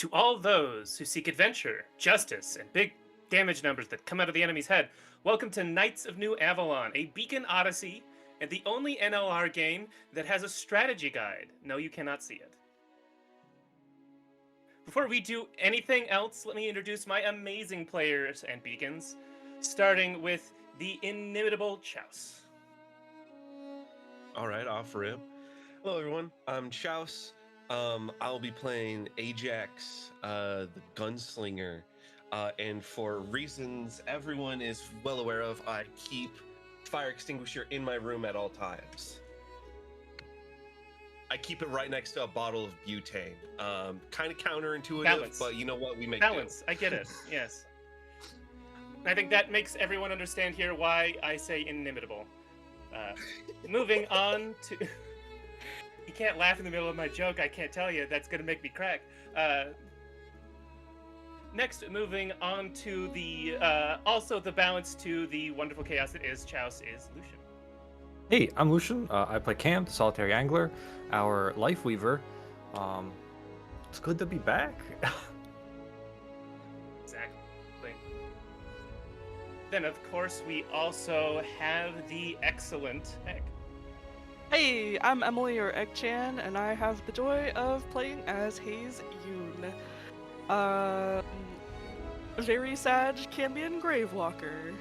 To all those who seek adventure, justice, and big damage numbers that come out of the enemy's head, welcome to Knights of New Avalon, a beacon odyssey, and the only NLR game that has a strategy guide. No, you cannot see it. Before we do anything else, let me introduce my amazing players and beacons, starting with the inimitable Chouse. All right, off rip. Hello, everyone. I'm Chouse. I'll be playing Ajax, the gunslinger. And for reasons everyone is well aware of, I keep fire extinguisher in my room at all times. I keep it right next to a bottle of butane. Kind of counterintuitive, Balance. but you know what? We make Balance. I get it. Yes. I think that makes everyone understand here why I say inimitable. Moving on to... You can't laugh in the middle of my joke, I can't tell you. That's gonna make me crack. Next, moving on to the... also the balance to the wonderful chaos that is Chouse is Lucian. Hey, I'm Lucian. I play Cam, the Solitary Angler, our Life Weaver. It's good to be back. Exactly. Then, of course, we also have the excellent Egg. Hey, I'm Emily or Egg-chan, and I have the joy of playing as Hayes Yoon. Very sad Cambion Gravewalker.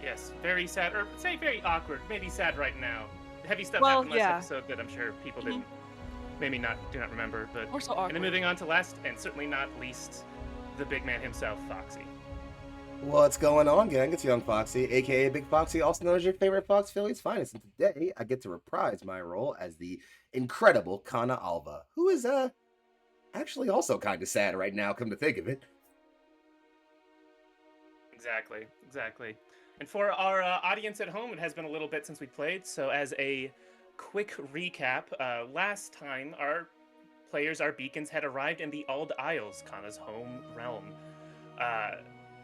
Yes, very sad, or say very awkward, maybe sad right now. Heavy stuff Well, happened last yeah. episode that I'm sure people didn't, maybe do not remember, but... Or so And awkward. then moving on to last, and certainly not least, the big man himself, Foxy. What's going on, gang? It's Young Foxy, aka Big Foxy, also known as your favorite Fox Philly's finest. And today, I get to reprise my role as the incredible Kana Alva, who is actually also kind of sad right now, come to think of it. Exactly. And for our audience at home, it has been a little bit since we played, so as a quick recap, last time our beacons, had arrived in the Auld Isles, Kana's home realm.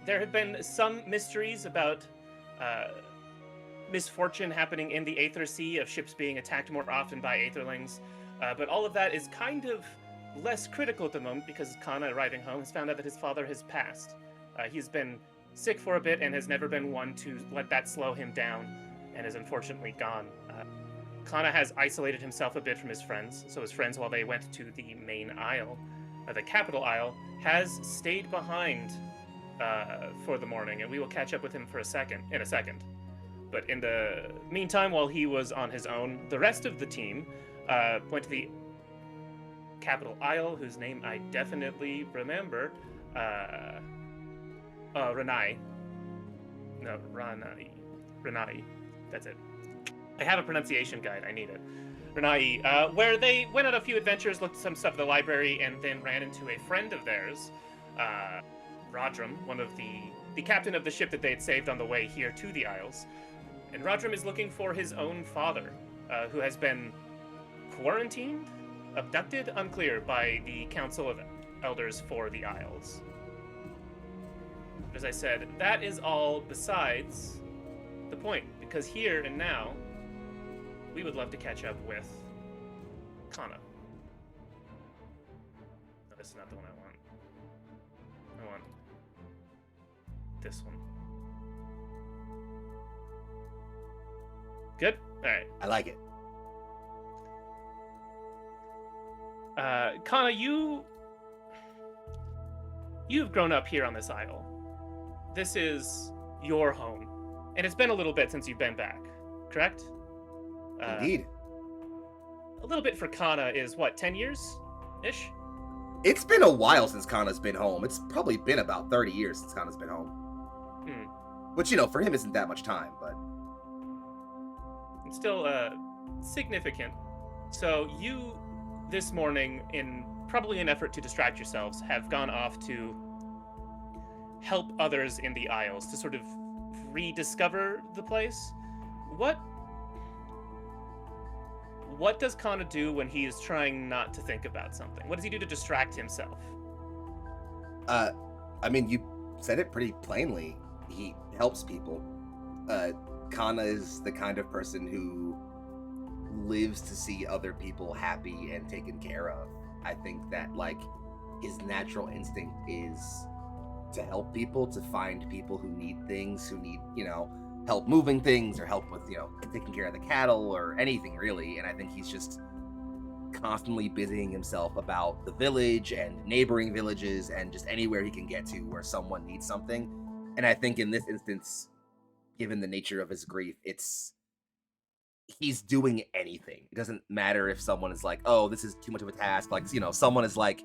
There have been some mysteries about misfortune happening in the Aether Sea, of ships being attacked more often by Aetherlings, but all of that is kind of less critical at the moment because Kana, arriving home, has found out that his father has passed. He's been sick for a bit and has never been one to let that slow him down, and is unfortunately gone. Kana has isolated himself a bit from his friends, so his friends, while they went to the main isle, the capital isle, has stayed behind for the morning, and we will catch up with him in a second. But in the meantime, while he was on his own, the rest of the team went to the capital isle, whose name I definitely remember. Renai. No, Renai. That's it. I have a pronunciation guide. I need it. Renai, where they went on a few adventures, looked at some stuff at the library, and then ran into a friend of theirs, Rodram, one of the captain of the ship that they had saved on the way here to the Isles. And Rodram is looking for his own father, who has been quarantined, abducted, unclear, by the Council of Elders for the Isles. As I said, that is all besides the point, because here and now, we would love to catch up with Kana. No, this is not the one I want. I want this one. Good? Alright. I like it. Kana, you've grown up here on this isle. This is your home. And it's been a little bit since you've been back, correct? Indeed. A little bit for Kana is, what, 10 years-ish? It's been a while since Kana's been home. It's probably been about 30 years since Kana's been home. Which, for him isn't that much time, but... It's still significant. So you, this morning, in probably an effort to distract yourselves, have gone off to help others in the Isles to sort of rediscover the place. What does Kana do when he is trying not to think about something? What does he do to distract himself? You said it pretty plainly. He helps people. Kana is the kind of person who lives to see other people happy and taken care of. I think that like his natural instinct is to help people, to find people who need things, who need, help moving things or help with, taking care of the cattle or anything really. And I think he's just constantly busying himself about the village and neighboring villages and just anywhere he can get to where someone needs something. And I think in this instance, given the nature of his grief, he's doing anything. It doesn't matter if someone is like, oh, this is too much of a task. Like, someone is like,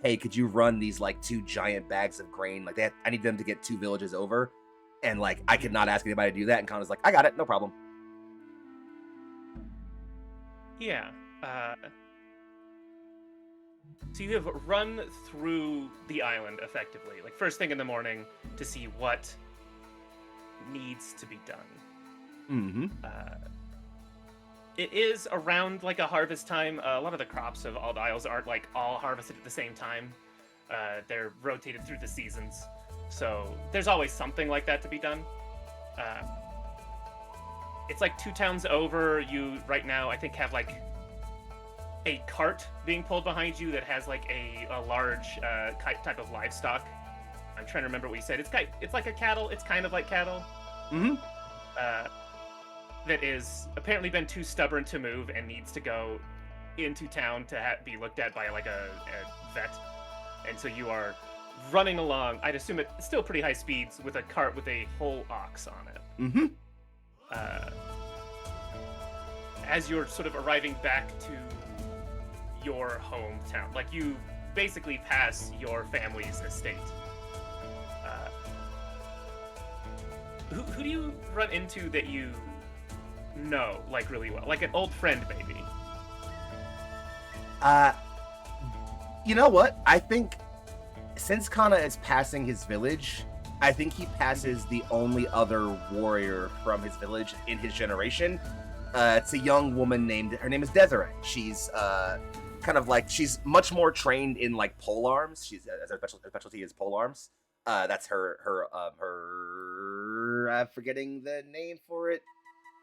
hey, could you run these like 2 giant bags of grain? Like I need them to get 2 villages over. And like, I could not ask anybody to do that. And Connor's like, I got it. No problem. Yeah. So you have run through the island effectively, like first thing in the morning to see what needs to be done. Mm-hmm. It is around like a harvest time. A lot of the crops of Auld Isles aren't like all harvested at the same time. They're rotated through the seasons. So there's always something like that to be done. It's like 2 towns over. You right now, I think, have like a cart being pulled behind you that has like a large type of livestock. I'm trying to remember what you said. It's like a cattle. It's kind of like cattle. Mm-hmm. That is apparently been too stubborn to move and needs to go into town to be looked at by like a vet. And so you are running along. I'd assume it's still pretty high speeds with a cart with a whole ox on it. Mm-hmm. As you're sort of arriving back to your hometown, like you basically pass your family's estate. Who do you run into that you know like really well, like an old friend maybe? You know what? I think since Kana is passing his village, I think he passes the only other warrior from his village in his generation. It's a young woman her name is Desiree. She's kind of like, she's much more trained in like pole arms. She's her specialty is pole arms. That's her I'm forgetting the name for it.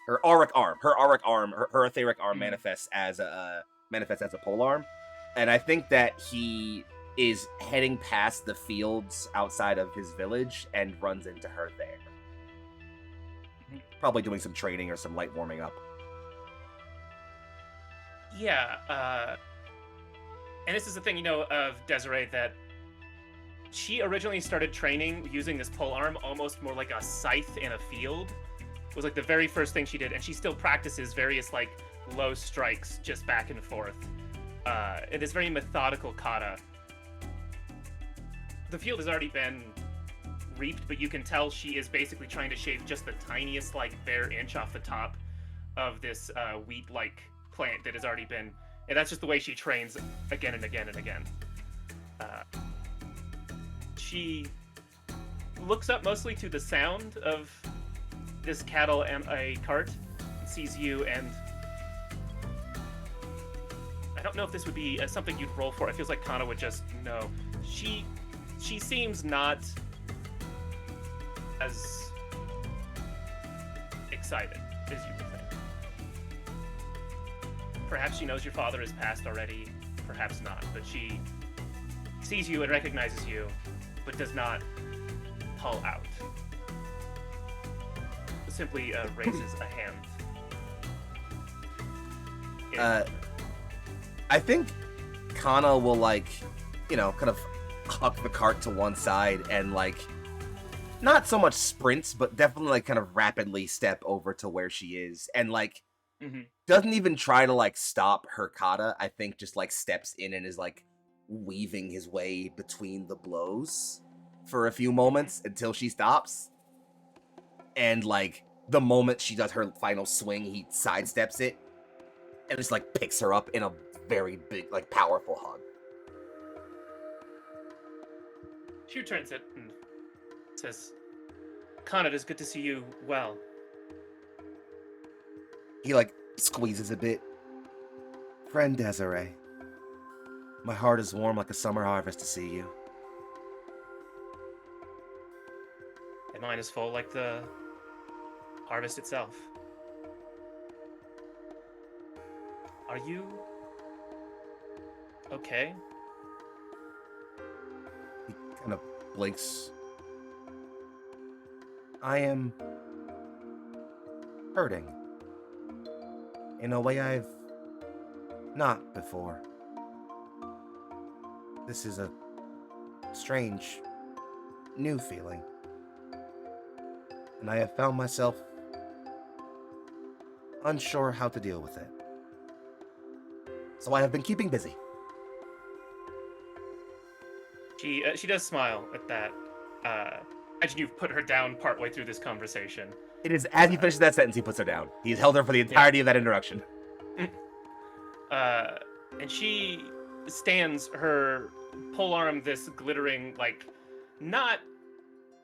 Her auric arm. Her etheric arm manifests as a pole arm. And I think that he is heading past the fields outside of his village and runs into her there. Probably doing some training or some light warming up. Yeah, and this is the thing, of Desiree, that she originally started training using this pole arm almost more like a scythe in a field. It was like the very first thing she did, and she still practices various like low strikes just back and forth. It is very methodical kata. The field has already been reaped, but you can tell she is basically trying to shave just the tiniest like bare inch off the top of this wheat-like plant that has already been, and that's just the way she trains again and again and again. She looks up mostly to the sound of this cattle and a cart, sees you, and I don't know if this would be something you'd roll for. It feels like Kana would just know. She seems not as excited as you would think. Perhaps she knows your father has passed already, perhaps not, but she sees you and recognizes you, but does not pull out. Simply raises a hand. I think Kana will kind of huck the cart to one side and not so much sprints, but definitely kind of rapidly step over to where she is and doesn't even try to stop her kata. I think just steps in and is weaving his way between the blows for a few moments until she stops. And the moment she does her final swing, he sidesteps it and just picks her up in a very big, powerful hug. She returns it and says, "Kana, it is good to see you well." He squeezes a bit. "Friend Desiree, my heart is warm like a summer harvest to see you." And mine is full like the harvest itself. Are you okay? He kind of blinks. I am hurting in a way I've not before. This is a strange, new feeling. And I have found myself unsure how to deal with it. So I have been keeping busy. She does smile at that. Imagine you've put her down partway through this conversation. It is as he finishes that sentence, he puts her down. He's held her for the entirety of that introduction. And she stands, her polearm, this glittering, like, not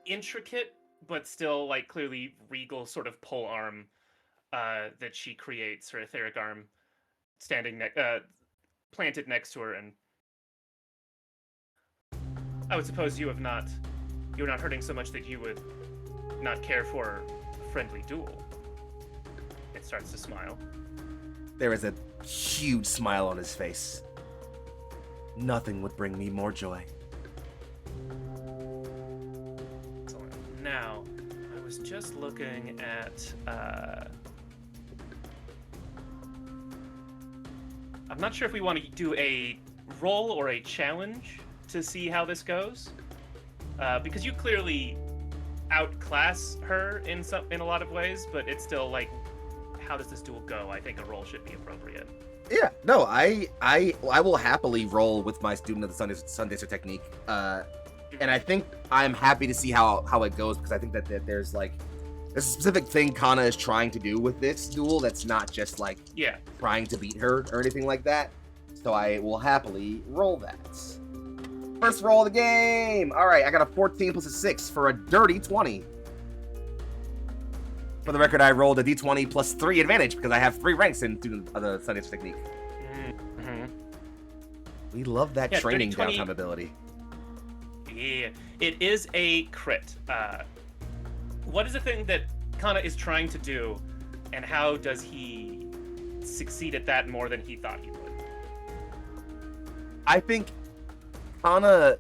intricate, but still, like, clearly regal sort of polearm that she creates, her etheric arm, standing planted next to her, and I would suppose you're not hurting so much that you would not care for a friendly duel. It starts to smile. There is a huge smile on his face. Nothing would bring me more joy. Excellent. Now, I was just looking at I'm not sure if we want to do a roll or a challenge to see how this goes, because you clearly outclass her in a lot of ways, but it's still like, how does this duel go? I think a roll should be appropriate. Yeah, no, I will happily roll with my student of the Sundays technique, and I think I'm happy to see how it goes, because I think that there's like a specific thing Kana is trying to do with this duel that's not just like trying to beat her or anything like that. So I will happily roll that. First roll of the game. All right, I got a 14 plus a 6 for a dirty 20. For the record, I rolled a d20 plus 3 advantage because I have 3 ranks in student of the Sundays technique. Mm-hmm. We love that training downtime ability. Yeah, it is a crit. What is the thing that Kana is trying to do, and how does he succeed at that more than he thought he would? I think Kana,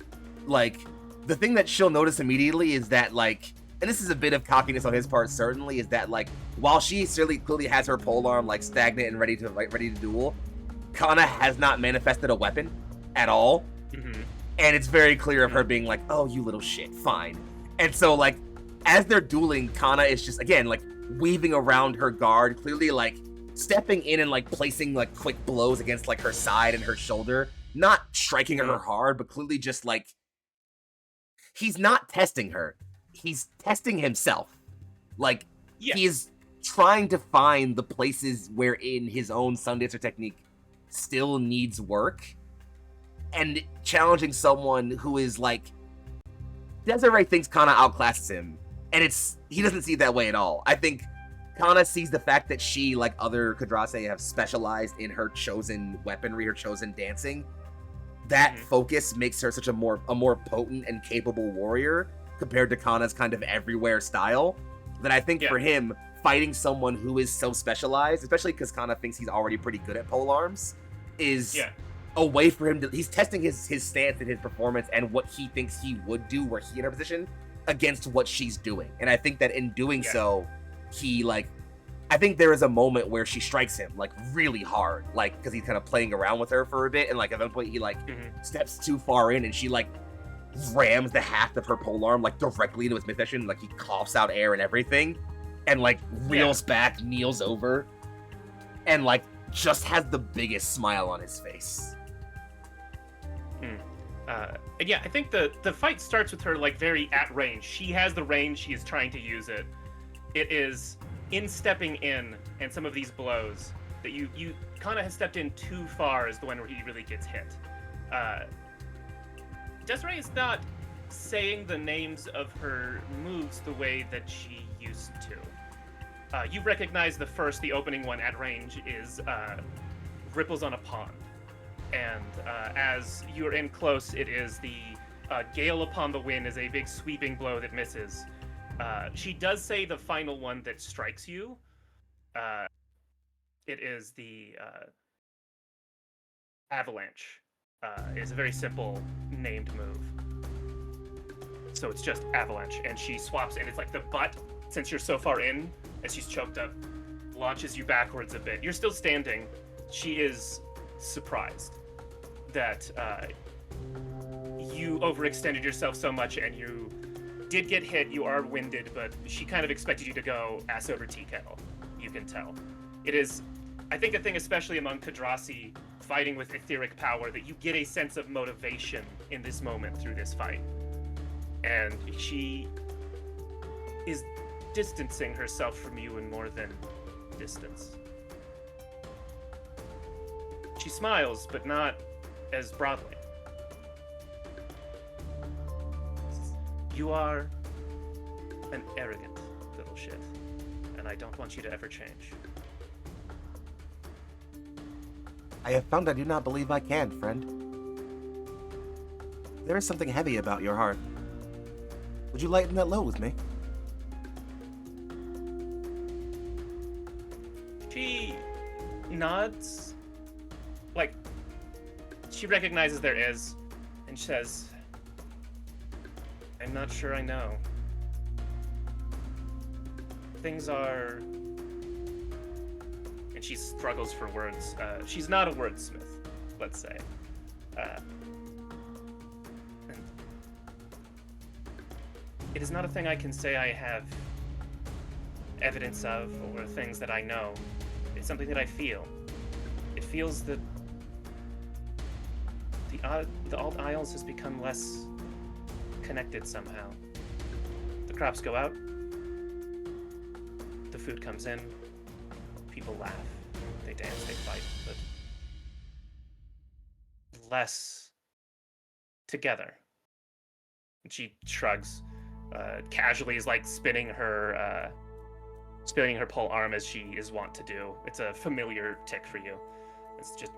like, the thing that she'll notice immediately is that, like, and this is a bit of cockiness on his part, certainly, is that, like, while she clearly has her polearm, like, stagnant and ready to duel, Kana has not manifested a weapon at all. Mm-hmm. And it's very clear of her being like, oh, you little shit, fine. And so, like, as they're dueling, Kana is just, again, like, weaving around her guard, clearly, like, stepping in and, like, placing, like, quick blows against, like, her side and her shoulder. Not striking her hard, but clearly just, like, he's not testing her. He's testing himself. Like, he is trying to find the places wherein his own Sundancer technique still needs work, and challenging someone who is, like, Desiree thinks Kana outclasses him, and he doesn't see it that way at all. I think Kana sees the fact that she, like other Kadrase, have specialized in her chosen weaponry, her chosen dancing. That focus makes her such a more potent and capable warrior compared to Kana's kind of everywhere style, that I think for him, fighting someone who is so specialized, especially because Kana thinks he's already pretty good at polearms, is a way for him to, he's testing his stance and his performance and what he thinks he would do were he in her position against what she's doing. And I think that in doing so, he, like, I think there is a moment where she strikes him, like, really hard, like, because he's kind of playing around with her for a bit, and, like, at one point he, like, steps too far in, and she, like, rams the haft of her polearm, like, directly into his midsection, like, he coughs out air and everything, and, like, reels back, kneels over, and, like, just has the biggest smile on his face. And yeah, I think the fight starts with her, like, very at range. She has the range, she is trying to use it. It is in stepping in and some of these blows that you Kana has stepped in too far is the one where he really gets hit. Desiree is not saying the names of her moves the way that she used to. You recognize the opening one at range is Ripples on a Pond. And as you're in close, it is the Gale Upon the Wind is a big sweeping blow that misses. She does say the final one that strikes you. It is the Avalanche is a very simple named move. So it's just Avalanche, and she swaps, and it's like the butt, since you're so far in, as she's choked up, launches you backwards a bit. You're still standing. She is surprised that you overextended yourself so much, and you did get hit. You are winded, but she kind of expected you to go ass over tea kettle. You can tell. It is, I think, a thing, especially among Kadrasi fighting with etheric power, that you get a sense of motivation in this moment through this fight. And she is distancing herself from you in more than distance. She smiles, but not as broadly. You are an arrogant little shit, and I don't want you to ever change. I have found I do not believe I can, friend. There is something heavy about your heart. Would you lighten that load with me? She nods, like she recognizes there is, and says, I'm not sure I know. Things are... And she struggles for words. She's not a wordsmith, let's say. And it is not a thing I can say I have evidence of, or things that I know. It's something that I feel. It feels that the Auld Isles has become less connected somehow. The crops go out, the food comes in, people laugh, they dance, they fight, but less together. And she shrugs, casually is like spinning her pole arm as she is wont to do. It's a familiar tick for you. It's just,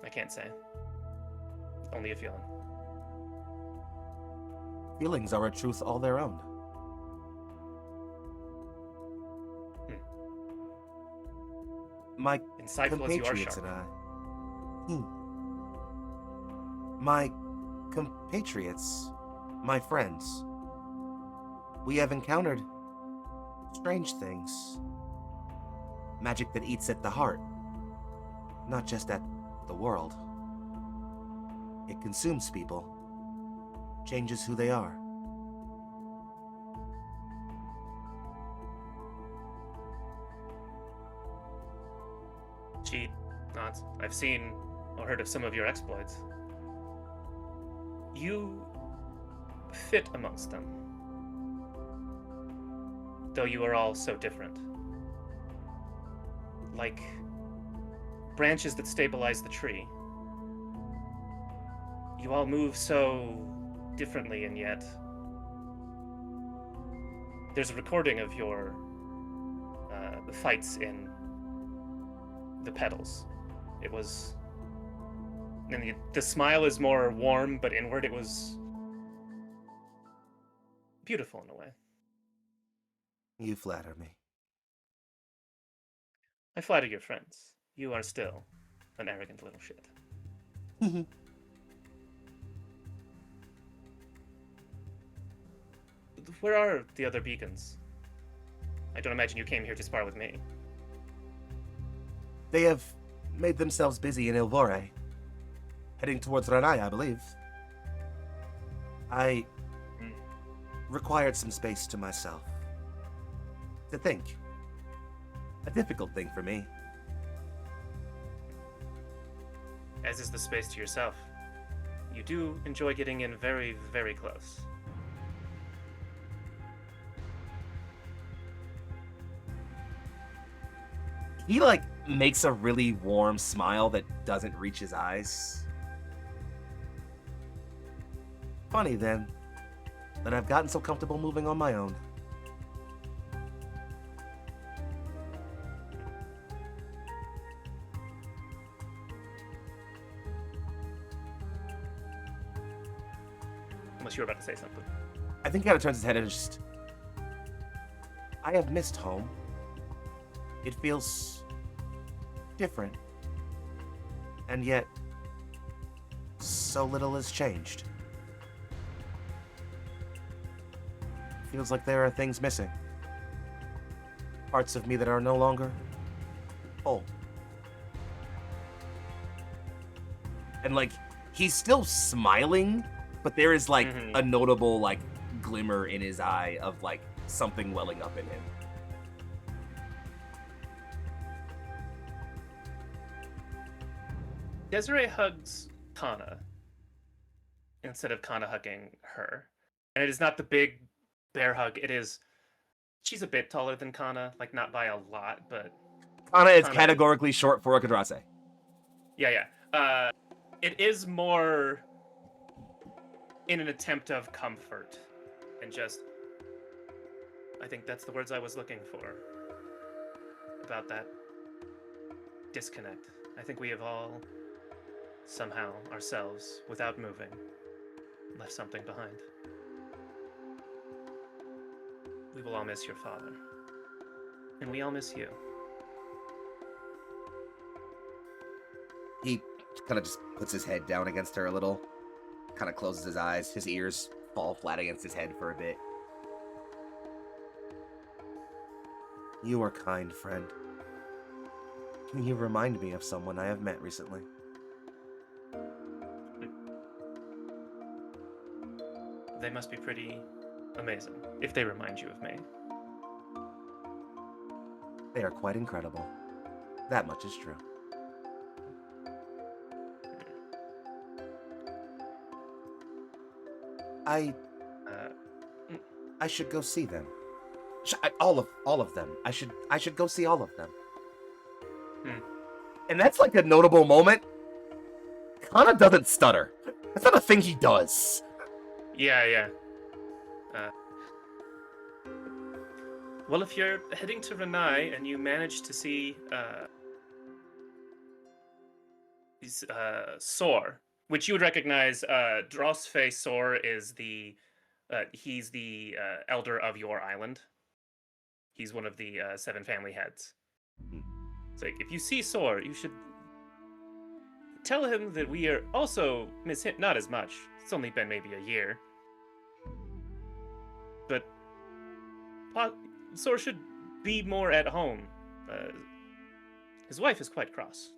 I can't say. Only a feeling. Feelings are a truth all their own. My Insightful as you are, compatriots Sharp. and I. My compatriots, my friends, we have encountered strange things. Magic that eats at the heart, not just at the world. It consumes people, changes who they are. She nods. I've seen or heard of some of your exploits. You fit amongst them, though you are all so different. Like branches that stabilize the tree. You all move so differently, and yet there's a recording of your fights in the petals. It was, and the smile is more warm, but inward. It was beautiful in a way. You flatter me. I flatter your friends. You are still an arrogant little shit. Where are the other beacons? I don't imagine you came here to spar with me. They have made themselves busy in Ilvore, heading towards Ranai, I believe. I required some space to myself. To think. A difficult thing for me. As is the space to yourself. You do enjoy getting in very, very close. He, makes a really warm smile that doesn't reach his eyes. Funny, then, that I've gotten so comfortable moving on my own. Unless you were about to say something. I think he kind of turns his head and just... I have missed home. It feels different. And yet, so little has changed. Feels like there are things missing. Parts of me that are no longer whole. And like, he's still smiling, but there is like a notable like glimmer in his eye of like something welling up in him. Desiree hugs Kana instead of Kana hugging her. And it is not the big bear hug. It is, she's a bit taller than Kana, like not by a lot, but Kana is categorically short for a Kadrase. Yeah. It is more in an attempt of comfort and just, I think that's the words I was looking for about that disconnect. I think we have all somehow ourselves, without moving, left something behind. We will all miss your father. And we all miss you. He kind of just puts his head down against her a little, kind of closes his eyes, his ears fall flat against his head for a bit. You are kind, friend. Can you remind me of someone I have met recently? They must be pretty amazing, if they remind you of me. They are quite incredible. That much is true. I should go see them. All of them. I should go see all of them. And that's like a notable moment. Kana doesn't stutter. That's not a thing he does. Yeah. Well, if you're heading to Renai and you manage to see Sor, which you would recognize, Drosfe Sor is he's the elder of your island. He's one of the 7 family heads. It's like, if you see Sor, you should tell him that we are also miss him. Not as much. It's only been maybe a year. But Sor should be more at home. His wife is quite cross.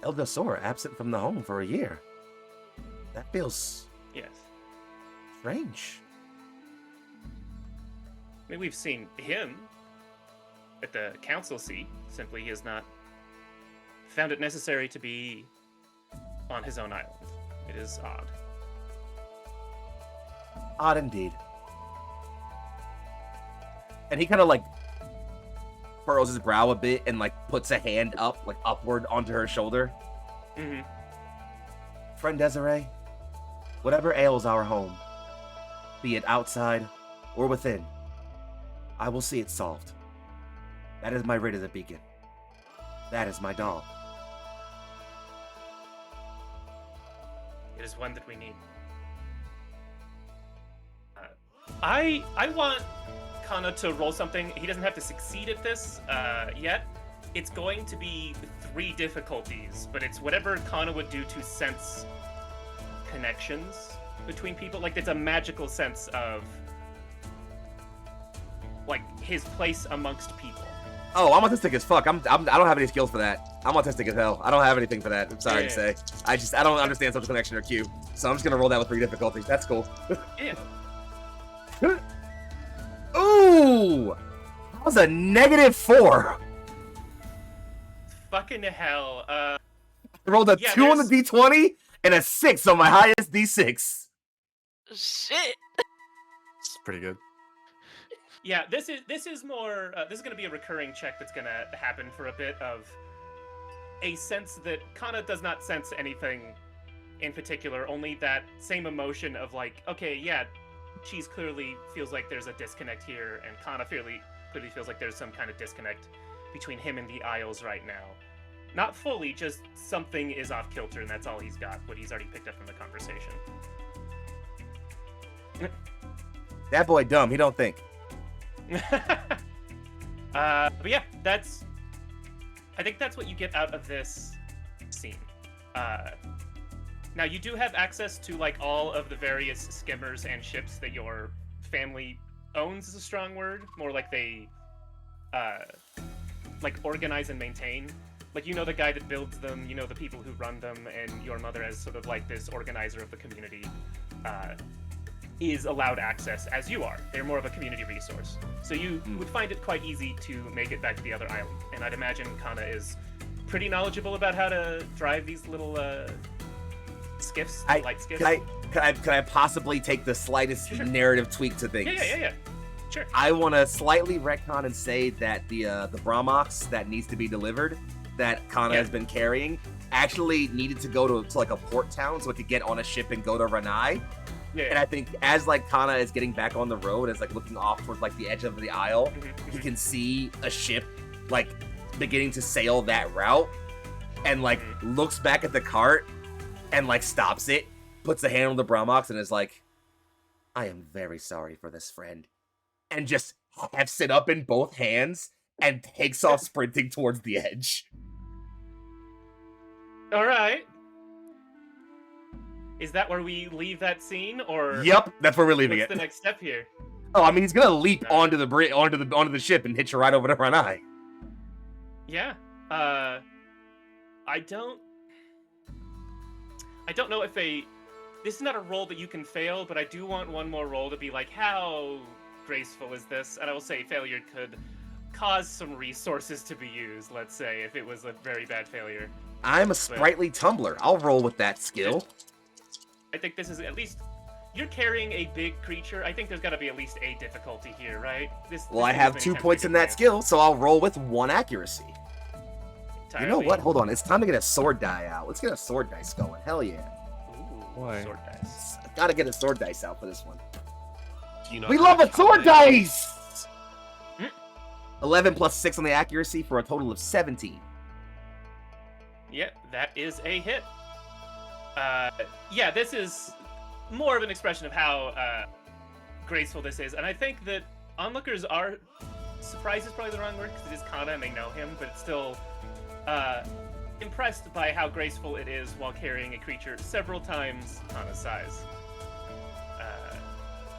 Elder Sor absent from the home for a year. That feels... Yes. strange. I mean, we've seen him at the council seat. Simply, he has not found it necessary to be on his own island. It is odd. Odd indeed. And he kind of like furrows his brow a bit and like puts a hand up, like upward onto her shoulder. Friend Desiree, whatever ails our home, be it outside or within, I will see it solved. That is my writ of the beacon. That is my doll. It is one that we need. I want Kana to roll something. He doesn't have to succeed at this yet. It's going to be 3 difficulties, but it's whatever Kana would do to sense connections between people. Like, it's a magical sense of like his place amongst people. Oh, I'm autistic as fuck. I don't have any skills for that. I'm autistic as hell. I don't have anything for that. I'm sorry to say. I don't understand social connection or cue. So I'm just gonna roll that with 3 difficulties. That's cool. Yeah. Ooh! That was a -4. Fucking hell. I rolled a 2 on the D20 and a 6 on my highest D6. Shit. It's pretty good. Yeah, this is more. This is going to be a recurring check that's going to happen for a bit of a sense that Kana does not sense anything in particular. Only that same emotion of like, okay, yeah, Cheese clearly feels like there's a disconnect here, and Kana clearly feels like there's some kind of disconnect between him and the Isles right now. Not fully, just something is off kilter, and that's all he's got. What he's already picked up from the conversation. That boy dumb. He don't think. But yeah, that's I think that's what you get out of this scene. Now you do have access to like all of the various skimmers and ships that your family owns is a strong word. More like they like organize and maintain. Like, you know, the guy that builds them, you know, the people who run them, and your mother as sort of like this organizer of the community is allowed access as you are. They're more of a community resource. So you would find it quite easy to make it back to the other island. And I'd imagine Kana is pretty knowledgeable about how to drive these little skiffs, light skiffs. Can I possibly take the slightest Sure. narrative tweak to things? Yeah. Sure. I want to slightly retcon and say that the Brahmox that needs to be delivered, that Kana has been carrying, actually needed to go to like a port town so it could get on a ship and go to Ranai. Yeah. And I think as like Kana is getting back on the road, as like looking off towards like the edge of the isle, he can see a ship like beginning to sail that route, and like looks back at the cart and like stops it, puts a hand on the Brahmox and is like, "I am very sorry for this, friend," and just hefts it up in both hands and takes off sprinting towards the edge. All right. Is that where we leave that scene, or Yep, that's where we're leaving what's it. the next step here? Oh, I mean, he's gonna leap onto the ship and hitch a ride over to Ranai. Yeah. I don't know if this is not a roll that you can fail, but I do want one more roll to be like, how graceful is this? And I will say failure could cause some resources to be used, let's say, if it was a very bad failure. I'm a sprightly tumbler. I'll roll with that skill. I think this is at least, you're carrying a big creature. I think there's got to be at least a difficulty here, right? Well, I have 2 points in that skill, so I'll roll with 1 accuracy. You know what? Hold on. It's time to get a sword die out. Let's get a sword dice going. Hell yeah. Ooh, Why? sword dice. Gotta get a sword dice out for this one. Do you know We how love a much sword Kana dice! 11 plus 6 on the accuracy for a total of 17. Yeah, that is a hit. Yeah, this is more of an expression of how graceful this is, and I think that onlookers are, surprised is probably the wrong word because it is Kana and they know him, but it's still impressed by how graceful it is while carrying a creature several times Kana's size.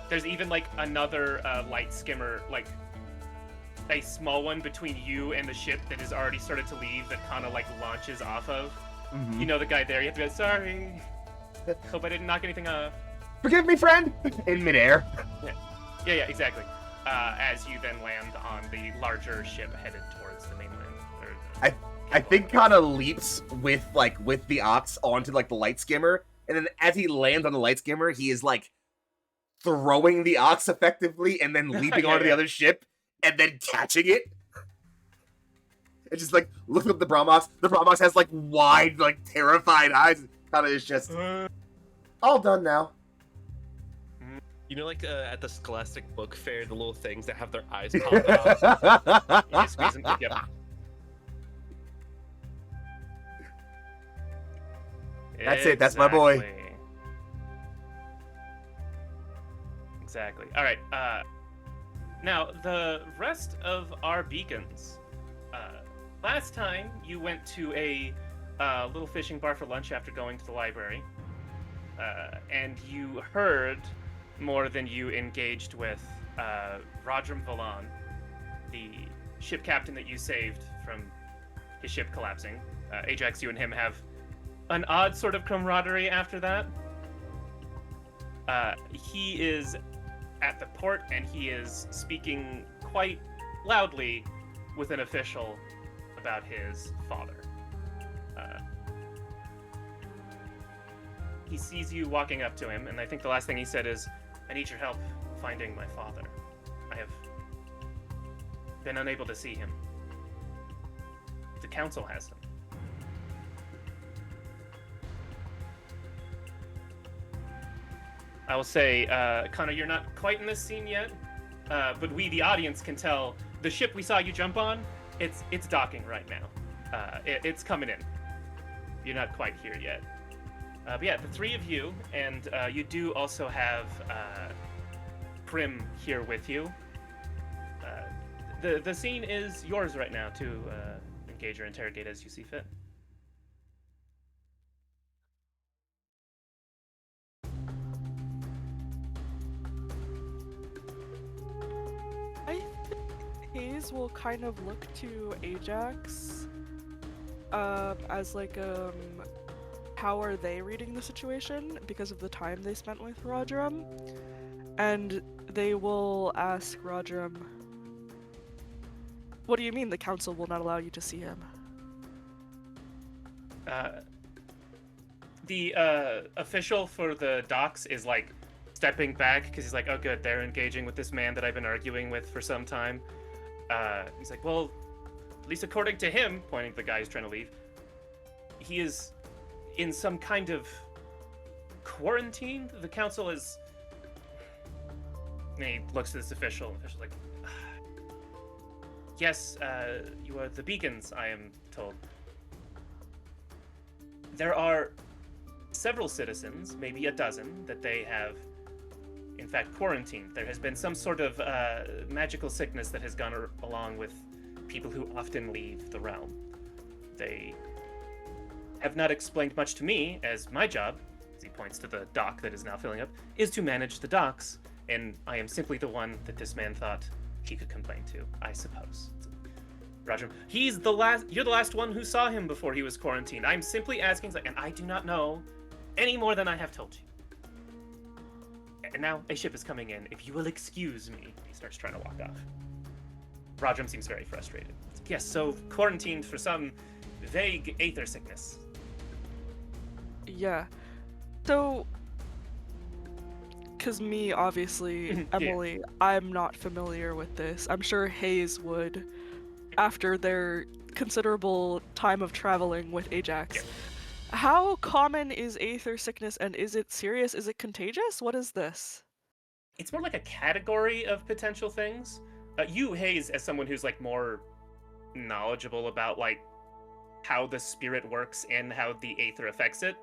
There's even like another light skimmer, like a small one between you and the ship that has already started to leave that Kana like launches off of. Mm-hmm. You know the guy there, you have to go, sorry. Hope I didn't knock anything off. Forgive me, friend! In midair. Yeah, exactly. As you then land on the larger ship headed towards the mainland. I think Kana leaps with the ox onto like the light skimmer, and then as he lands on the light skimmer, he is like throwing the ox effectively and then leaping onto the other ship and then catching it. It's just like looking up the Brahmox. The Brahmox has like wide, like terrified eyes. Kana is just all done now. You know, like at the Scholastic Book Fair, the little things that have their eyes pop out. You just squeeze him. Yep. That's it, that's my boy. Exactly. All right. Now, the rest of our beacons. Last time, you went to a little fishing bar for lunch after going to the library. And you heard more than you engaged with Rodram Valan, the ship captain that you saved from his ship collapsing. Ajax, you and him have an odd sort of camaraderie after that. He is at the port and he is speaking quite loudly with an official about his father. He sees you walking up to him, and I think the last thing he said is, "I need your help finding my father. I have been unable to see him. The council has him." I will say, Kana, you're not quite in this scene yet, but we, the audience, can tell the ship we saw you jump on, it's docking right now. It's coming in. You're not quite here yet. But yeah, the three of you, and you do also have Prim here with you. The scene is yours right now to engage or interrogate as you see fit. I think Hayes will kind of look to Ajax as like how are they reading the situation because of the time they spent with Rodram, and they will ask Rodram, what do you mean the council will not allow you to see him? The official for the docks is like stepping back because he's like, oh good, they're engaging with this man that I've been arguing with for some time. He's like, well, at least according to him, pointing to the guy who's trying to leave, he is in some kind of quarantine. The council is... And he looks at this official. The official's like, yes, you are the beacons, I am told. There are several citizens, maybe a dozen, that they have, in fact, quarantined. There has been some sort of magical sickness that has gone along with people who often leave the realm. They have not explained much to me, as my job, as he points to the dock that is now filling up, is to manage the docks, and I am simply the one that this man thought he could complain to, I suppose. Roger, you're the last one who saw him before he was quarantined. I'm simply asking, and I do not know any more than I have told you. And now a ship is coming in. If you will excuse me. He starts trying to walk off. Rodram seems very frustrated. Yes, so quarantined for some vague aether sickness. Yeah. So, because me, obviously, Emily, I'm not familiar with this. I'm sure Hayes would, after their considerable time of traveling with Ajax. Yeah. How common is aether sickness, and is it serious? Is it contagious? What is this? It's more like a category of potential things. You, Hayes, as someone who's like more knowledgeable about like how the spirit works and how the aether affects it,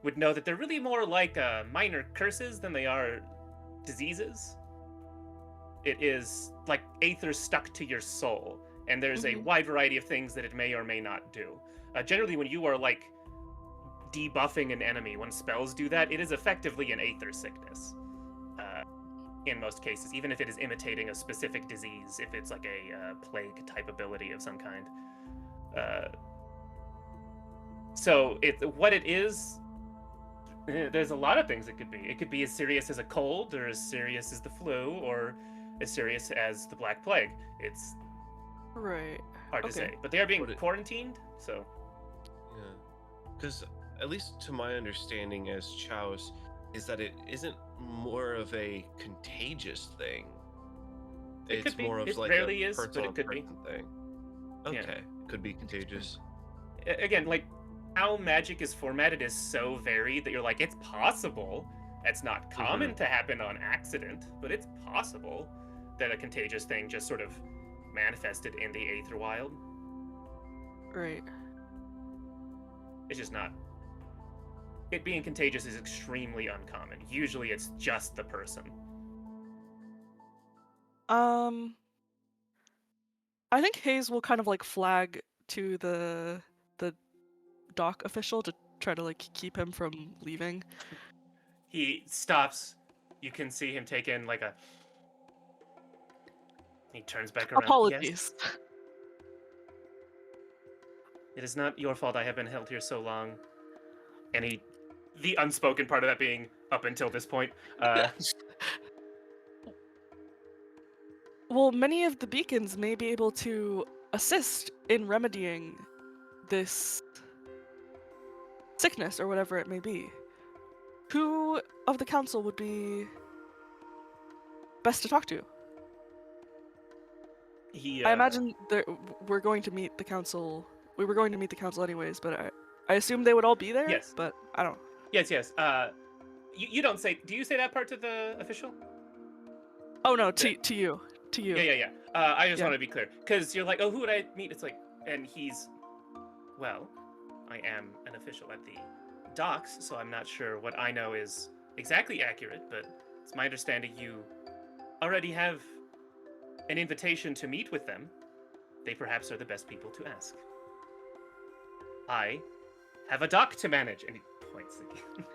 would know that they're really more like minor curses than they are diseases. It is like aether stuck to your soul, and there's a wide variety of things that it may or may not do. Generally, when you are like debuffing an enemy, when spells do that, it is effectively an aether sickness. In most cases, even if it is imitating a specific disease, if it's like a plague type ability of some kind. So what it is, there's a lot of things it could be. It could be as serious as a cold, or as serious as the flu, or as serious as the Black Plague. It's right. hard to say. But they are being quarantined, so... Yeah. Because, at least to my understanding as Chaos, is that it isn't more of a contagious thing. It's more of it like rarely a is, but it could be. thing. Okay, could be contagious. Again, like, how magic is formatted is so varied that you're like, it's possible. It's not common to happen on accident, but it's possible that a contagious thing just sort of manifested in the Aether Wild. Right. It's just not. It being contagious is extremely uncommon. Usually it's just the person. I think Hayes will kind of like flag to the dock official to try to like keep him from leaving. He stops. You can see him take in like a... He turns back around. Apologies. Yes. It is not your fault I have been held here so long. And the unspoken part of that being up until this point. Well, many of the beacons may be able to assist in remedying this sickness or whatever it may be. Who of the council would be best to talk to? I imagine we're going to meet the council. We were going to meet the council anyways, but I assume they would all be there. Yes. But I don't. Yes. You don't say. Do you say that part to the official? Oh no, to you. To you. Yeah. I just want to be clear, because you're like, oh, who would I meet? It's like, and he's, well, I am an official at the docks, so I'm not sure what I know is exactly accurate, but it's my understanding you already have an invitation to meet with them. They perhaps are the best people to ask. I have a dock to manage. And he points again.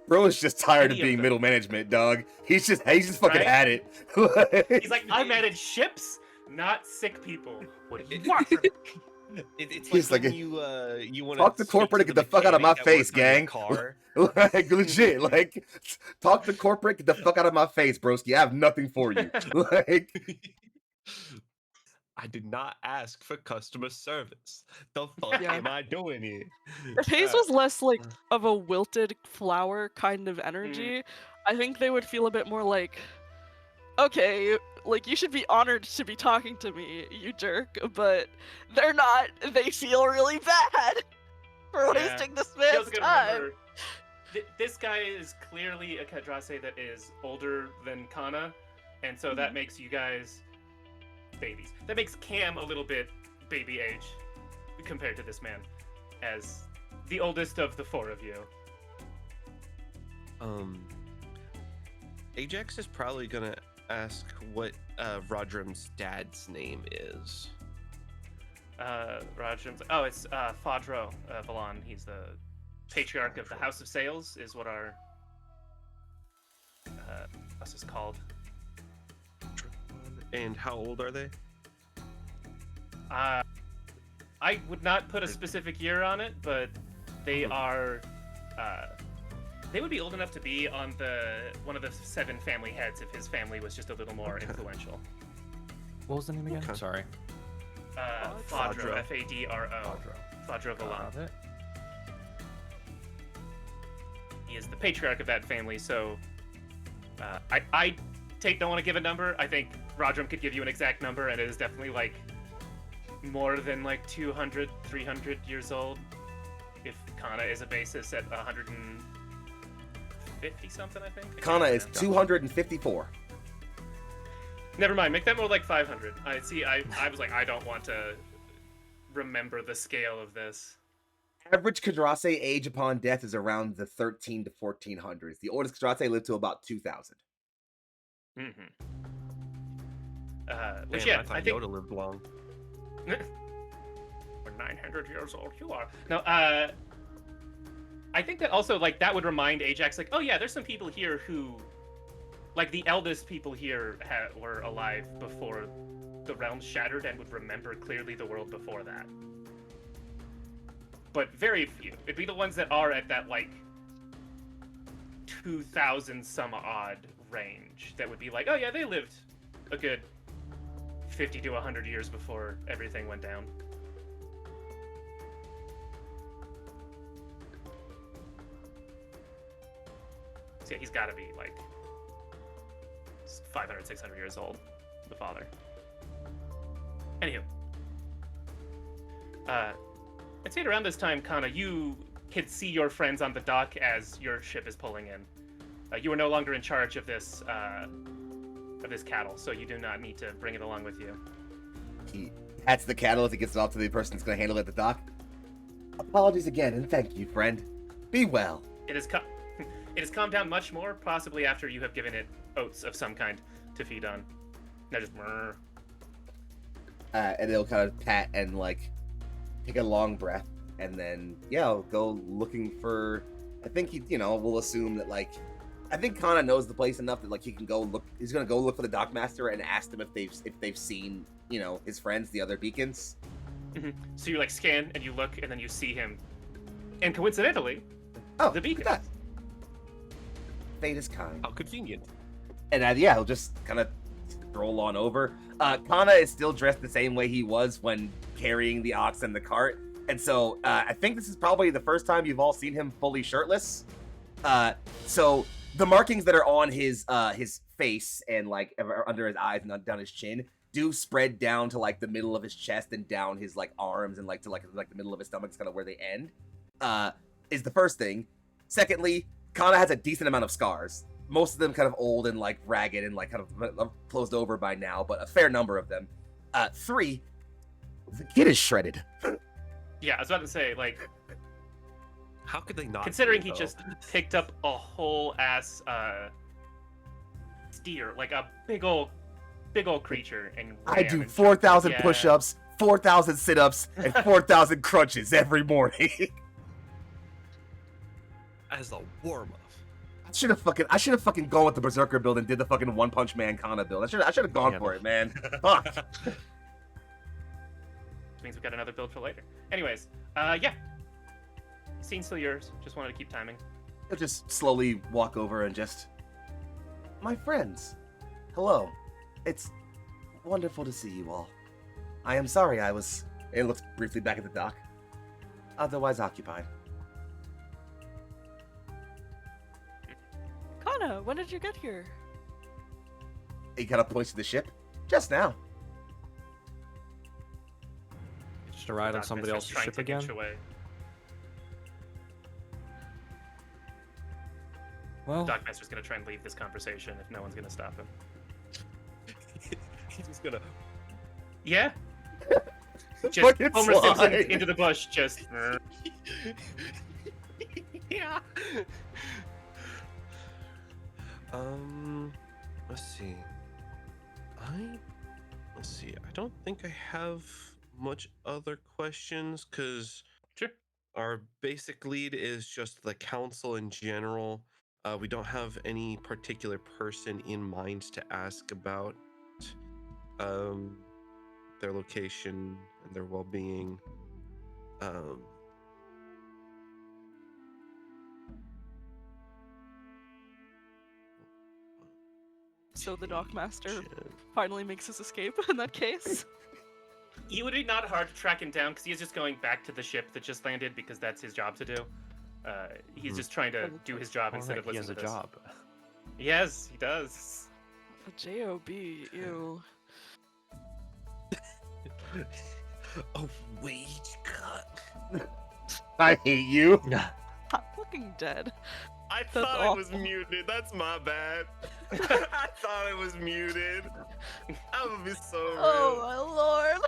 Bro is just tired of Any of being them. middle management, dog. He's just fucking Right? had it. He's like, I manage ships, not sick people. What do you want from me? It's He's like like, when you want talk to corporate and get the fuck out of my face, gang. Car. Like legit, like talk to corporate, get the fuck out of my face, broski. I have nothing for you. Like I did not ask for customer service. The fuck Yeah. am I doing here? If Hayes was less like of a wilted flower kind of energy, I think they would feel a bit more like, okay, like you should be honored to be talking to me, you jerk, but they're not. They feel really bad for Yeah. wasting this You also man's gotta time. remember, this guy is clearly a Kadrase that is older than Kana, and so that makes you guys babies. That makes Cam a little bit baby age compared to this man, as the oldest of the four of you. Ajax is probably gonna ask what Rodrim's dad's name is. Rajam's. Oh, it's Fadro Valon. He's the patriarch of the House of Sales, is what our house is called. And how old are they? I would not put a specific year on it, but they are. They would be old enough to be on one of the 7 family heads if his family was just a little more influential. What was the name again? Okay. Sorry. Fadro, Fadro. Fadro, Fadro Valon. Got it. He is the patriarch of that family, so I don't want to give a number. I think Rodram could give you an exact number, and it is definitely like more than like 200, 300 years old. If Kana is a basis at 150 something, I think. I can't Kana is remember. 254. Never mind. Make that more like 500. I see. I was like, I don't want to remember the scale of this. Average Kadrase age upon death is around the 13 to 1400s. The oldest Kadrase lived to about 2000. Mm-hmm. Damn, Which yeah, I thought I think Yoda lived long. we're 900 years old. You are. No, I think that also like that would remind Ajax like, oh yeah, there's some people here who, like the eldest people here were alive before the realm shattered and would remember clearly the world before that. But very few. It'd be the ones that are at that like 2000 some odd range that would be like, oh yeah, they lived a good 50 to 100 years before everything went down. So yeah, he's got to be like 500, 600 years old, the father. Anywho. I'd say at around this time, Kana, you could see your friends on the dock as your ship is pulling in. You are no longer in charge of this cattle, so you do not need to bring it along with you. He pats the cattle as he gets it off to the person that's going to handle it at the dock. Apologies again, and thank you, friend. Be well. It has calmed down much more, possibly after you have given it oats of some kind to feed on. Now just murr. And they'll kind of pat and like take a long breath, and then yeah, I'll go looking for. I think he, we'll assume that like, I think Kana knows the place enough that like he can go look. He's gonna go look for the dockmaster and ask them if they've seen his friends, the other beacons. Mm-hmm. So you like scan and you look and then you see him, and coincidentally, Oh, the beacon. look at that. Fate is kind. How convenient. And yeah, he'll just kind of stroll on over. Kana is still dressed the same way he was when carrying the ox and the cart, and so I think this is probably the first time you've all seen him fully shirtless. So the markings that are on his face and like under his eyes and down his chin do spread down to like the middle of his chest and down his like arms and like to like the middle of his stomach is kind of where they end. Is the first thing. Secondly, Kana has a decent amount of scars. Most of them kind of old and like ragged and like kind of closed over by now, but a fair number of them. 3, the kid is shredded. Yeah, I was about to say like, How could they not? considering be, he though? just picked up a whole ass steer, like a big old creature, and I ran do and 4,000 yeah. push-ups, 4,000 sit-ups and 4,000 crunches every morning. As a warm-up. I should have fucking gone with the Berserker build and did the fucking One Punch Man Kana build. I should have gone for it, man. Fuck. Which means we've got another build for later. Anyways, yeah. Scene's still yours. Just wanted to keep timing. I'll just slowly walk over and just... My friends. Hello. It's wonderful to see you all. I am sorry I was... And looks briefly back at the dock. Otherwise occupied. Kana, when did you get here? He kind of points to the ship. Just now. Just a ride on Doc somebody Mistress else's trying ship to inch again. away. Well, Doc Master's gonna try and leave this conversation if no one's gonna stop him. He's just gonna. Yeah. Just Fucking Homer slide. Simpson into the bush. Just. Yeah. Let's see. Let's see. I don't think I have much other questions because Sure. our basic lead is just the council in general. We don't have any particular person in mind to ask about their location and their well-being. So the Dockmaster Shit. finally makes his escape in that case. It would be not hard to track him down because he is just going back to the ship that just landed because that's his job to do. He's just trying to do his job instead of he listening has a to this. job. Yes, he does. A J-O-B, ew. A wage cut. I hate you. I'm fucking dead. I That's thought I was awful. muted. That's my bad. I thought I was muted. I would be so rude. Oh my lord.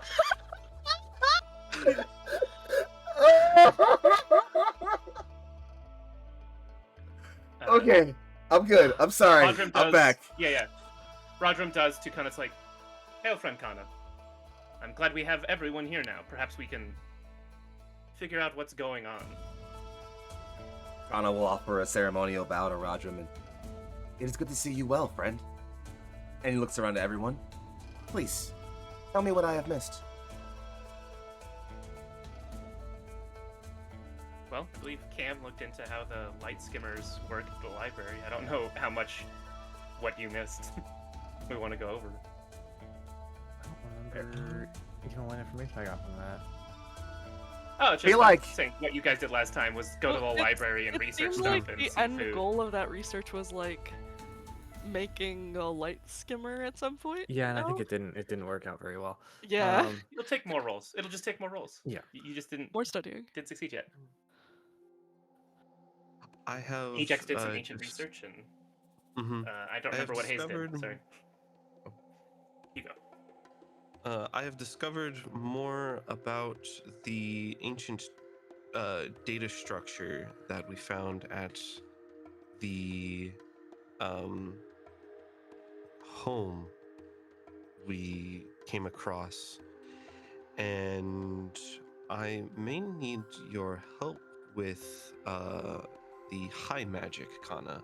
Okay, I'm good. I'm sorry. Rodram I'm does- back. Yeah. Rodram does to kind of like, hail friend Kana. I'm glad we have everyone here now. Perhaps we can figure out what's going on. Kana will offer a ceremonial bow to Rodram and it is good to see you well, friend. And he looks around to everyone. Please, tell me what I have missed. Well, I believe Cam looked into how the light skimmers work at the library. I don't know how much what you missed. We want to go over. I don't remember even what information I got from that. Oh, it's Feel just like- saying what you guys did last time was go to the Well, it- library and It research seemed stuff like and the see end food. goal of that research was like making a light skimmer at some point. Yeah, and I think no? it didn't work out very well. Yeah, It'll take more rolls. It'll just take more rolls. Yeah. You just didn't more studying. succeed yet. I have. Ajax did some ancient just- research, and Mhm. I don't I have remember what Hayes discovered- did. Sorry. You go. I have discovered more about the ancient data structure that we found at the home we came across, and I may need your help with the high magic Kana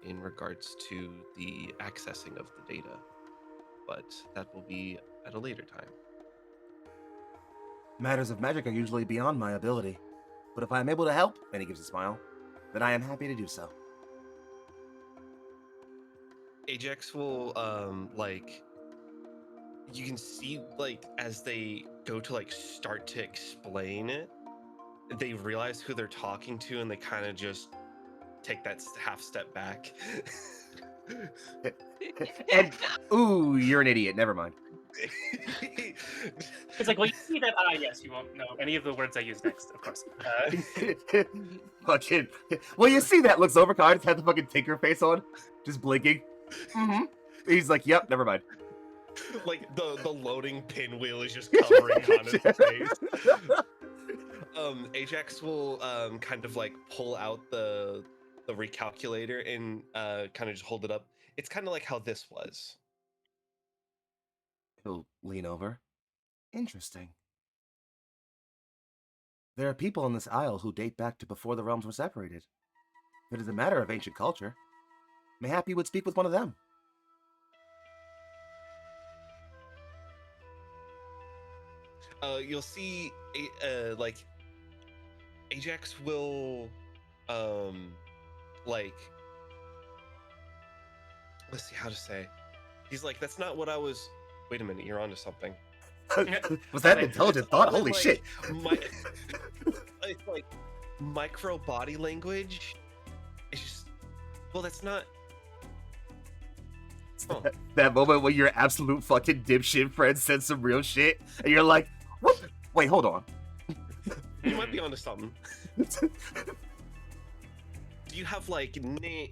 in regards to the accessing of the data, but that will be at a later time. Matters of magic are usually beyond my ability. But if I am able to help, and he gives a smile, then I am happy to do so. Ajax will like, you can see like as they go to like start to explain it, they realize who they're talking to and they kind of just take that half step back. And, ooh, you're an idiot. Never mind. It's like, well, you see that? Yes, you won't know any of the words I use next, of course. Fucking. Well, you see that? Looks over. Connor just had the fucking tinker face on, just blinking. Mm-hmm. He's like, "Yep, never mind." Like the loading pinwheel is just covering Hana's face. Ajax will kind of like pull out the recalculator and kind of just hold it up. It's kind of like how this was. He'll lean over. Interesting. There are people in this isle who date back to before the realms were separated. If it is a matter of ancient culture, mayhap you would speak with one of them. You'll see, like, Ajax will, like, let's see how to say. He's like, that's not what I was. Wait a minute, you're onto something. Was that an intelligent thought? Holy Like, shit! It's like micro body language. It's just, well, that's not. Oh. That moment when your absolute fucking dipshit friend said some real shit, and you're like, what? Wait, hold on. You might be onto something. Do you have like name?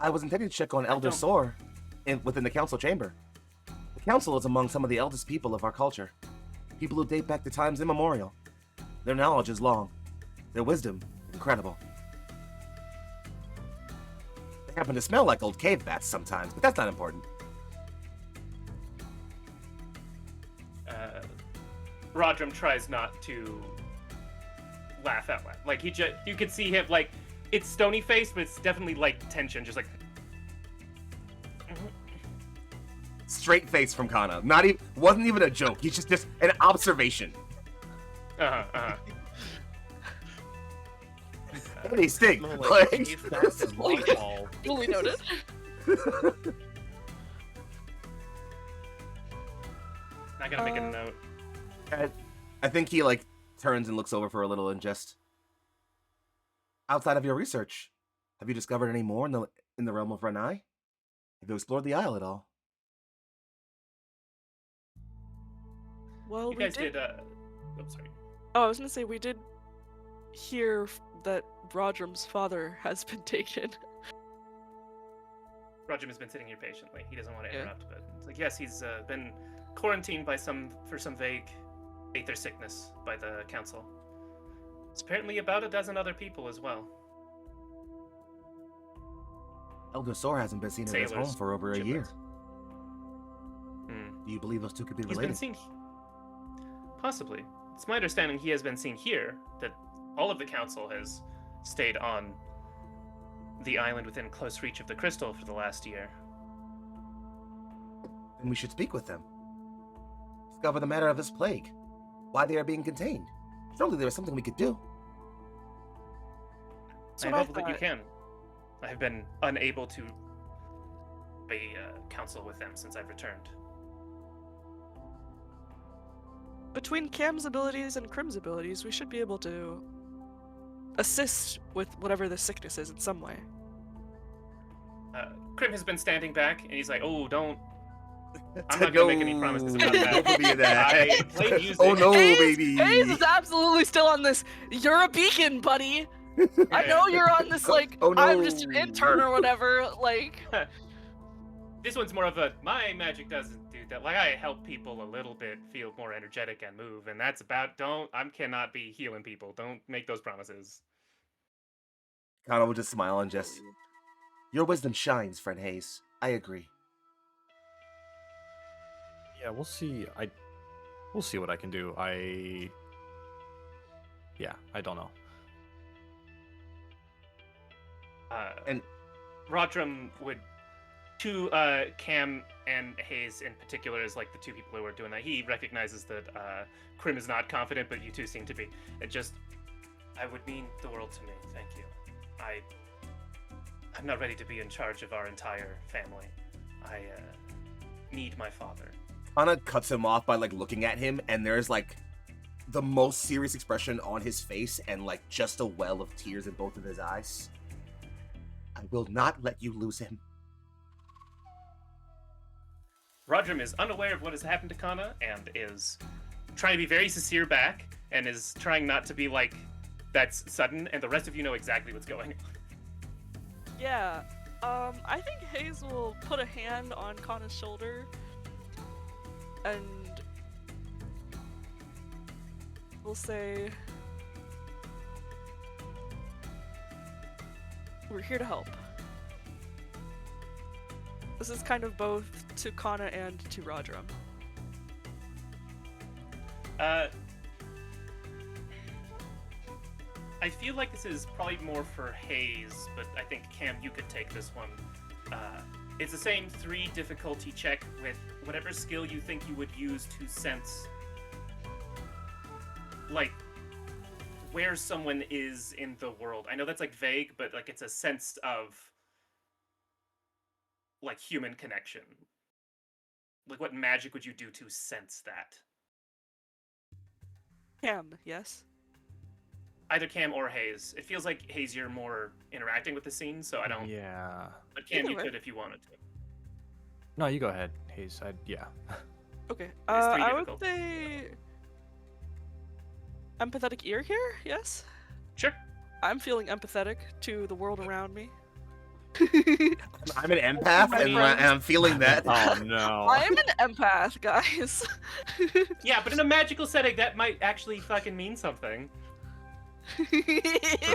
I was intending to check on Elder Sor within the council chamber. The council is among some of the eldest people of our culture. People who date back to times immemorial. Their knowledge is long. Their wisdom, incredible. They happen to smell like old cave bats sometimes, but that's not important. Rodram tries not to laugh out loud. Like, you could see him, like, it's stony face, but it's definitely, like, tension, just like... Straight face from Kana. Wasn't even a joke. He's just an observation. And he stink. Smell Like, cave bats and mothball. Fully noted. I gotta make a note. I think he like turns and looks over for a little and just. Outside of your research, have you discovered any more in the realm of Renai? Have you explored the isle at all? Well, You guys did, oh, sorry. Oh, I was gonna say we did hear that Rodram's father has been taken. Rodram has been sitting here patiently. He doesn't want to Yeah. interrupt, but it's like, yes, he's been quarantined for some vague aether sickness by the council. It's apparently about a dozen other people as well. Elder Sor hasn't been seen in his home Sailors, for over a year. giblets. Hmm. Do you believe those two could be He's related? been seen... Possibly. It's my understanding he has been seen here, that all of the council has stayed on the island within close reach of the crystal for the last year. Then we should speak with them. Discover the matter of this plague. Why they are being contained. Surely there is something we could do. That's I what I hope that you thought. can. I have been unable to be counsel with them since I've returned. Between Cam's abilities and Crim's abilities, we should be able to assist with whatever the sickness is in some way. Krim has been standing back, and he's like, "Oh, don't! I'm not gonna make any promises about that. Don't be that. I played music. Oh no, Hayes- baby. Hayes is absolutely still on this. You're a beacon, buddy. I know you're on this, like, Oh, no. I'm just an intern or whatever, like... This one's more of a my magic doesn't do that. Like I help people a little bit feel more energetic and move, and that's about. I cannot be healing people. Don't make those promises. Kana will just smile and just. Your wisdom shines, friend Hayes. I agree. Yeah, we'll see. We'll see what I can do. Yeah, I don't know. And- Rodram would, to Cam and Hayes in particular, is like the two people who are doing that. He recognizes that Krim is not confident, but you two seem to be. I would mean the world to me. Thank you. I'm not ready to be in charge of our entire family. I need my father. Kana cuts him off by like looking at him, and there's like the most serious expression on his face, and like just a well of tears in both of his eyes. I will not let you lose him. Rodram is unaware of what has happened to Kana and is trying to be very sincere back and is trying not to be like, that's sudden, and the rest of you know exactly what's going on. Yeah, I think Hayes will put a hand on Kana's shoulder and we'll say, we're here to help. This is kind of both to Kana and to Rodram. I feel like this is probably more for Hayes, but I think Cam, you could take this one. It's the same 3 difficulty check with whatever skill you think you would use to sense, like, where someone is in the world. I know that's like vague, but like it's a sense of like human connection. Like, what magic would you do to sense that? Cam, yes. Either Cam or Hayes. It feels like Hayes, you're more interacting with the scene, so I don't. Yeah. But Cam, Either you way. could if you wanted to. No, you go ahead, Hayes. Yeah. Okay. It's 3 I would difficult. say empathetic ear here. Yes. Sure. I'm feeling empathetic to the world around me. I'm an empath, My and friends. I'm feeling that. Oh no. I'm an empath, guys. Yeah, but in a magical setting, that might actually fucking mean something.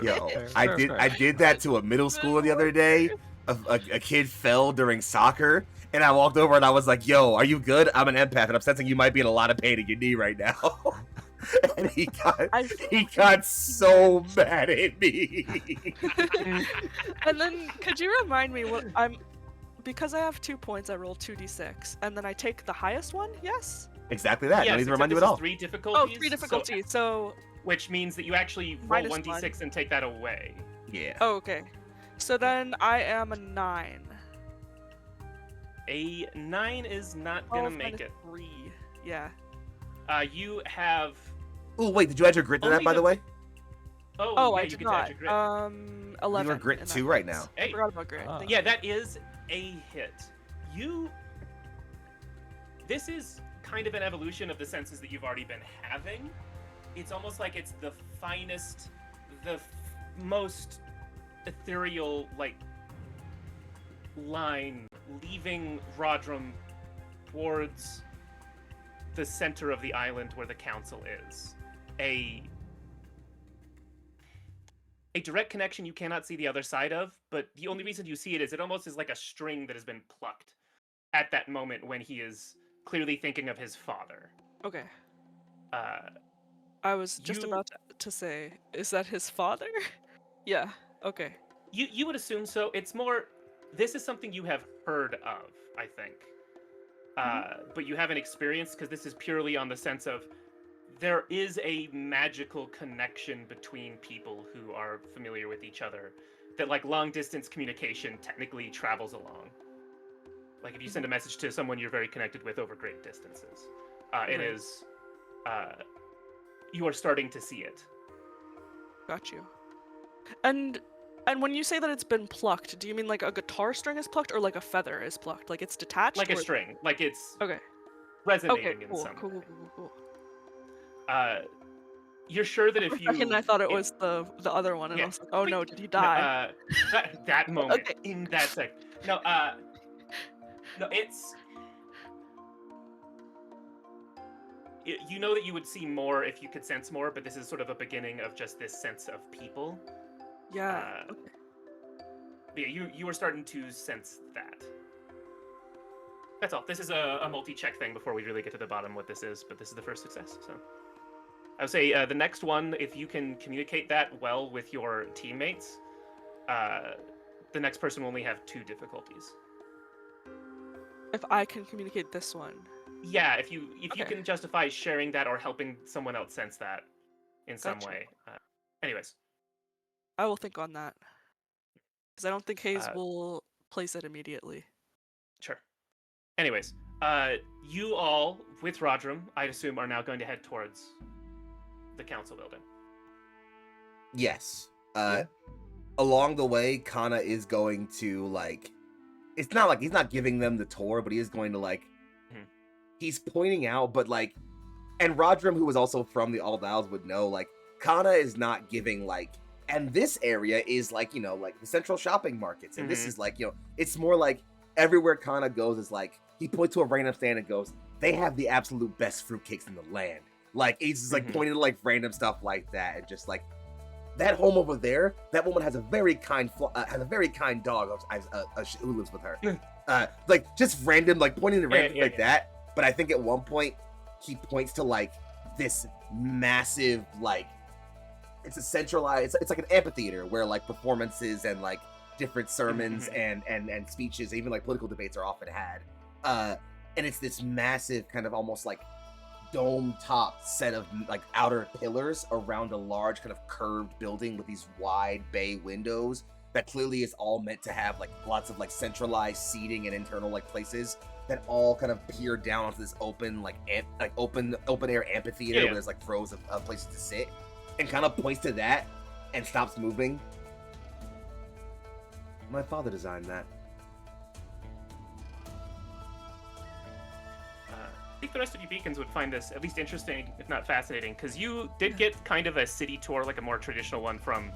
Yo, Fair, I fair. did that to a middle schooler the other day. A kid fell during soccer, and I walked over and I was like, "Yo, are you good? I'm an empath, and I'm sensing you might be in a lot of pain in your knee right now." And he got so mad at me. And then, could you remind me what I'm? Because I have 2 points, I roll 2d6, and then I take the highest one. Yes. Exactly that. Yes, No need to except remind you this at is all. 3 Oh, difficulties. 3 difficulties. So, Which means that you actually roll Minus 1d6 and take that away. Yeah. oh, okay. So then I am a 9. A 9 is not gonna 12 make minus it. 3. Yeah. You have. Oh wait, did you add your grit to that, Only by the the- way? Oh, yeah, I you did get to add not. your grit. 11. You are grit in 2 that right case. now. Hey. Forgot about grit. Ah. Thank Yeah, that is a hit. This is kind of an evolution of the senses that you've already been having. It's almost like it's the finest, most ethereal, like, line leaving Rodrum towards the center of the island where the council is. A direct connection you cannot see the other side of, but the only reason you see it is it almost is like a string that has been plucked at that moment when he is clearly thinking of his father. Okay. Uh, I was just You- about to say, is that his father? Yeah. Okay. you would assume so. It's more, this is something you have heard of, I think. But you haven't experienced, because this is purely on the sense of there is a magical connection between people who are familiar with each other that, like, long distance communication technically travels along. Like, if you send a message to someone you're very connected with over great distances, it Right. is, you are starting to see it. Got you. And when you say that it's been plucked, do you mean like a guitar string is plucked or like a feather is plucked? Like it's detached? Like a or- string, like it's Okay. resonating Okay, in cool, some cool, way. cool. You're sure that For if a you... second, I thought it was the other one, and Yeah. I was like, oh no, did he No, die? that moment, Okay. in that second. No, no, it's... You know that you would see more if you could sense more, but this is sort of a beginning of just this sense of people. Yeah. But yeah, you are starting to sense that. That's all. This is a multi-check thing before we really get to the bottom what this is, but this is the first success, so... I would say the next one, if you can communicate that well with your teammates, the next person will only have 2 difficulties. If I can communicate this one. Yeah, if you Okay. can justify sharing that or helping someone else sense that in some Gotcha. way. Anyways, I will think on that. Because I don't think Hayes Uh, will place it immediately. sure. Anyways, you all with Rodrum, I'd assume, are now going to head towards the council building. Yes. Along the way, Kana is going to, like, it's not like he's not giving them the tour, but he is going to, like, Mhm. he's pointing out, but, like, and Rodrum, who was also from the Auld Isles, would know, like, Kana is not giving, like, and this area is, like, you know, like the central shopping markets, and this Mhm. is, like, you know, it's more like everywhere Kana goes is, like, he points to a random stand and goes, they have the absolute best fruitcakes in the land. Like, he's just, like, Mhm. pointing to, like, random stuff like that, and just, like, that home over there, that woman has a very kind dog who lives with her. Like, just random, like, pointing to random Yeah. like that. But I think at one point, he points to, like, this massive, like, it's a centralized, it's like an amphitheater where like performances and like different sermons and speeches, even like political debates are often had. And it's this massive kind of almost like dome top set of like outer pillars around a large kind of curved building with these wide bay windows that clearly is all meant to have like lots of like centralized seating and internal like places that all kind of peer down onto this open like open air amphitheater where there's like rows of places to sit, and kind of points to that and stops moving. My father designed that. I think the rest of you beacons would find this at least interesting, if not fascinating, because you did get kind of a city tour, like a more traditional one from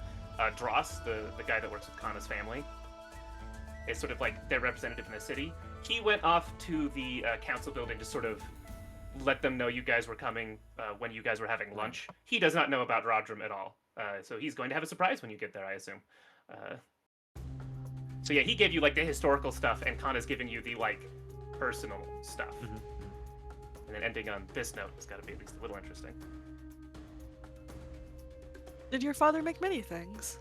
Dross, the guy that works with Kana's family. It's sort of like their representative in the city. He went off to the council building to sort of let them know you guys were coming when you guys were having lunch. He does not know about Rodrum at all, so he's going to have a surprise when you get there, I assume. So yeah, he gave you like the historical stuff, and Kana's given you the like personal stuff. And then ending on this note, it's got to be at least a little interesting. Did your father make many things?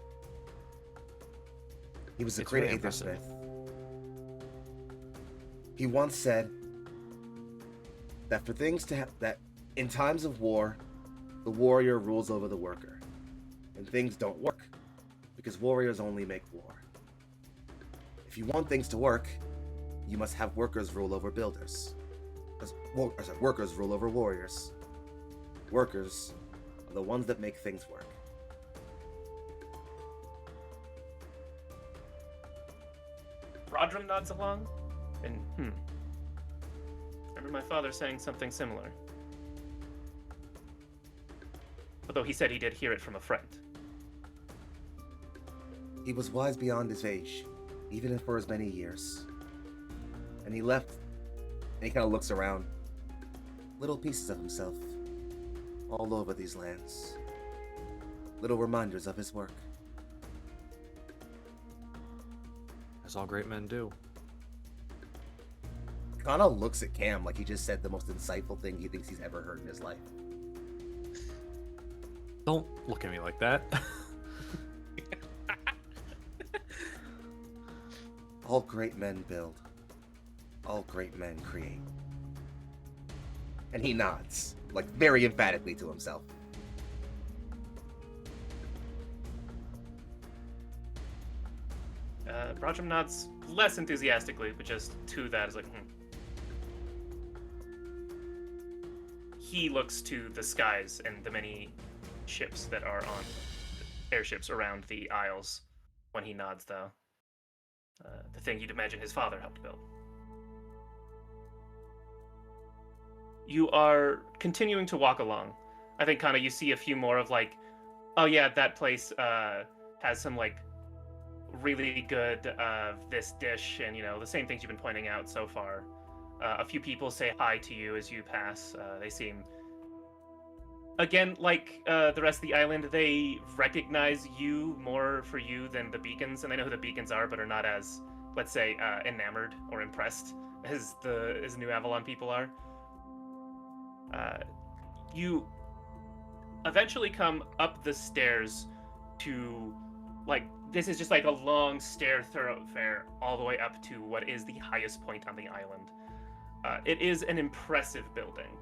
He was a It's great very impressive. aethersmith. He once said that for things to that in times of war, the warrior rules over the worker, and things don't work because warriors only make war. If you want things to work, you must have workers rule over builders. Workers rule over warriors. Workers are the ones that make things work. Rodrum nods along, and remember my father saying something similar. Although he said he did hear it from a friend. He was wise beyond his age, even for as many years. And he left, and he kind of looks around. Little pieces of himself, all over these lands. Little reminders of his work. As all great men do. Kana looks at Cam like he just said the most insightful thing he thinks he's ever heard in his life. Don't look at me like that. All great men build. All great men create. And he nods, like very emphatically to himself. Rodrum nods less enthusiastically, but just to that is like, He looks to the skies and the many ships that are on airships around the Isles when he nods, though. The thing you'd imagine his father helped build. You are continuing to walk along. I think kind of you see a few more of like, oh yeah, that place has some like really good this dish, and you know the same things you've been pointing out so far. A few people say hi to you as you pass. They seem, again, like the rest of the island, they recognize you more for you than the beacons, and they know who the beacons are, but are not as, let's say, enamored or impressed as New Avalon people are. You eventually come up the stairs to, like, this is just like a long stair thoroughfare all the way up to what is the highest point on the island. It is an impressive building.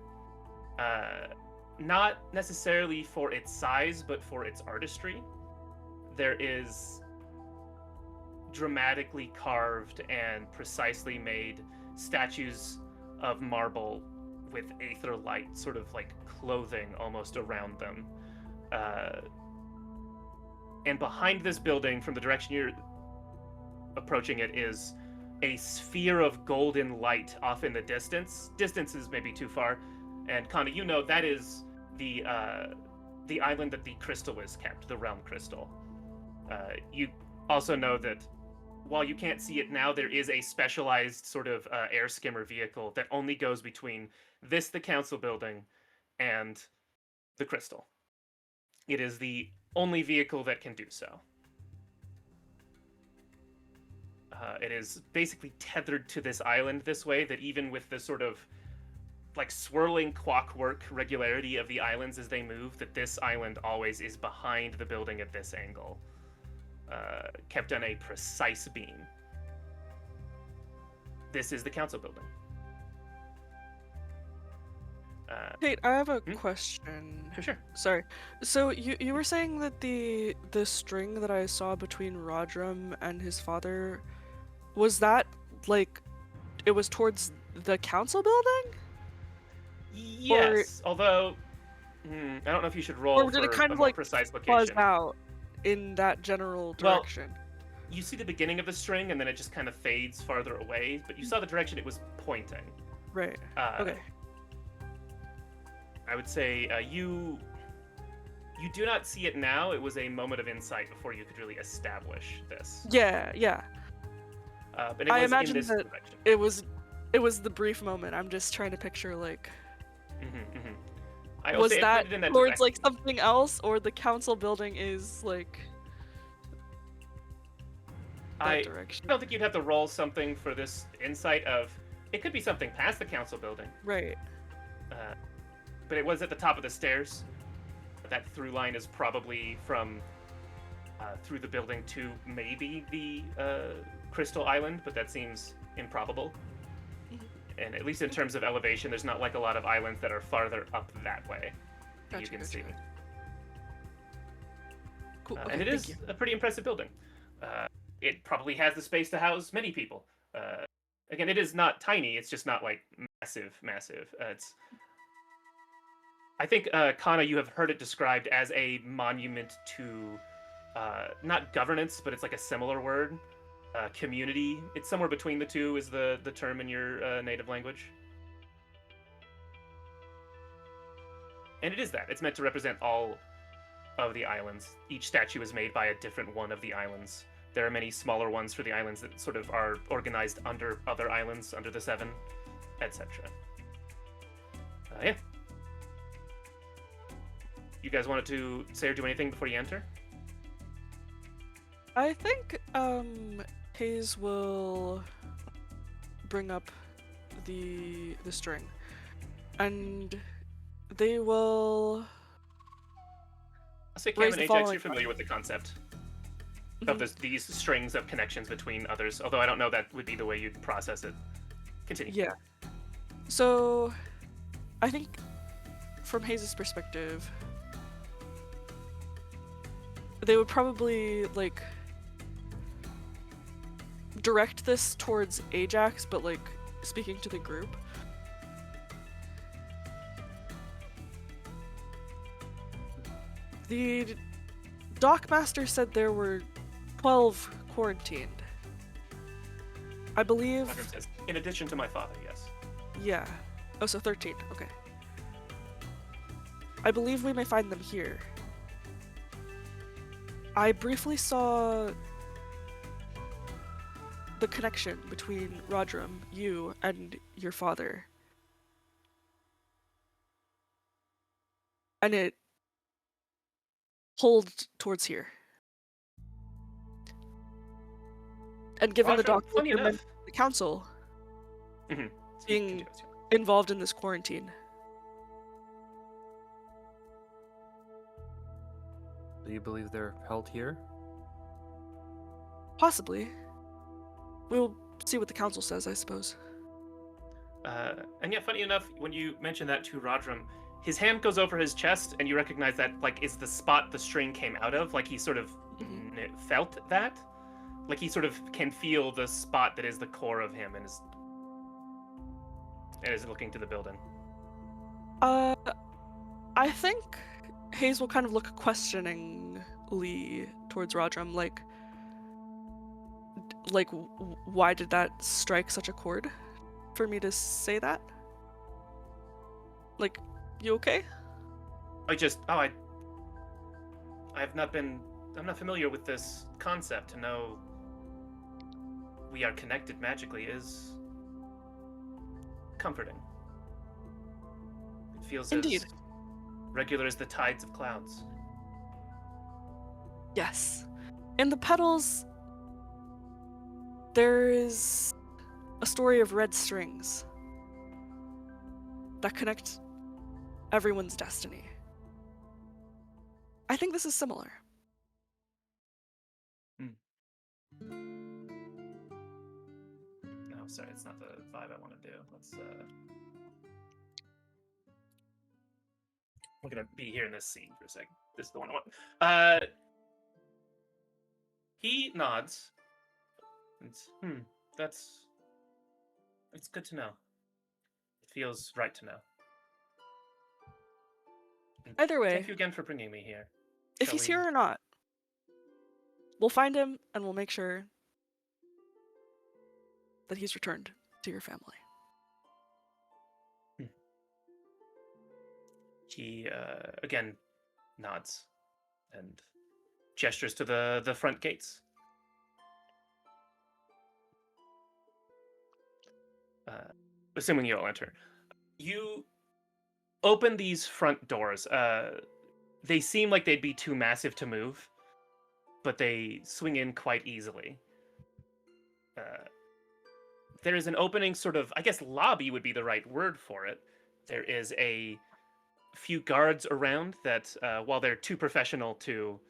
Not necessarily for its size, but for its artistry. There is dramatically carved and precisely made statues of marble with aether light sort of like clothing almost around them. And behind this building, from the direction you're approaching it, is a sphere of golden light off in the distance. Distance is maybe too far. And Kana, you know that is the island that the crystal is kept, the realm crystal. You also know that while you can't see it now, there is a specialized sort of air skimmer vehicle that only goes between the council building, and the crystal. It is the only vehicle that can do so. It is basically tethered to this island this way that even with the sort of like swirling clockwork regularity of the islands as they move, that this island always is behind the building at this angle, kept on a precise beam. This is the council building. Kate, I have a question. For sure. Sorry. So you were saying that the string that I saw between Rodrum and his father, was that like it was towards the council building? Yes, although I don't know if you should roll Or did it for kind a of more like precise buzz location. out in that general Well, direction? You see the beginning of the string, and then it just kind of fades farther away, but you saw the direction it was pointing. Right. Okay. I would say you do not see it now. It was a moment of insight before you could really establish this. Yeah. But it I was imagine in this that direction. it was the brief moment. I'm just trying to picture like I was also that put it in that towards direction. like something else, or the council building is like that I direction? don't think you'd have to roll something for this insight of it could be something past the council building. Right. But it was at the top of the stairs. That through line is probably from through the building to maybe the Crystal Island, but that seems improbable. And at least in terms of elevation, there's not like a lot of islands that are farther up that way. That you can see. Cool. And it thank is you. a pretty impressive building. It probably has the space to house many people. Again, it is not tiny. It's just not like massive. I think, Kana, you have heard it described as a monument to, not governance, but it's like a similar word. Community. It's somewhere between the two is the term in your native language. And it is that. It's meant to represent all of the islands. Each statue is made by a different one of the islands. There are many smaller ones for the islands that sort of are organized under other islands, under the seven, etc. Yeah. You guys wanted to say or do anything before you enter? I think Hayes will bring up the string, and they will. I'll say, raise Cam and the Ajax, following you're familiar with the concept of these strings of connections between others, although I don't know that would be the way you'd process it. Continue. Yeah. So, I think from Hayes' perspective, they would probably like direct this towards Ajax, but like speaking to the group. The Dockmaster said there were 12 quarantined. I believe. Roger says, in addition to my father, yes. Yeah. Oh, so 13. Okay. I believe we may find them here. I briefly saw the connection between Rodrum, you, and your father. And it pulled towards here. And given the Roger, funny document, enough. the council Mhm. being Continue. involved in this quarantine. Do you believe they're held here? Possibly. We'll see what the council says, I suppose. And yeah, funny enough, when you mention that to Rodrum, his hand goes over his chest, and you recognize that like is the spot the string came out of. Like he sort of felt that. Like he sort of can feel the spot that is the core of him, and is looking to the building. I think Hayes will kind of look questioningly towards Rodrum, like why did that strike such a chord for me to say that? Like, you okay? I'm not familiar with this concept. To know we are connected magically is comforting. It feels Indeed. as regular as the tides of clouds. Yes. In the petals, there is a story of red strings. that connect everyone's destiny. I think this is similar. No, sorry, it's not the vibe I want to do. We're gonna be here in this scene for a second. This is the one I want. He nods. And, it's good to know. It feels right to know. And Either way, thank you again for bringing me here. if Shall he's we- here or not, we'll find him and we'll make sure that he's returned to your family. He again nods and gestures to the front gates. Assuming you'll enter. You open these front doors. They seem like they'd be too massive to move, but they swing in quite easily. There is an opening, sort of, I guess lobby would be the right word for it. There is a few guards around that, while they're too professional to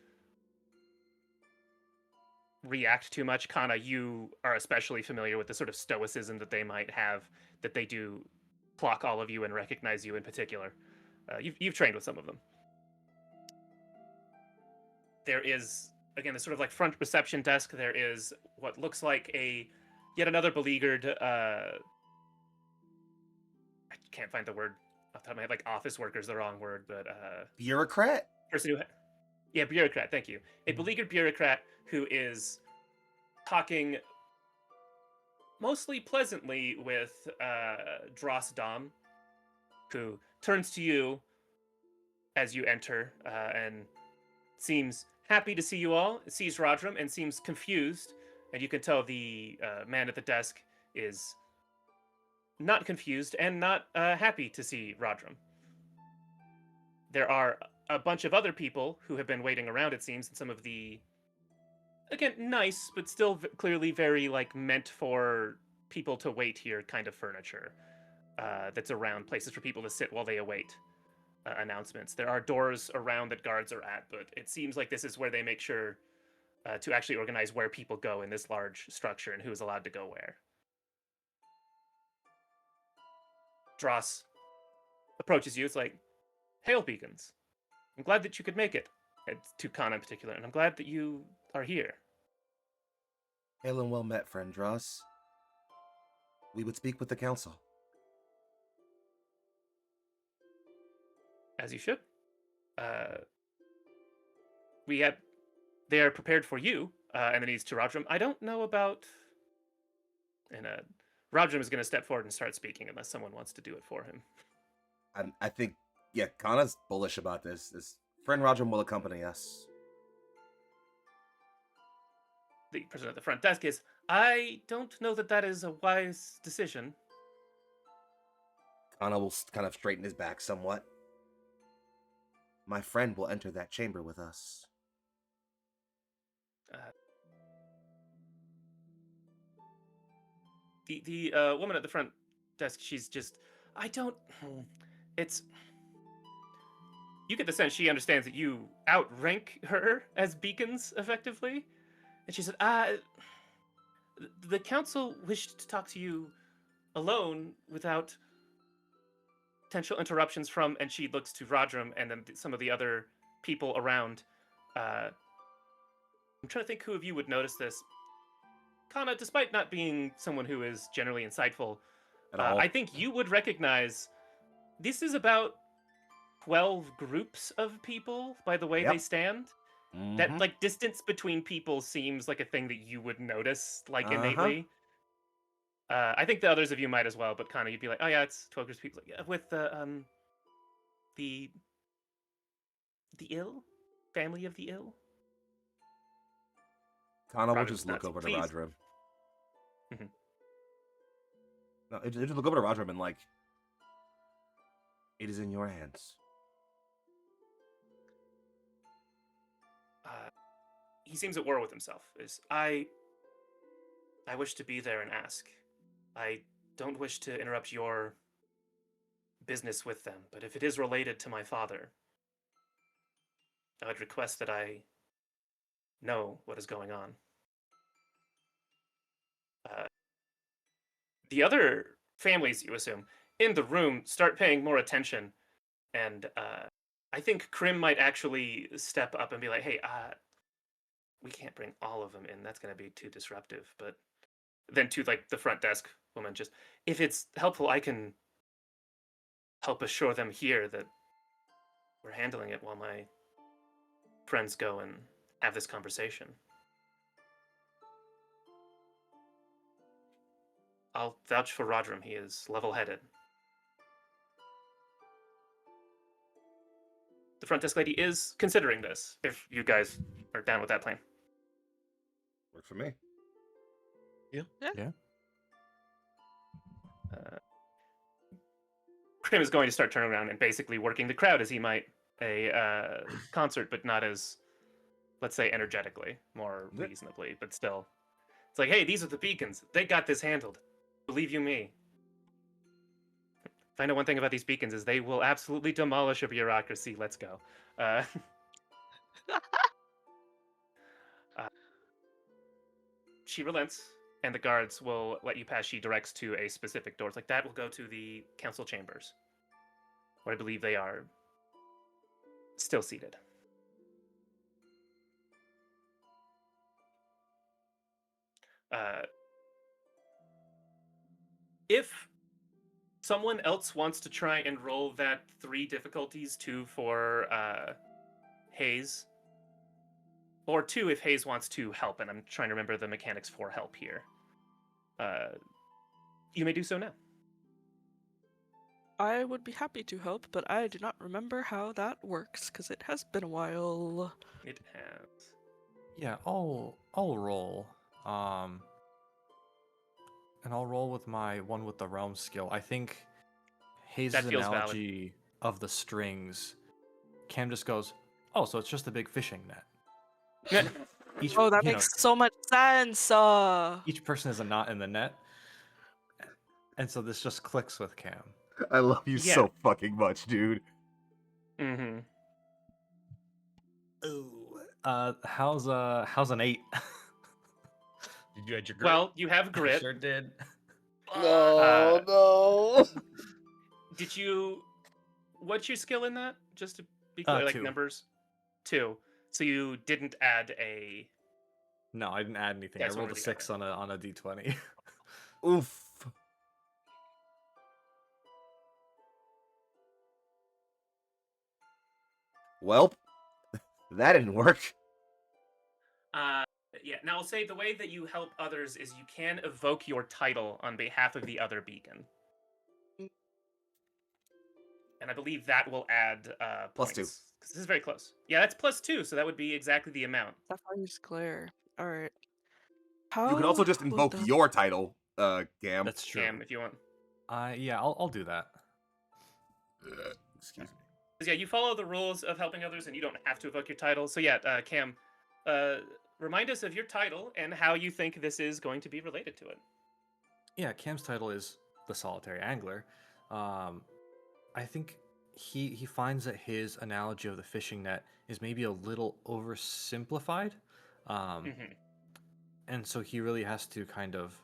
react too much, Kana, you are especially familiar with the sort of stoicism that they might have, that they do clock all of you and recognize you in particular. You've trained with some of them. There is, again, the sort of like front reception desk. There is what looks like yet another beleaguered, I can't find the word off the top of my head, like office worker is the wrong word, but Bureaucrat? person who, yeah, bureaucrat. Thank you. A beleaguered bureaucrat who is talking mostly pleasantly with Dross Dom, who turns to you as you enter and seems happy to see you all. Sees Rodram and seems confused, and you can tell the man at the desk is not confused and not happy to see Rodram. There are a bunch of other people who have been waiting around, it seems, and some of the, again, nice, but still clearly very, like, meant for people to wait here kind of furniture that's around, places for people to sit while they await announcements. There are doors around that guards are at, but it seems like this is where they make sure to actually organize where people go in this large structure and who's allowed to go where. Dross approaches you. It's like, "Hail, Beacons. I'm glad that you could make it." It's to Kana in particular, and I'm glad that you are here. Hail and well met, friend Dross. We would speak with the council. As you should. They are prepared for you, and then he's to Rodram. I don't know about... And Rodram is going to step forward and start speaking unless someone wants to do it for him. I think, yeah, Kana's bullish about this. This friend Rodram will accompany us. The person at the front desk is, I don't know that that is a wise decision. Kana will kind of straighten his back somewhat. My friend will enter that chamber with us. The woman at the front desk, she's just, it's... You get the sense she understands that you outrank her as beacons, effectively. And she said, the council wished to talk to you alone without potential interruptions from, and she looks to Rodram and then some of the other people around. I'm trying to think who of you would notice this. Kana, despite not being someone who is generally insightful, I think you would recognize this is about 12 groups of people by the way they stand. Mm-hmm. That, like, distance between people seems like a thing that you would notice, like, innately. I think the others of you might as well, but Kana, you'd be like, oh yeah, it's 12 groups of people. Yeah, with the ill? Family of the ill? Kana will Rodram's just look nuts. over to Please. Rodram. Mhm. No, it just look over to Rodram and like, it is in your hands. He seems at war with himself. I wish to be there and ask. I don't wish to interrupt your business with them, but if it is related to my father, I would request that I know what is going on. Uh, the other families, you assume, in the room start paying more attention, and I think Krim might actually step up and be like, "Hey, we can't bring all of them in. That's going to be too disruptive." But then to like the front desk woman, just if it's helpful, I can help assure them here that we're handling it while my friends go and have this conversation. I'll vouch for Rodram. He is level-headed. The front desk lady is considering this, if you guys are down with that plan. Works for me. Krim is going to start turning around and basically working the crowd as he might a concert, but not as, let's say, energetically, more reasonably, but still. It's like, hey, these are the beacons. They got this handled. Believe you me. If I know one thing about these beacons is they will absolutely demolish a bureaucracy. Let's go. She relents, and the guards will let you pass. She directs to a specific door. It's like, that will go to the council chambers, where I believe they are still seated. If someone else wants to try and roll that 3 difficulties, 2 for Hayes, or 2 if Hayes wants to help, and I'm trying to remember the mechanics for help here, you may do so now. I would be happy to help, but I do not remember how that works because it has been a while. It has. Yeah, I'll roll. And I'll roll with my one with the realm skill. I think Hayes' That feels analogy of the strings, Cam just goes, "Oh, so it's just a big fishing net." Each, Oh, that you makes so much sense. each person is a knot in the net, and so this just clicks with Cam. I love you Yeah. so fucking much, dude. Mm-hmm. Ooh. How's an 8? Did you add your grit? Well, you have grit. Sure did. No, no. Did you... What's your skill in that? Just to be clear, like 2. numbers? 2. So you didn't add a... No, I didn't add anything. Yeah, I so rolled a already got 6 on a d20. Oof. Welp, that didn't work. Yeah, now I'll say the way that you help others is you can evoke your title on behalf of the other beacon. And I believe that will add Plus points. 2. Because this is very close. Yeah, that's plus 2, so that would be exactly the amount. Sapphire's Glare. Alright. You could also just will invoke the- your title, Gam. That's true. Cam, if you want. Yeah, I'll do that. Excuse me. 'Cause, yeah, you follow the rules of helping others, and you don't have to evoke your title. So yeah, Cam, remind us of your title and how you think this is going to be related to it. Yeah, Cam's title is the Solitary Angler. I think he finds that his analogy of the fishing net is maybe a little oversimplified, Mhm. and so he really has to kind of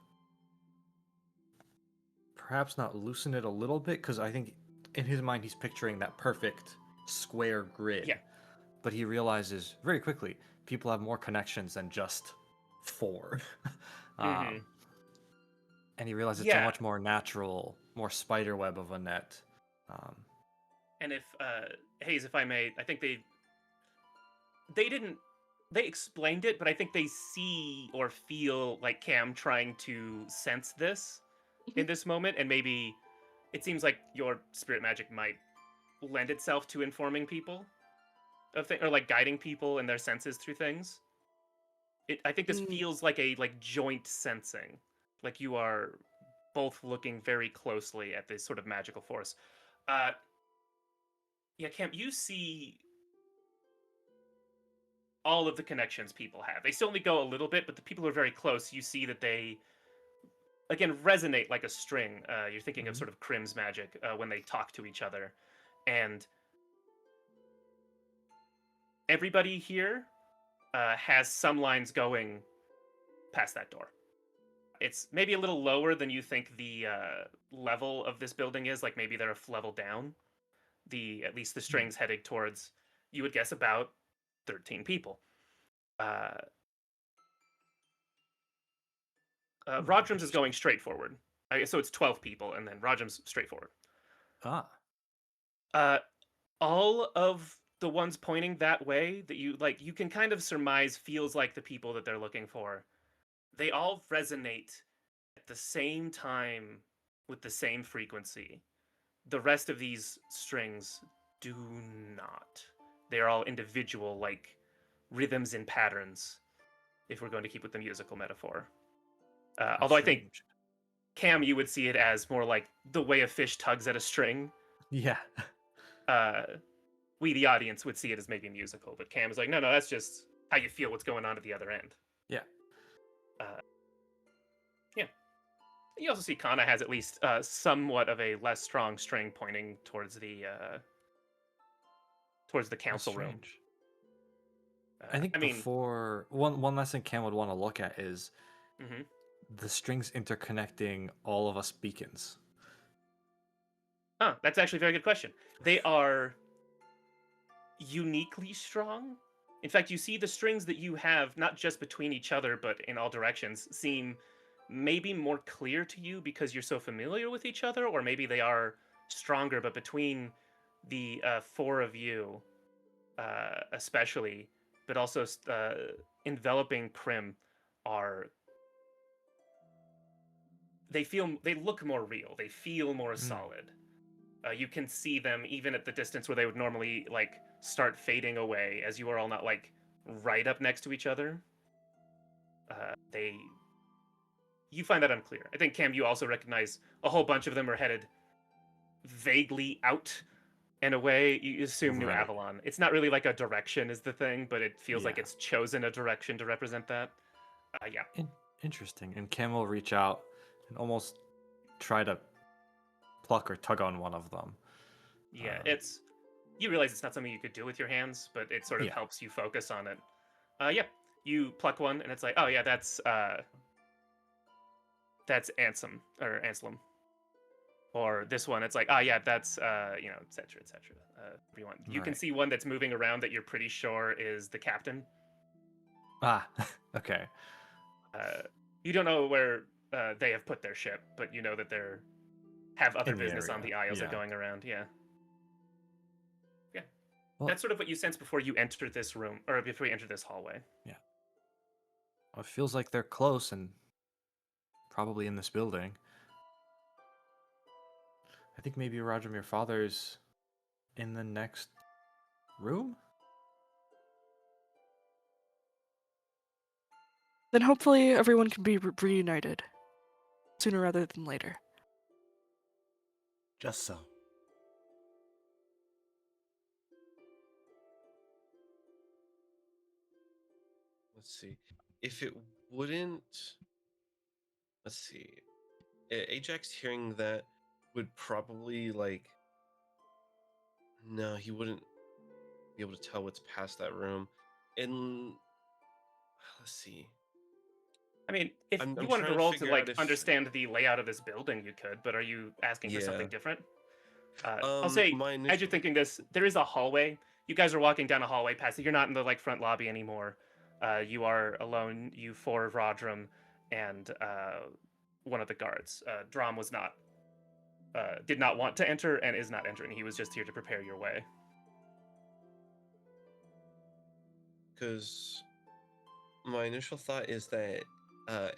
perhaps not loosen it a little bit, because I think in his mind he's picturing that perfect square grid. Yeah. But he realizes very quickly people have more connections than just 4. Mhm. And he realizes it's Yeah. a much more natural, more spiderweb of a net. And if Hayes, if I may, I think they explained it, but I think they see or feel like Cam trying to sense this in this moment, and maybe it seems like your spirit magic might lend itself to informing people of things, or like guiding people in their senses through things. I think this feels like a joint sensing, like you are both looking very closely at this sort of magical force. Yeah, Cam, you see all of the connections people have. They still only go a little bit, but the people who are very close, you see that they again, resonate like a string. You're thinking of Mhm. sort of Crim's magic when they talk to each other. And everybody here has some lines going past that door. It's maybe a little lower than you think the level of this building is. Like maybe they're a level down. At least the strings heading towards, you would guess, about 13 people. Rodrum's is going straight forward. So it's 12 people, and then Rodrum's straight forward. Ah. All of the ones pointing that way that you can kind of surmise feels like the people that they're looking for. They all resonate at the same time with the same frequency. The rest of these strings do not. They're all individual, like rhythms and patterns, if we're going to keep with the musical metaphor. Although I think, Strange. Cam, you would see it as more like the way a fish tugs at a string. Yeah. We, the audience, would see it as maybe musical, but Cam is like, no, that's just how you feel what's going on at the other end. Yeah. Yeah. You also see Kana has at least somewhat of a less strong string pointing towards the council room. Strange. I think before one last thing Cam would want to look at is the strings interconnecting all of us beacons. That's actually a very good question. They are uniquely strong. In fact, you see the strings that you have, not just between each other, but in all directions, seem maybe more clear to you because you're so familiar with each other, or maybe they are stronger, but between the four of you, especially, but also enveloping Crim, they look more real. They feel more solid. You can see them even at the distance where they would normally like start fading away, as you are all not like right up next to each other. You find that unclear. I think, Cam, you also recognize a whole bunch of them are headed vaguely out and away. You assume New Right. Avalon. It's not really like a direction is the thing, but it feels like Yeah. it's chosen a direction to represent that. Yeah. Interesting. And Cam will reach out and almost try to pluck or tug on one of them. Yeah, you realize it's not something you could do with your hands, but it sort of Yeah. helps you focus on it. Yeah, you pluck one, and it's like, oh yeah, that's Ansem or Anselm. Or this one, it's like, oh yeah, that's et cetera, et cetera. You can Right. see one that's moving around that you're pretty sure is the captain. Ah, okay. You don't know where they have put their ship, but you know that they're have other In the business on area, the Isles yeah. are going around. Yeah. Well, That's sort of what you sense before you enter this room, or before you enter this hallway. it feels like they're close and probably in this building. I think maybe Roger, your father's in the next room? Then hopefully everyone can be reunited sooner rather than later. Just so. Let's see. If it wouldn't, let's see. Ajax hearing that would probably no, he wouldn't be able to tell what's past that room. And let's see. I mean, if I'm you wanted trying to to roll to figure like out if- understand the layout of this building, you could. But are you asking for something Yeah. different? I'll say, as you're thinking this, there is a hallway. You guys are walking down a hallway past it. You're not in the like front lobby anymore. You are alone. You four of Rodrum and one of the guards. Drom was not, did not want to enter and is not entering. He was just here to prepare your way. Because my initial thought is that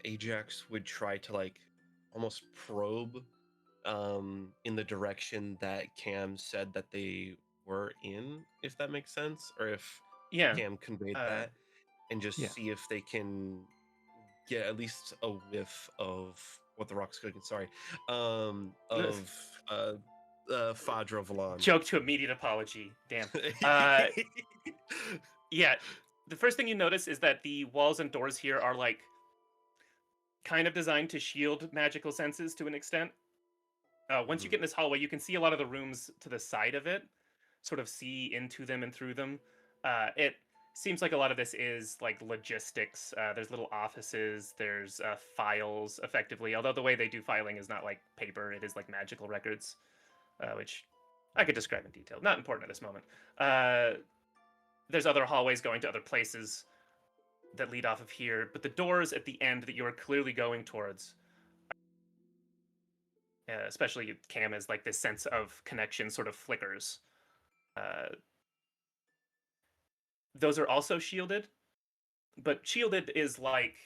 Ajax would try to like almost probe in the direction that Cam said that they were in, if that makes sense, or if Yeah. Cam conveyed that, and just see if they can get at least a whiff of what the rock's cooking. Sorry, of Fadra Valon. Joke to immediate apology. Damn. Yeah. The first thing you notice is that the walls and doors here are like kind of designed to shield magical senses to an extent. Once you Mhm. get in this hallway, you can see a lot of the rooms to the side of it, sort of see into them and through them. It seems like a lot of this is like logistics. There's little offices, there's files, effectively. Although the way they do filing is not like paper; it is like magical records, which I could describe in detail. Not important at this moment. There's other hallways going to other places that lead off of here, but the doors at the end that you are clearly going towards, especially Cam, is like this sense of connection sort of flickers. Uh, those are also shielded, but shielded is like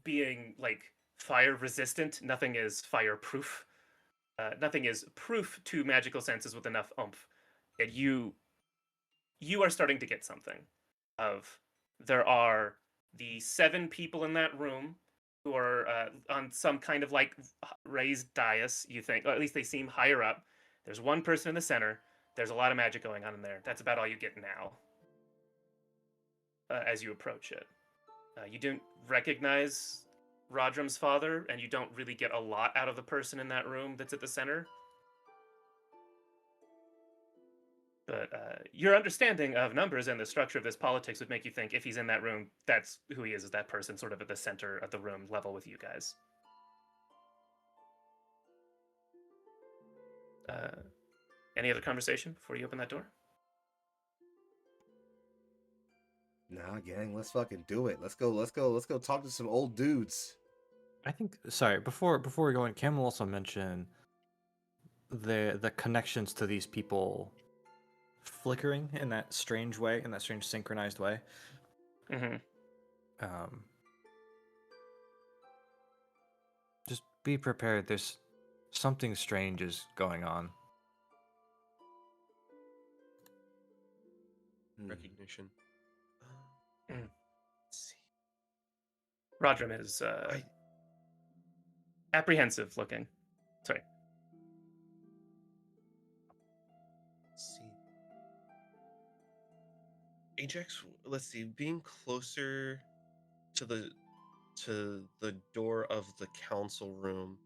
being like fire resistant. Nothing is fireproof. Nothing is proof to magical senses with enough oomph. And you are starting to get something of there are the 7 people in that room who are on some kind of like raised dais, you think, or at least they seem higher up. There's one person in the center. There's a lot of magic going on in there. That's about all you get now as you approach it. You don't recognize Rodram's father, and you don't really get a lot out of the person in that room that's at the center. But your understanding of numbers and the structure of this politics would make you think if he's in that room, that's who he is that person sort of at the center of the room, level with you guys. Any other conversation before you open that door? Nah, gang, let's fucking do it. Let's go talk to some old dudes. I think. Sorry, before we go in, Cam will also mention the connections to these people flickering in that strange way, in that strange synchronized way. Mm-hmm. Just be prepared. There's something strange is going on. Recognition. Mm. Let's see. Rodram is apprehensive looking. Sorry. Let's see. Ajax, let's see, being closer to the door of the council room,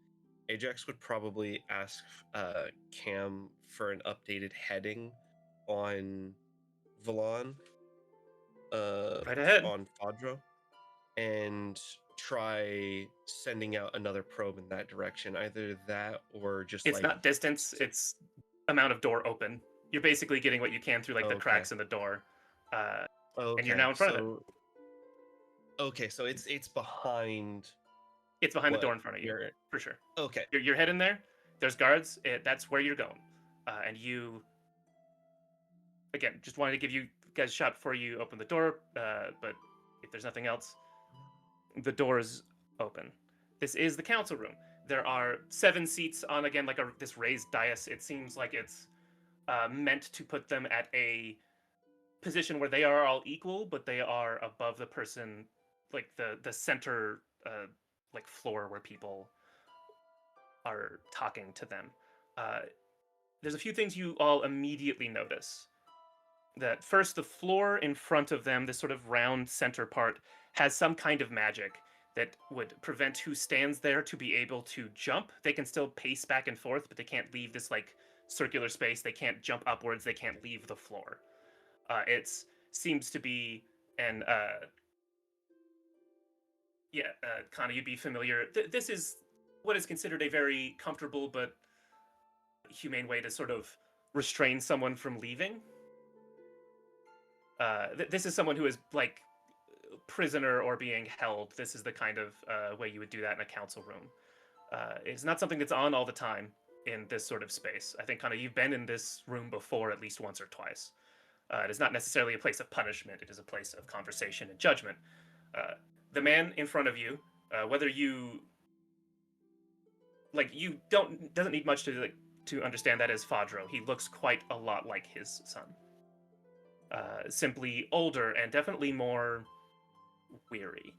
Ajax would probably ask Cam for an updated heading on Valon, Right ahead. on Fadro, and try sending out another probe in that direction. Either that or just It's like not distance, it's amount of door open. You're basically getting what you can through like the Okay. cracks in the door. okay, And you're now in front of it. Okay, so it's behind. It's behind the door What? in front of you, You're- for sure. Okay. You're heading there. There's guards. That's where you're going. And you, again, just wanted to give you guys a shot before you open the door. But if there's nothing else, the door is open. This is the council room. There are 7 seats on, again, like this raised dais. It seems like it's meant to put them at a position where they are all equal, but they are above the person, like the center, like floor where people are talking to them. There's a few things you all immediately notice. That first, the floor in front of them, this sort of round center part, has some kind of magic that would prevent who stands there to be able to jump. They can still pace back and forth, but they can't leave this like circular space. They can't jump upwards. They can't leave the floor. It seems to be an Kana, you'd be familiar. This is what is considered a very comfortable but humane way to sort of restrain someone from leaving. This is someone who is like prisoner or being held. This is the kind of way you would do that in a council room. It's not something that's on all the time in this sort of space. I think kind of you've been in this room before at least once or twice. It is not necessarily a place of punishment. It is a place of conversation and judgment. The man in front of you, whether you like, you doesn't need much to understand that as Fadro. He looks quite a lot like his son. Simply older and definitely more weary.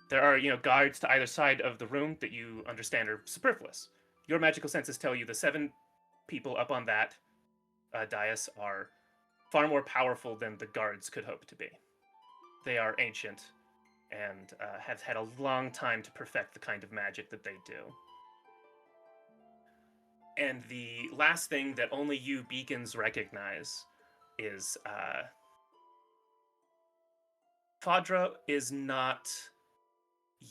There are, guards to either side of the room that you understand are superfluous. Your magical senses tell you the 7 people up on that dais are far more powerful than the guards could hope to be. They are ancient, and have had a long time to perfect the kind of magic that they do. And the last thing that only you beacons recognize is Fadra is not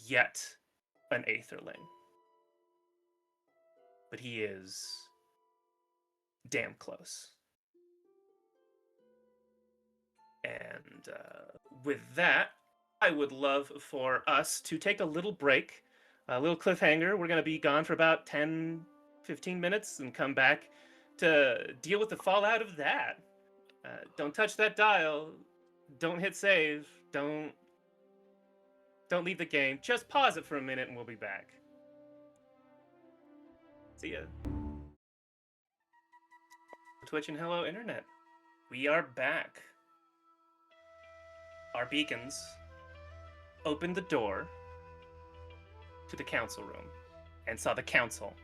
yet an Aetherling, but he is damn close. And with that, I would love for us to take a little break, a little cliffhanger. We're going to be gone for about 10, 15 minutes and come back to deal with the fallout of that. Don't touch that dial. Don't hit save. Don't leave the game. Just pause it for a minute and we'll be back. See ya. Twitch and hello, Internet. We are back. Our beacons opened the door to the council room and saw the council,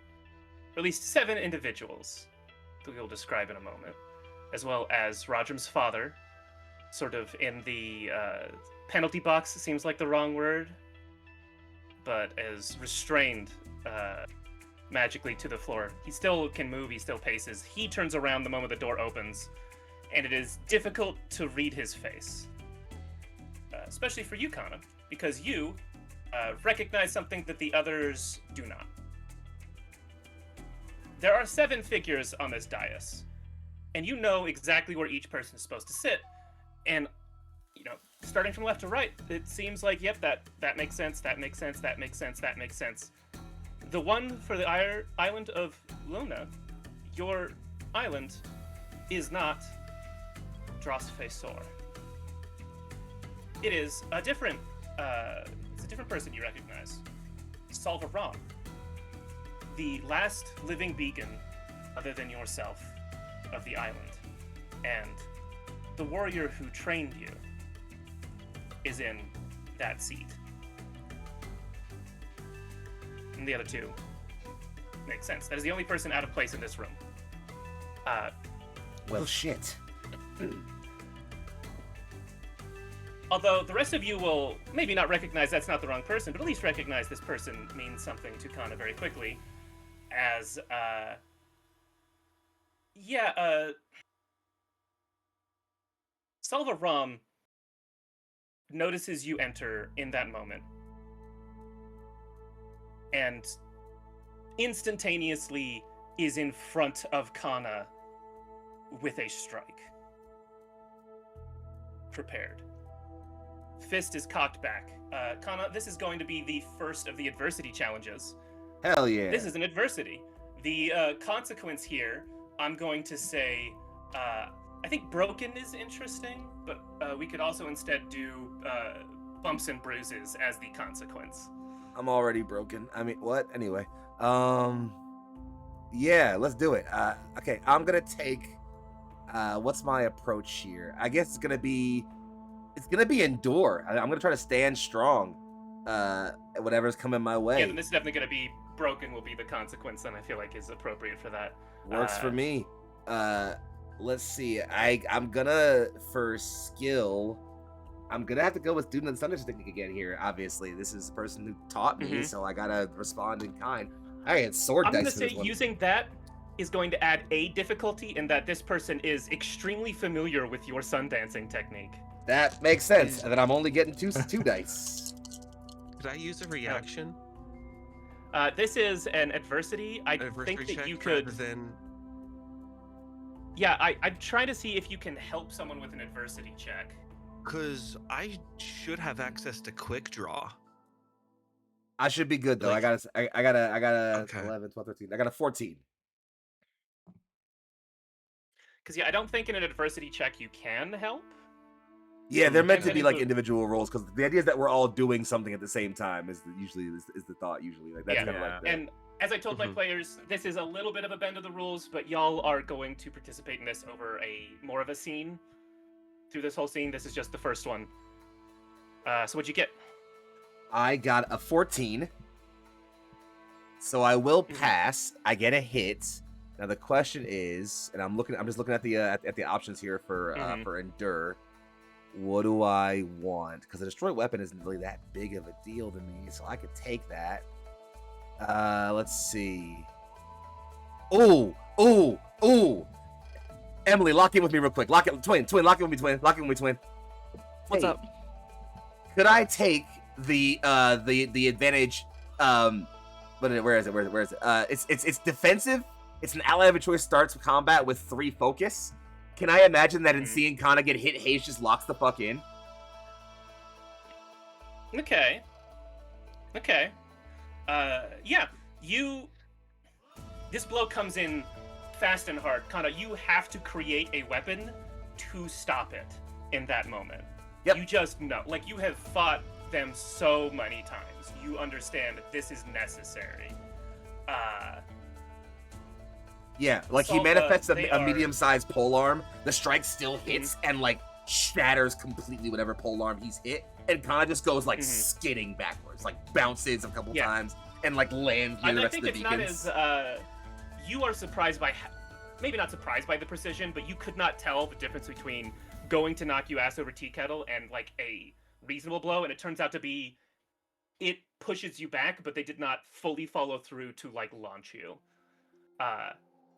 or at least 7 individuals that we'll describe in a moment, as well as Rodrim's father, sort of in the penalty box, seems like the wrong word, but as restrained magically to the floor. He still can move, he still paces. He turns around the moment the door opens, and it is difficult to read his face. Especially for you, Kana, because you recognize something that the others do not. There are 7 figures on this dais, and you know exactly where each person is supposed to sit. And, you know, starting from left to right, it seems like, yep, that makes sense, that makes sense, that makes sense, that makes sense. The one for the island of Luna, your island, is not Drosfesor. It is a different, it's a different person you recognize. Salvaram, the last living beacon, other than yourself, of the island. And the warrior who trained you is in that seat. And the other 2 makes sense. That is the only person out of place in this room. Well, shit. Although the rest of you will maybe not recognize that's not the wrong person, but at least recognize this person means something to Kana very quickly. As, Salvaram notices you enter in that moment. And instantaneously is in front of Kana with a strike. Prepared. Fist is cocked back. Kana, this is going to be the first of the adversity challenges. Hell yeah. This is an adversity. The consequence here, I'm going to say, I think broken is interesting, but we could also instead do bumps and bruises as the consequence. I'm already broken. I mean, what? Anyway. Yeah, let's do it. Okay, I'm gonna take, what's my approach here? I guess it's gonna be endure. I'm gonna try to stand strong, whatever's coming my way. Yeah, then this is definitely gonna be broken will be the consequence, and I feel like is appropriate for that. Works for me. Let's see. I'm gonna, for skill, I'm gonna have to go with Student of the Thunder Technique again here. Obviously, this is the person who taught me, so I gotta respond in kind. I had sword dice. I'm gonna say using that is going to add a difficulty in that this person is extremely familiar with your sun dancing technique. That makes sense. And then I'm only getting two dice. Could I use a reaction? This is an adversity. I think that you could. Yeah, I'm trying to see if you can help someone with an adversity check. Because I should have access to quick draw. I should be good though. Like, I got a okay. 11, 12, 13. I got a 14. Because yeah, I don't think in an adversity check you can help. Yeah, they're meant to And be then like include- individual roles because the idea is that we're all doing something at the same time is the thought usually. Like that's Yeah. kind of like the, And as I told my players, this is a little bit of a bend of the rules, but y'all are going to participate in this over more of a scene. Through this whole scene, this is just the first one. So what'd you get? I got a 14. So I will pass. I get a hit. Now the question is, and I'm just looking at the options here for endure. what do I want? Because a destroyed weapon isn't really that big of a deal to me, so I could take that. Let's see. Ooh. Emily, lock in with me real quick. Lock in with me, twin. What's Hey, up? Could I take the advantage? Where is it? It's defensive. It's an ally of a choice starts combat with 3 focus. Can I imagine that in seeing Kana get hit, Hayes just locks the fuck in? Okay. Yeah. This blow comes in fast and hard. Kana, you have to create a weapon to stop it in that moment. Yep. You just know. Like, you have fought them so many times. You understand that this is necessary. Yeah, like he Salva, manifests they a are- medium-sized polearm. The strike still hits and like shatters completely whatever polearm he's hit, and Kana just goes like skidding backwards, like bounces a couple times and like lands near the I rest think of the it's beacons. not as you are surprised by, maybe not surprised by the precision, but you could not tell the difference between going to knock you ass over tea kettle and like a reasonable blow, and it turns out to be it pushes you back, but they did not fully follow through to like launch you.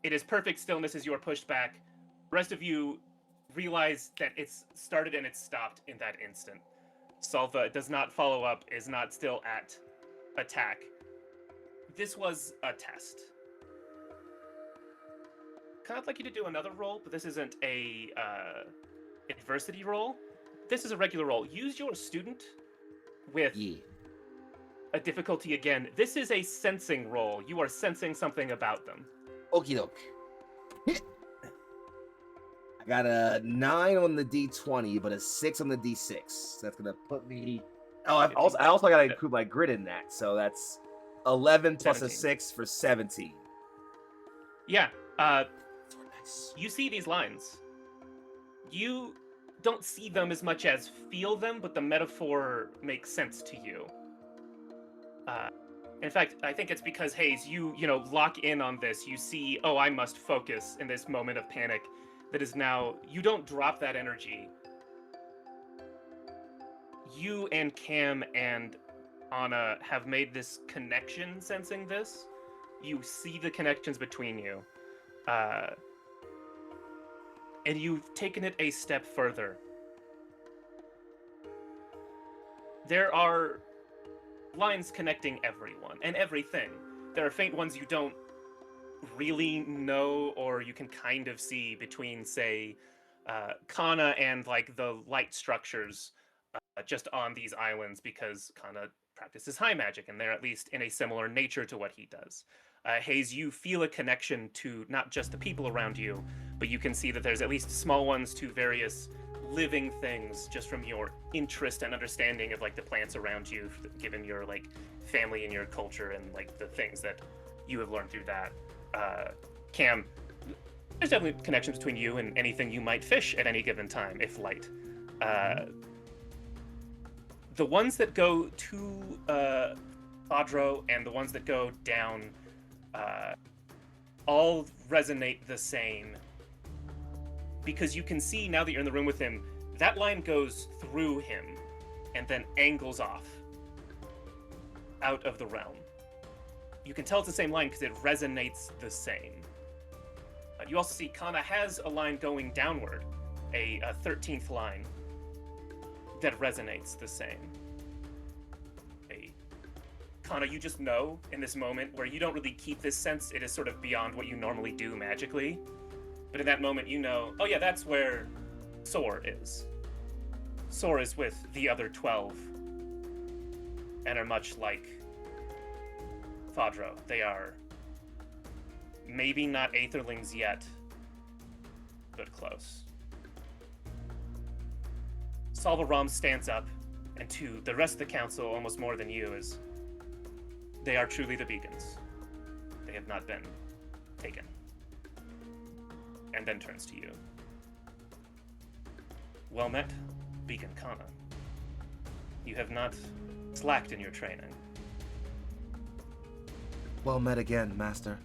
It is perfect stillness as you are pushed back. The rest of you realize that it's started and it's stopped in that instant. Salva does not follow up, is not still at attack. This was a test. Kind of like you to do another roll, but this isn't a adversity roll. This is a regular roll. Use your student with Yeah. a difficulty again. This is a sensing roll. You are sensing something about them. Okie doke. I got a 9 on the D20, but a 6 on the D6. So that's gonna put me. Oh, I also gotta include my grid in that, so that's 11 plus a 17. 6 for 17. Yeah. You see these lines. You don't see them as much as feel them, but the metaphor makes sense to you. In fact, I think it's because Hayes, you lock in on this. You see, oh, I must focus in this moment of panic. That is now. You don't drop that energy. You and Cam and Anna have made this connection, sensing this. You see the connections between you. And you've taken it a step further. There are lines connecting everyone and everything. There are faint ones you don't really know, or you can kind of see between, say, Kana and like the light structures just on these islands, because Kana practices high magic and they're at least in a similar nature to what he does. Hayes, you feel a connection to not just the people around you, but you can see that there's at least small ones to various living things just from your interest and understanding of like the plants around you, given your like family and your culture and like the things that you have learned through that. Cam, there's definitely connections between you and anything you might fish at any given time, if light. The ones that go to Padro and the ones that go down all resonate the same, because you can see now that you're in the room with him, that line goes through him and then angles off out of the realm. You can tell it's the same line because it resonates the same. You also see Kana has a line going downward, a 13th line that resonates the same. Kana, you just know in this moment where you don't really keep this sense, it is sort of beyond what you normally do magically. But in that moment, you know, oh yeah, that's where Soar is. Soar is with the other 12 and are much like Fadro. They are maybe not Aetherlings yet, but close. Salva Ram stands up, and to the rest of the council, almost more than you, is they are truly the beacons. They have not been taken. And then turns to you. Well met, Beacon Kana. You have not slacked in your training. Well met again, Master.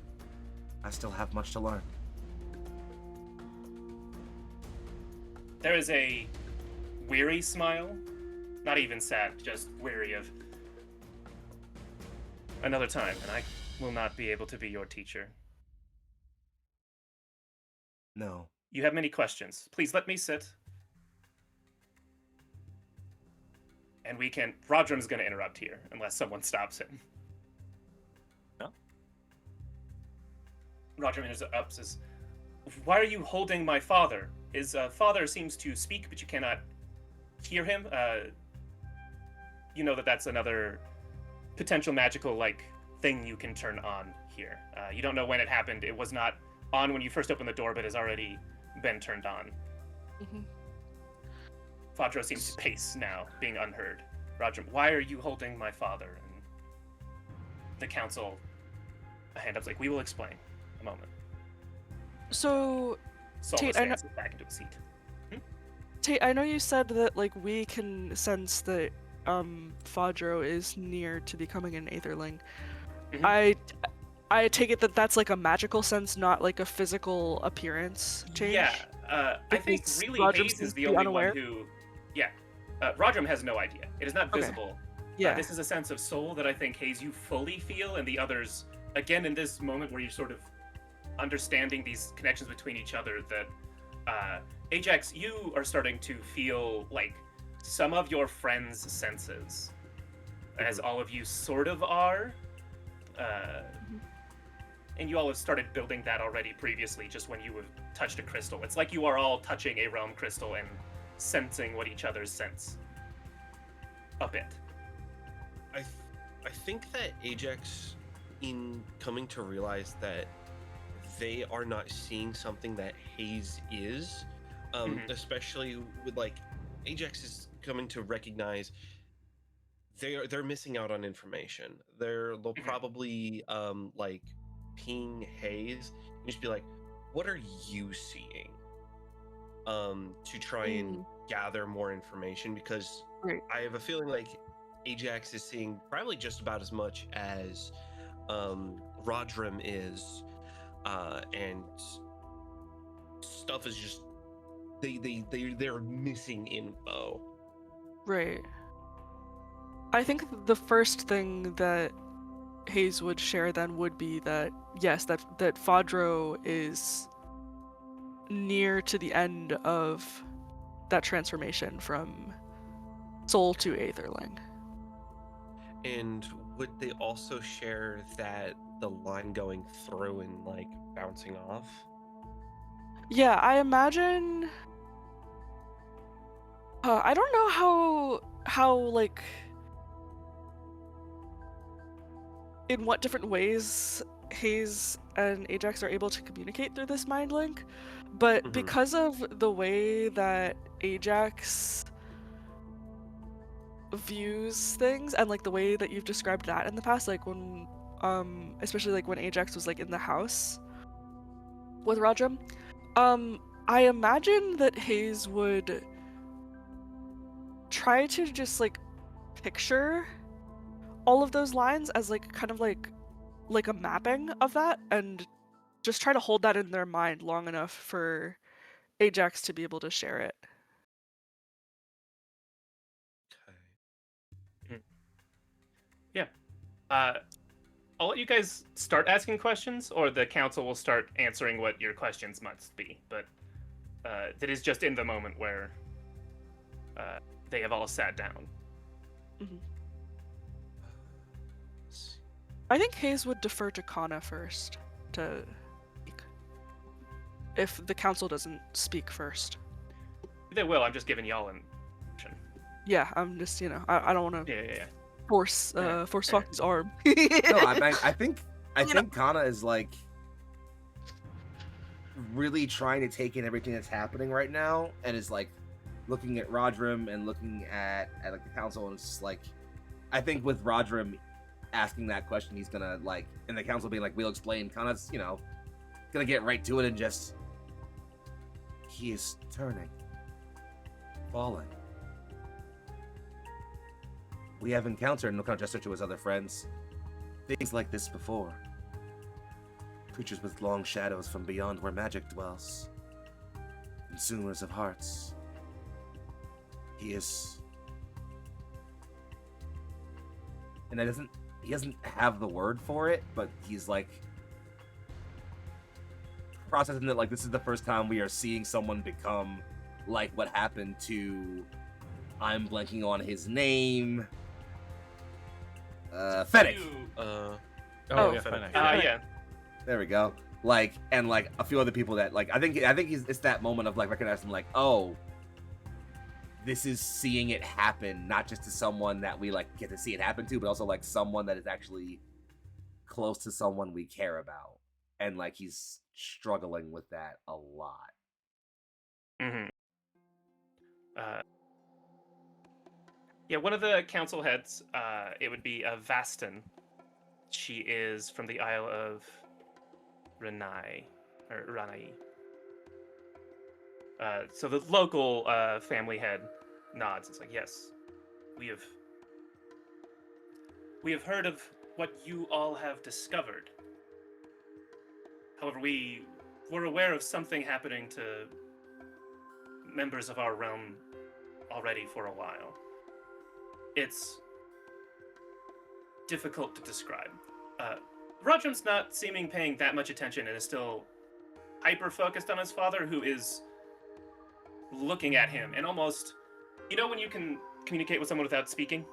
I still have much to learn. There is a weary smile. Not even sad, just weary of another time, and I will not be able to be your teacher. No. You have many questions. Please let me sit. And we can... Rodrum's going to interrupt here, unless someone stops him. No? Rodrum interrupts, says, why are you holding my father? His father seems to speak, but you cannot hear him. You know that that's another potential magical, like, thing you can turn on here. You don't know when it happened. It was not on when you first opened the door, but has already been turned on. Mm-hmm. Fadro seems to pace now, being unheard. Rodrum, why are you holding my father? And the council, a hand up's like, we will explain. A moment. So, Solus Tate, I know- stands back into a seat. Tate, I know you said that like we can sense that Fadro is near to becoming an Aetherling. Mhm. I take it that that's like a magical sense, not like a physical appearance change. Yeah, I think Because really Rodrum Hayes seems is to the be only unaware. one who... Yeah, Rodrum has no idea. It is not Okay. visible. Yeah. This is a sense of soul that I think, Hayes, you fully feel, and the others, again, in this moment where you're sort of understanding these connections between each other, that Ajax, you are starting to feel like some of your friends' senses, as all of you sort of are. And you all have started building that already previously, just when you have touched a crystal. It's like you are all touching a realm crystal and sensing what each other's sense. A bit. I think that Ajax, in coming to realize that they are not seeing something that Hayes is, especially with like Ajax is coming to recognize they're missing out on information. They'll probably like ping Hayes and just be like, "What are you seeing?" To try and gather more information, because Right. I have a feeling like Ajax is seeing probably just about as much as Rodrum is, and stuff is just they're missing info. Right. I think the first thing that Hayes would share then would be that yes, that Fadro is near to the end of that transformation from soul to Aetherling. And would they also share that the line going through and like bouncing off? Yeah, I imagine. I don't know how like in what different ways Hayes and Ajax are able to communicate through this mind link, but because of the way that Ajax views things and like the way that you've described that in the past, like when especially like when Ajax was like in the house with Rodrum, I imagine that Hayes would try to just like picture all of those lines as like kind of like a mapping of that, and just try to hold that in their mind long enough for Ajax to be able to share it. Okay. Yeah. I'll let you guys start asking questions, or the council will start answering what your questions must be. But that is just in the moment where they have all sat down. I think Hayes would defer to Kana first to speak, if the council doesn't speak first. They will. I'm just giving y'all an option. Yeah, I'm just I don't want to Yeah. force Yeah, force yeah. Fox's arm. No, I think You know- Kana is like really trying to take in everything that's happening right now, and is like looking at Rodrum and looking at like the council, and it's just like, I think with Rodrum asking that question, he's gonna like, and the council being like, we'll explain. Kana's gonna get right to it and just, he is turning, falling. We have encountered, and Kana gestured to his other friends, things like this before. Creatures with long shadows from beyond where magic dwells. Consumers of hearts. He is, and he doesn't have the word for it, but he's like processing it like this is the first time we are seeing someone become like what happened to, I'm blanking on his name, Fennec. Oh, yeah, Fennec. Fennec. Yeah. There we go. Like, and like a few other people that like I think it's that moment of like recognizing like, oh, this is seeing it happen, not just to someone that we like get to see it happen to, but also like someone that is actually close to someone we care about. And like he's struggling with that a lot. Mm-hmm. Yeah, one of the council heads, it would be Vastin. She is from the Isle of Ranai. So the local family head nods. It's like, yes, we have heard of what you all have discovered. However, we were aware of something happening to members of our realm already for a while. It's difficult to describe. Rodrum's not seeming paying that much attention and is still hyper-focused on his father, who is looking at him and almost, you know when you can communicate with someone without speaking?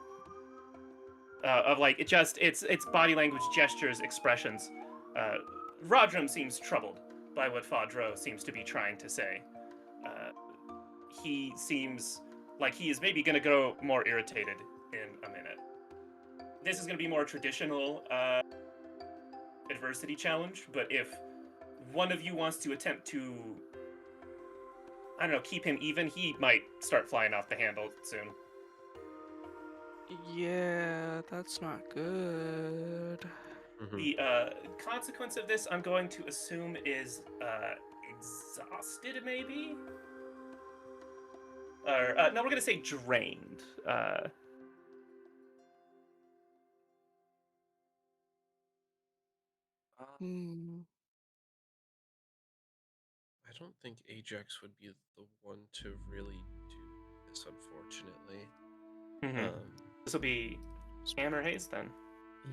Of like, it's body language, gestures, expressions. Rodrum seems troubled by what Fadro seems to be trying to say. He seems like he is maybe going to grow more irritated in a minute. This is going to be more traditional adversity challenge, but if one of you wants to attempt to, I don't know, keep him even, he might start flying off the handle soon. Yeah, that's not good. The consequence of this, I'm going to assume, is exhausted, maybe? Or, no, we're going to say drained. Hmm. I don't think Ajax would be the one to really do this, unfortunately. This will be Hammer Haze, then.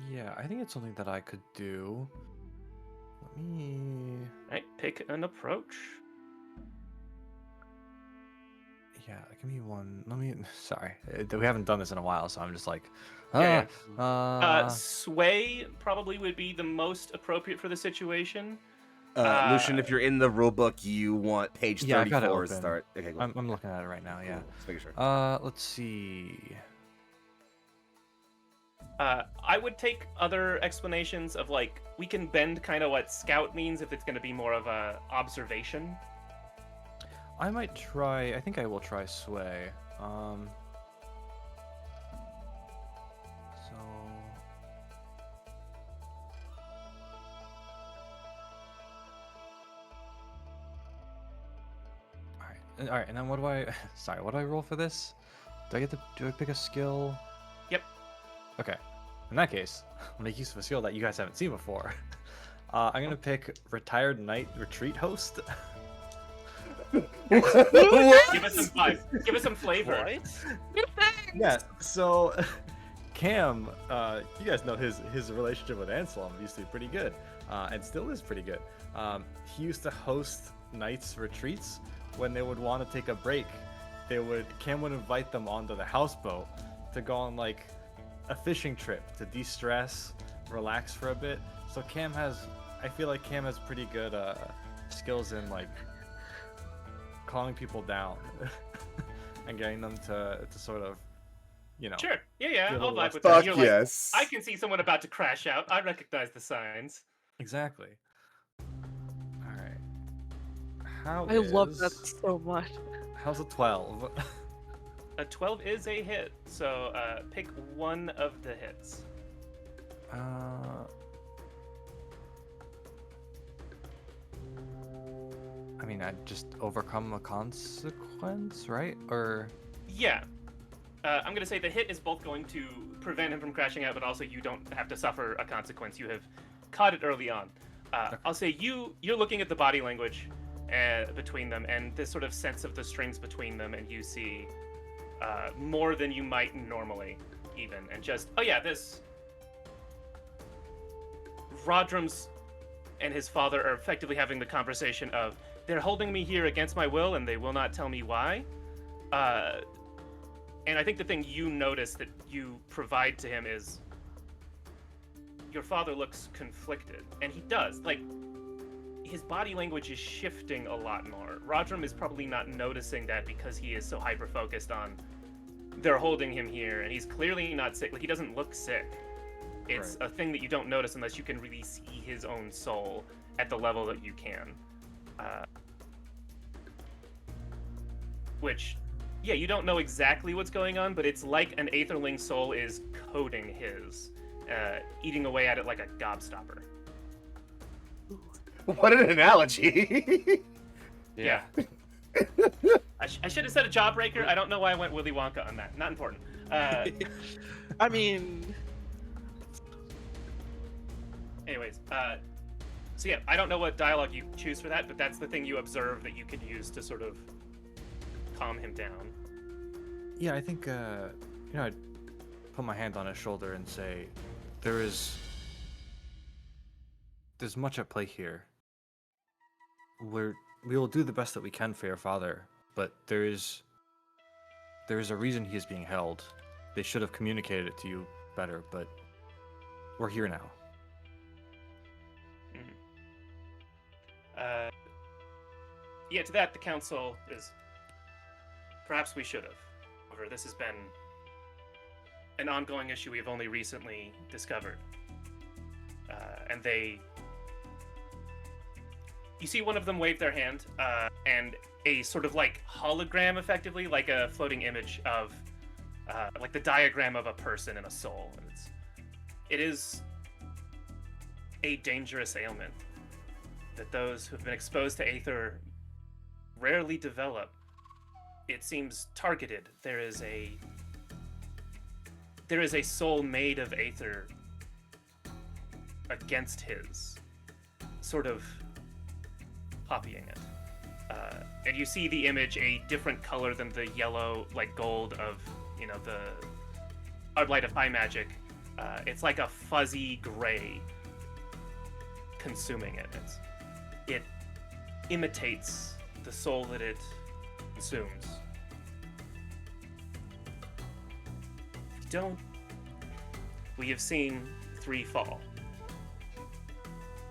Yeah, I think it's something that I could do. Let me. Right, pick an approach. Yeah, give me one. Let me. Sorry, we haven't done this in a while, so I'm just like. Yeah, Uh, Sway probably would be the most appropriate for the situation. Lucian, if you're in the rulebook, you want page Yeah, I got it 34 to open. start. Okay, go. I'm looking at it right now. Yeah. Cool. Just making sure. Let's see. I would take other explanations of like we can bend kind of what scout means if it's going to be more of a observation. I might try. I think I will try sway. So. All right, and then what do I? Sorry, what do I roll for this? Do I pick a skill? Yep. Okay. In that case, I'll make use of a skill that you guys haven't seen before. I'm gonna pick Retired Knight Retreat Host. Give us some vibe. Give us some flavor. Yeah. So, Cam, you guys know his relationship with Anselm used to be pretty good, and still is pretty good. He used to host Knights retreats when they would want to take a break. Cam would invite them onto the houseboat to go on like a fishing trip to de-stress, relax for a bit. So I feel like Cam has pretty good skills in like calming people down and getting them to sort of, you know. Sure. Yeah. Feel a I'll little vibe with Fuck that. You're yes. like, I can see someone about to crash out. I recognize the signs. Exactly. All right. I love that so much. How's a 12? A 12 is a hit, so pick one of the hits. I mean, I just overcome a consequence, right? Or Yeah. I'm going to say the hit is both going to prevent him from crashing out, but also you don't have to suffer a consequence. You have caught it early on. I'll say you're looking at the body language between them and this sort of sense of the strings between them, and you see more than you might normally, even. And just, oh yeah, this... Rodrum's and his father are effectively having the conversation of, they're holding me here against my will and they will not tell me why. And I think the thing you notice that you provide to him is, your father looks conflicted, and he does. Like, his body language is shifting a lot more. Rodrum is probably not noticing that because he is so hyper-focused on, they're holding him here, and he's clearly not sick. Like, he doesn't look sick. It's a thing that you don't notice unless you can really see his own soul at the level that you can. Which, yeah, you don't know exactly what's going on, but it's like an Aetherling soul is coding his, eating away at it like a gobstopper. What an analogy. Yeah. I should have said a jawbreaker. I don't know why I went Willy Wonka on that. Not important. I mean... Anyways, so yeah, I don't know what dialogue you choose for that, but that's the thing you observe that you can use to sort of calm him down. Yeah, I think, I'd put my hand on his shoulder and say, there's much at play here. We will do the best that we can for your father, but there is a reason he is being held. They should have communicated it to you better, but we're here now. Yeah, to that, the council is... Perhaps we should have. However, this has been an ongoing issue we have only recently discovered. And they... You see one of them wave their hand, and a sort of like hologram, effectively, like a floating image of, like the diagram of a person and a soul. And it is a dangerous ailment that those who have been exposed to Aether rarely develop. It seems targeted. There is a soul made of Aether against his, sort of copying it. And you see the image a different color than the yellow, like gold of, the Ard Light of High Magic. It's like a fuzzy gray consuming it. It imitates the soul that it consumes. We have seen 3 fall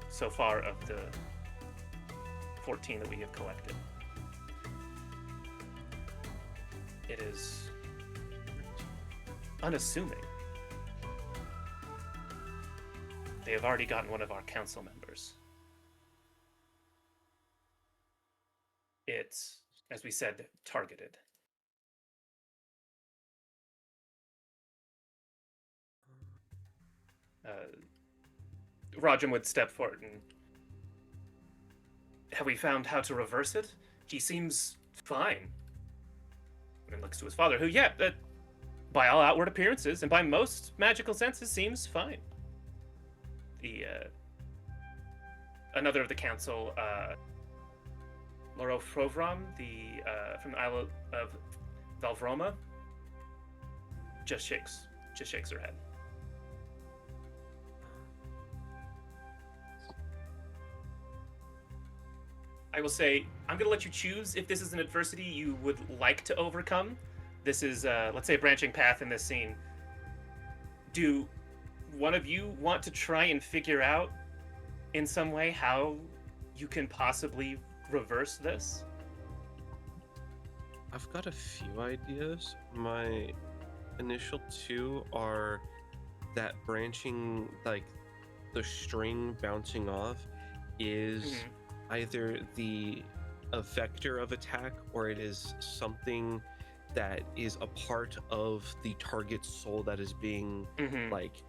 so far of the 14 that we have collected. It is unassuming. They have already gotten one of our council members. It's, as we said, targeted. Rodrum would step forward and... Have we found how to reverse it? He seems fine. And looks to his father, who, by all outward appearances and by most magical senses, seems fine. Another of the council, Loro Frovram, from the Isle of Valvroma, just shakes her head. I will say, I'm going to let you choose if this is an adversity you would like to overcome. This is, let's say, a branching path in this scene. Do one of you want to try and figure out in some way how you can possibly reverse this? I've got a few ideas. My initial 2 are that branching, like the string bouncing off, is either a vector of attack, or it is something that is a part of the target's soul that is being like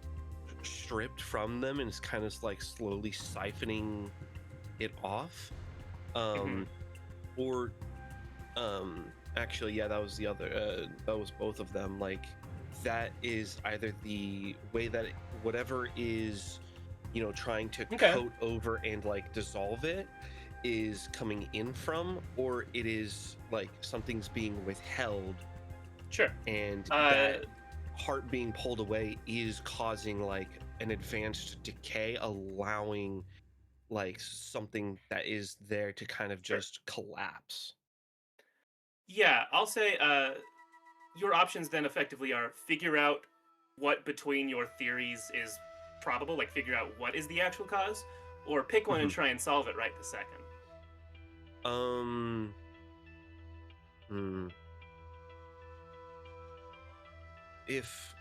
stripped from them, and it's kind of like slowly siphoning it off. Or actually, yeah, that was the other, that was both of them. Like, that is either the way that whatever is, trying to coat over and like dissolve it is coming in from, or it is like something's being withheld Sure. And that heart being pulled away is causing like an advanced decay, allowing like something that is there to kind of Sure. just collapse. Yeah, I'll say your options then effectively are figure out what between your theories is probable, like figure out what is the actual cause, or pick one and try and solve it right this second. If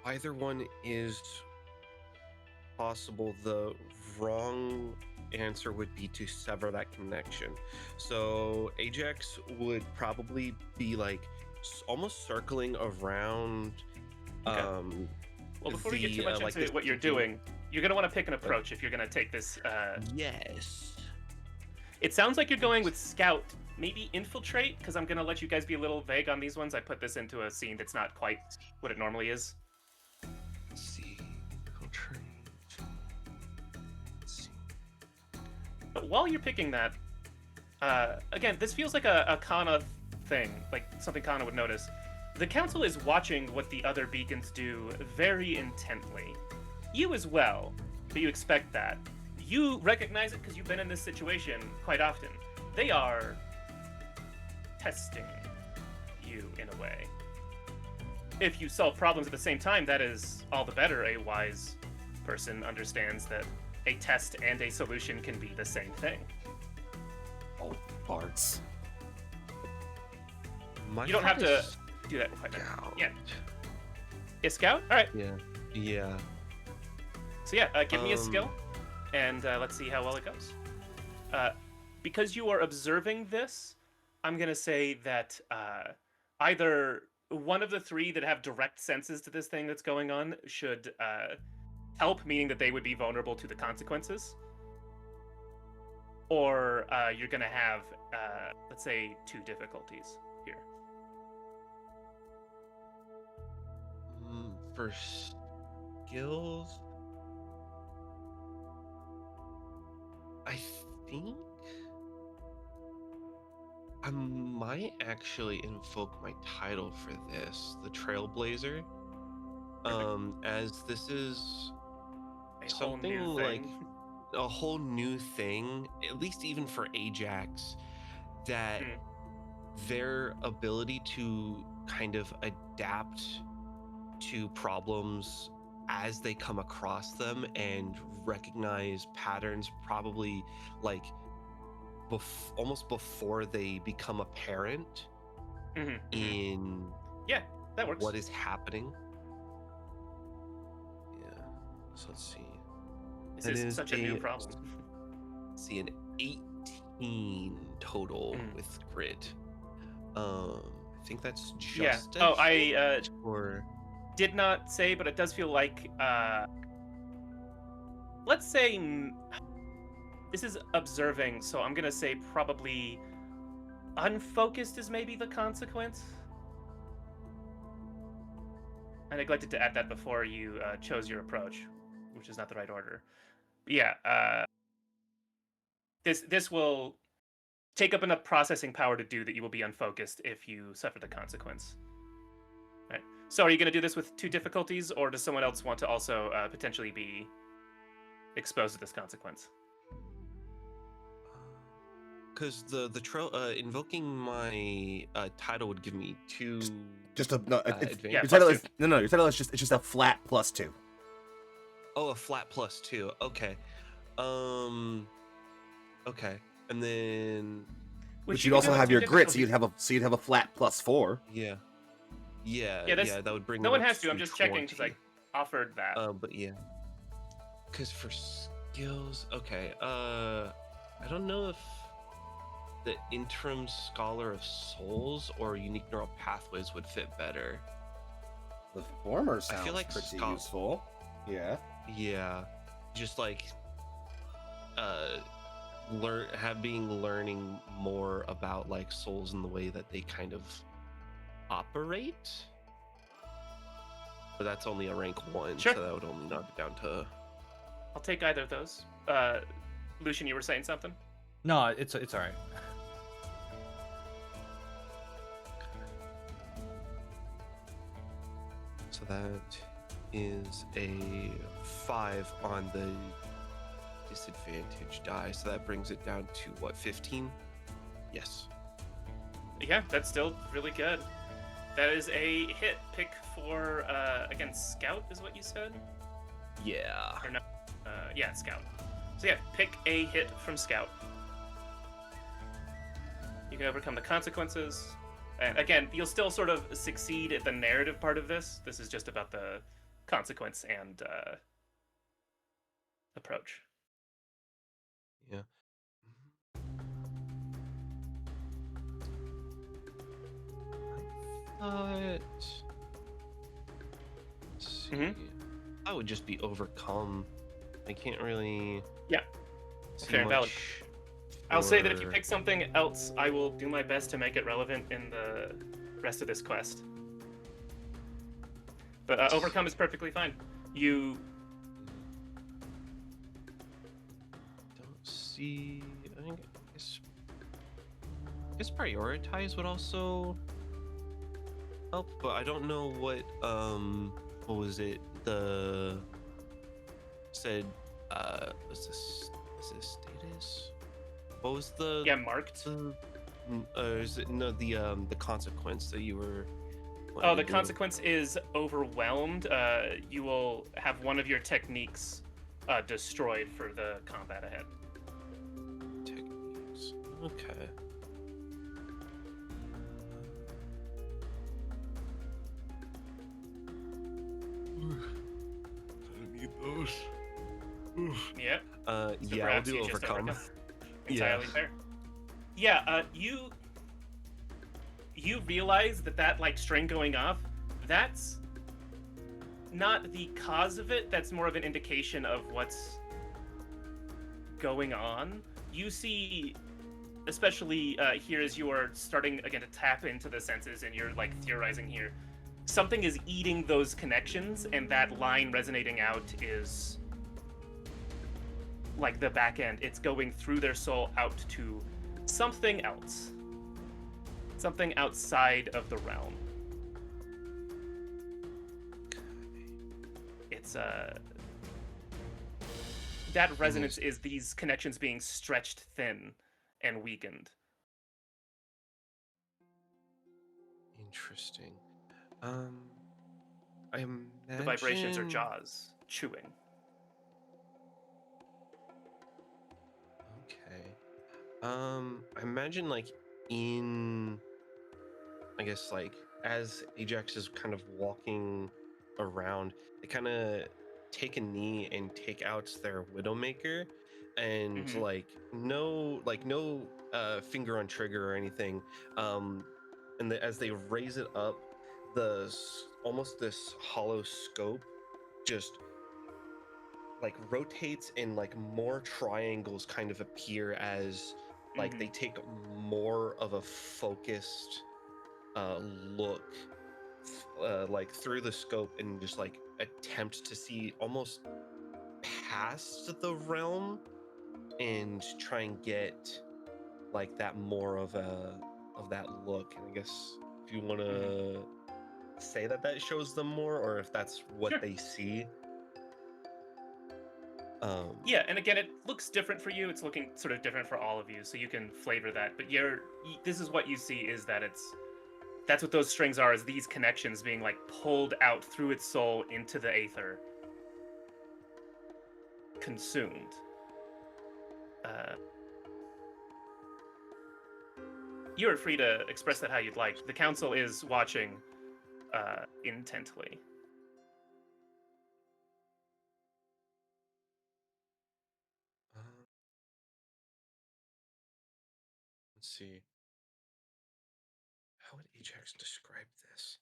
either one is possible, the wrong answer would be to sever that connection. So Ajax would probably be like almost circling around. Okay. Well, before we get too much into what you're doing, you're going to want to pick an approach if you're going to take this. Yes. It sounds like you're going with Scout, maybe Infiltrate, because I'm going to let you guys be a little vague on these ones. I put this into a scene that's not quite what it normally is. Let's see. Infiltrate. Let's see. But while you're picking that, again, this feels like a Kana thing, like something Kana would notice. The council is watching what the other beacons do very intently. You as well, but you expect that. You recognize it because you've been in this situation quite often. They are testing you in a way. If you solve problems at the same time, that is all the better. A wise person understands that a test and a solution can be the same thing. Oh, parts. My You don't have heart to is do that quite now. Scout. Yeah. Yeah, Scout? Alright. Yeah. So yeah, give me a skill, and let's see how well it goes. Because you are observing this, I'm gonna say that either one of the three that have direct senses to this thing that's going on should help, meaning that they would be vulnerable to the consequences, or you're gonna have, let's say, 2 difficulties here. For skills, I think I might actually invoke my title for this, the Trailblazer. As this is A whole something new like thing. a whole new thing, at least even for Ajax, that their ability to kind of adapt to problems as they come across them and recognize patterns probably like almost before they become apparent in Yeah, that works. what is happening. Yeah, so let's see. This That is such a new a- problem. See, an 18 total with grit. I think that's just Yeah. Oh, I hit, or did not say, but it does feel like, let's say, this is observing, so I'm gonna say probably unfocused is maybe the consequence. I neglected to add that before you chose your approach, which is not the right order. But yeah, this will take up enough processing power to do that you will be unfocused if you suffer the consequence. Right. So are you going to do this with 2 difficulties, or does someone else want to also potentially be exposed to this consequence? because the trail invoking my title would give me 2 Just a no. advantage. Yeah, Your plus title 2. is no. Your title is just a flat +2. Oh, a flat +2. Okay. Okay. And then But you you'd also do have two your grit, difficulties. so you'd have a flat +4. yeah, that's- that would bring. No it one up has to. I'm just checking because 20. I offered that. But yeah. Because for skills, okay. I don't know if the interim scholar of souls or unique neural pathways would fit better. The former sounds feel like pretty Scott- useful. Yeah. Yeah, just like learning more about like souls and the way that they kind of operate. But that's only a rank 1, Sure. so that would only knock it down to. I'll take either of those. Lucian, you were saying something? No, it's all right. So that is a 5 on the disadvantage die. So that brings it down to what, 15? Yes. Yeah, that's still really good. That is a hit. Pick for again, Scout is what you said? Yeah. Or no? Yeah, Scout. So yeah, pick a hit from Scout. You can overcome the consequences. And again, you'll still sort of succeed at the narrative part of this. This is just about the consequence and approach. Yeah. I thought. I would just be overcome. I can't really. Yeah. see Fair and valid. much I'll say that if you for- pick something else, I will do my best to make it relevant in the rest of this quest. But overcome is perfectly fine. You Don't see. I think. I guess prioritize would also help, but I don't know what. What was it? The said. Was this? Is this status? What was the? yeah marked. Is it no the consequence that you were? Oh, wanting the to do? consequence is overwhelmed. You will have one of your techniques destroyed for the combat ahead. Techniques. Okay. I need those. Yep. So Yeah, I'll perhaps do you just overcome. Entirely fair. Yeah. You realize that like string going off, that's not the cause of it. That's more of an indication of what's going on. You see, especially here as you are starting again to tap into the senses and you're like theorizing here, something is eating those connections, and that line resonating out is like the back end. It's going through their soul out to something else. Something outside of the realm. It's that resonance is these connections being stretched thin and weakened. Interesting. I imagine The vibrations are jaws chewing. Okay. I imagine like I guess like as Ajax is kind of walking around, they kind of take a knee and take out their Widowmaker, and Mhm. no finger on trigger or anything. And as they raise it up, almost this hollow scope just like rotates, and like more triangles kind of appear as like they take more of a focused look like through the scope, and just like attempt to see almost past the realm and try and get like that more of that look. And I guess if you want to say that shows them more, or if that's what Sure. they see. Yeah, and again, it looks different for you. It's looking sort of different for all of you, so you can flavor that. But this is what you see, is that that's what those strings are, is these connections being like pulled out through its soul into the aether, consumed. You are free to express that how you'd like. The council is watching intently. Let's see. How would Ajax describe this?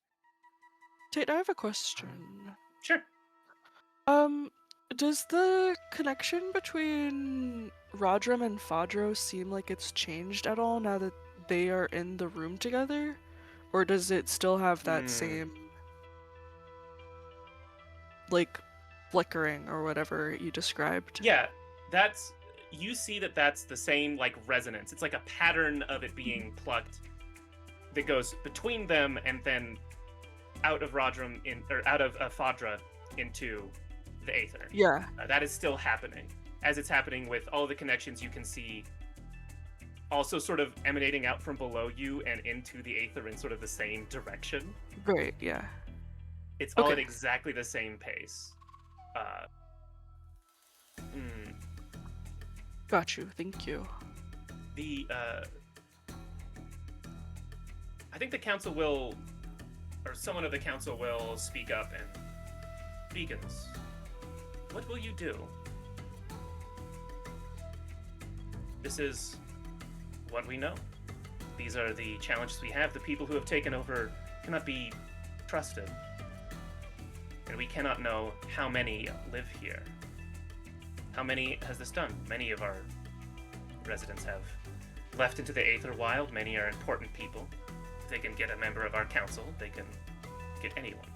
Tate, I have a question. Sure. Does the connection between Rodram and Fadro seem like it's changed at all now that they are in the room together? Or does it still have that same, like, flickering or whatever you described? Yeah, you see that's the same like resonance. It's like a pattern of it being plucked that goes between them, and then out of Rodrum out of Fadra into the Aether. Yeah. That is still happening. As it's happening with all the connections you can see also sort of emanating out from below you and into the Aether in sort of the same direction. Right, yeah. It's all at Okay. exactly the same pace. Got you. Thank you. I think the council will, or someone of the council will speak up and... Beacons, what will you do? This is what we know. These are the challenges we have. The people who have taken over cannot be trusted. And we cannot know how many live here. How many has this done? Many of our residents have left into the Aether Wild. Many are important people. If they can get a member of our council, they can get anyone.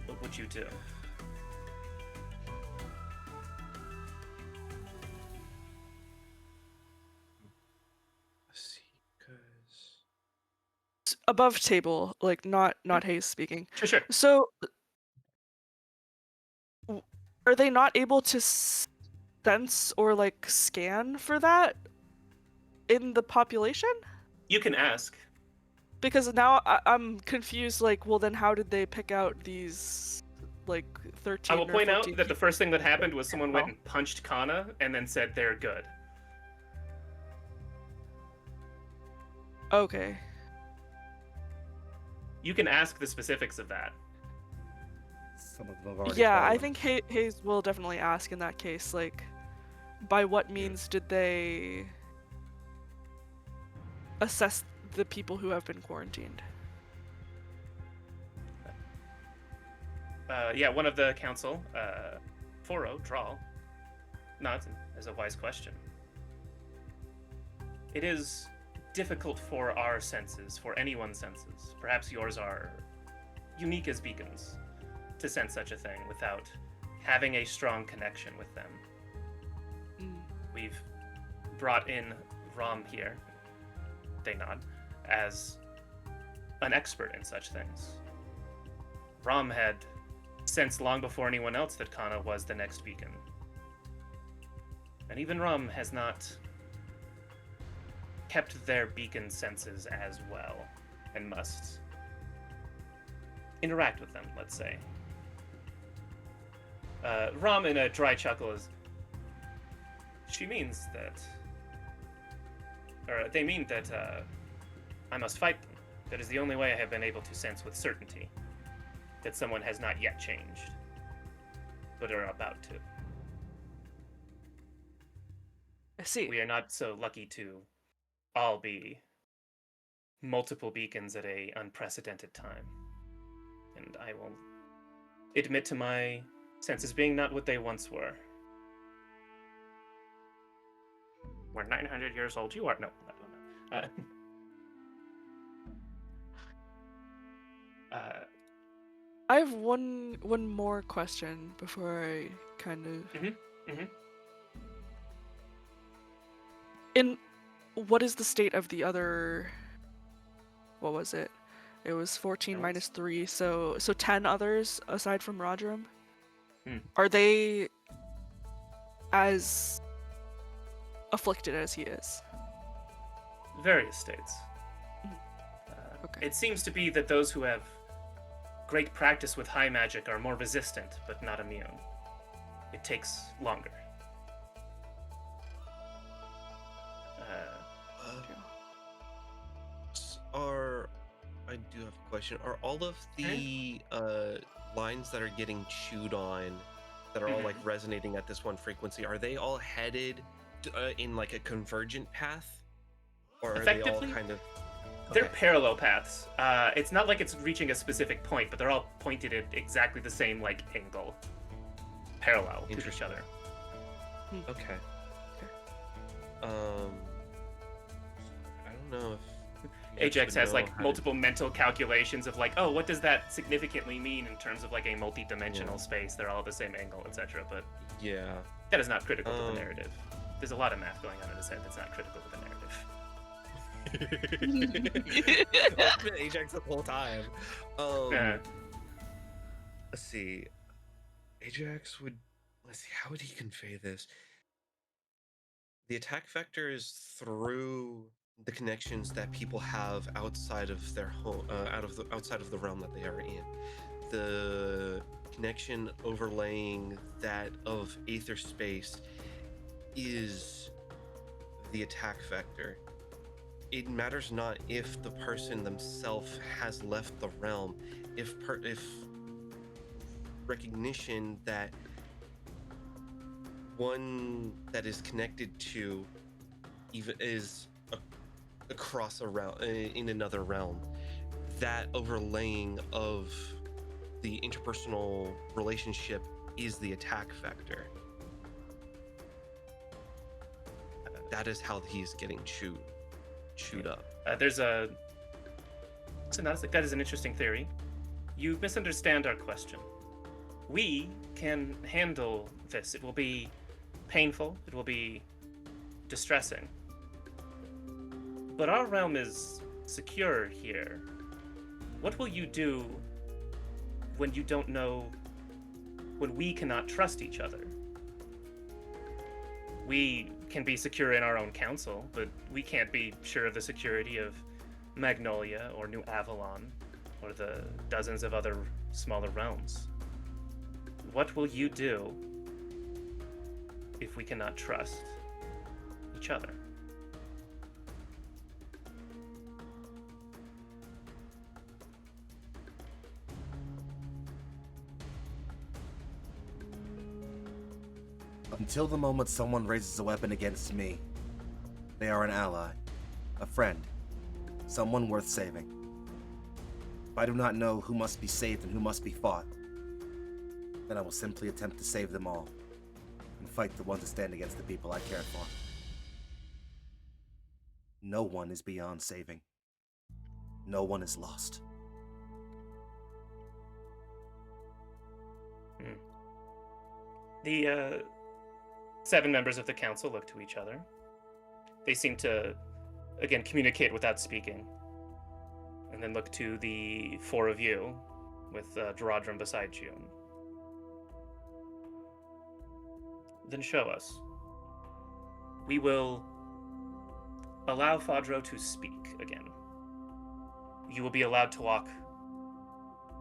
What would you do? Let's see, because Above table, like not Hayes speaking. Sure. So, are they not able to sense or like scan for that in the population? You can ask. Because now I'm confused. Like, well, then how did they pick out these like 13? I will or point out 14 that the first thing that happened was someone went Oh. and punched Kana and then said they're good. Okay. You can ask the specifics of that. Some of them have already Yeah, I fallen. think Hayes will definitely ask in that case. Like, by what means did they assess the people who have been quarantined? Yeah, one of the council, Foro, Drawl, nods as a wise question. It is difficult for our senses, for anyone's senses, perhaps yours are unique as beacons, to sense such a thing without having a strong connection with them. Mm. We've brought in Rom here, they nod, as an expert in such things. Rom had sensed long before anyone else that Kana was the next beacon. And even Rom has not kept their beacon senses as well, and must interact with them, let's say. Rom, in a dry chuckle, is... She means that... Or they mean that I must fight them. That is the only way I have been able to sense with certainty that someone has not yet changed, but are about to. I see. We are not so lucky to all be multiple beacons at a unprecedented time. And I will admit to my senses being not what they once were. We're 900 years old. You are... No. I have one more question before I kind of. Mhm. In what is the state of the other? What was it? It was 14 minus 3, so 10 others aside from Rodrum. Are they as afflicted as he is? Various states. Okay. It seems to be that those who have great practice with high magic are more resistant, but not immune. It takes longer. I do have a question. Are all of the lines that are getting chewed on, that are all like resonating at this one frequency, are they all headed in like a convergent path, or are they all Effectively, kind of? They're Okay. parallel paths. It's not like it's reaching a specific point, but they're all pointed at exactly the same like angle, parallel to each Interesting. other. Okay. I don't know if you guys Ajax would has know like how to- multiple mental calculations of like, oh, what does that significantly mean in terms of like a multi-dimensional space? They're all at the same angle, etc. But Yeah. that is not critical to the Um, narrative. There's a lot of math going on in his head that's not critical to the narrative. It's been Ajax the whole time. Yeah. Let's see. Ajax would. Let's see. How would he convey this? The attack vector is through the connections that people have outside of their home, outside of the realm that they are in. The connection overlaying that of aether space is the attack vector. It matters not if the person themselves has left the realm, if recognition that one that is connected to even is across a realm in another realm, that overlaying of the interpersonal relationship is the attack vector. That is how he's getting chewed up. There's a. So that is an interesting theory. You misunderstand our question. We can handle this. It will be painful. It will be distressing. But our realm is secure here. What will you do when you don't know, when we cannot trust each other? We can be secure in our own council, but we can't be sure of the security of Magnolia or New Avalon or the dozens of other smaller realms. What will you do if we cannot trust each other? Until the moment someone raises a weapon against me, they are an ally, a friend, someone worth saving. If I do not know who must be saved and who must be fought, then I will simply attempt to save them all and fight the ones that stand against the people I care for. No one is beyond saving. No one is lost. The 7 members of the council look to each other. They seem to, again, communicate without speaking. And then look to the 4 of you, with Duradrum beside you. Then show us. We will allow Fadro to speak again. You will be allowed to walk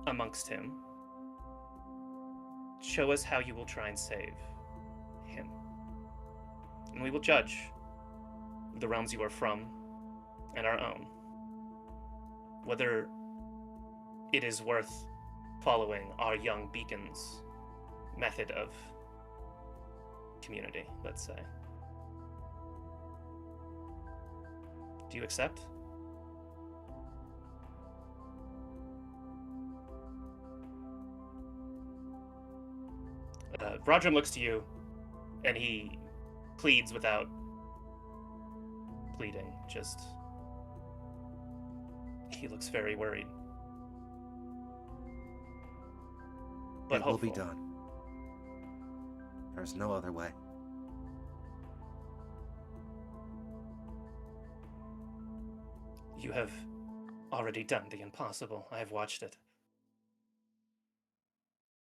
amongst him. Show us how you will try and save him. And we will judge the realms you are from and our own, whether it is worth following our young beacon's method of community, let's say. Do you accept? Rodram looks to you, and he pleads without pleading. Just, he looks very worried. But It will hopeful. be done. There's no other way. You have already done the impossible. I have watched it.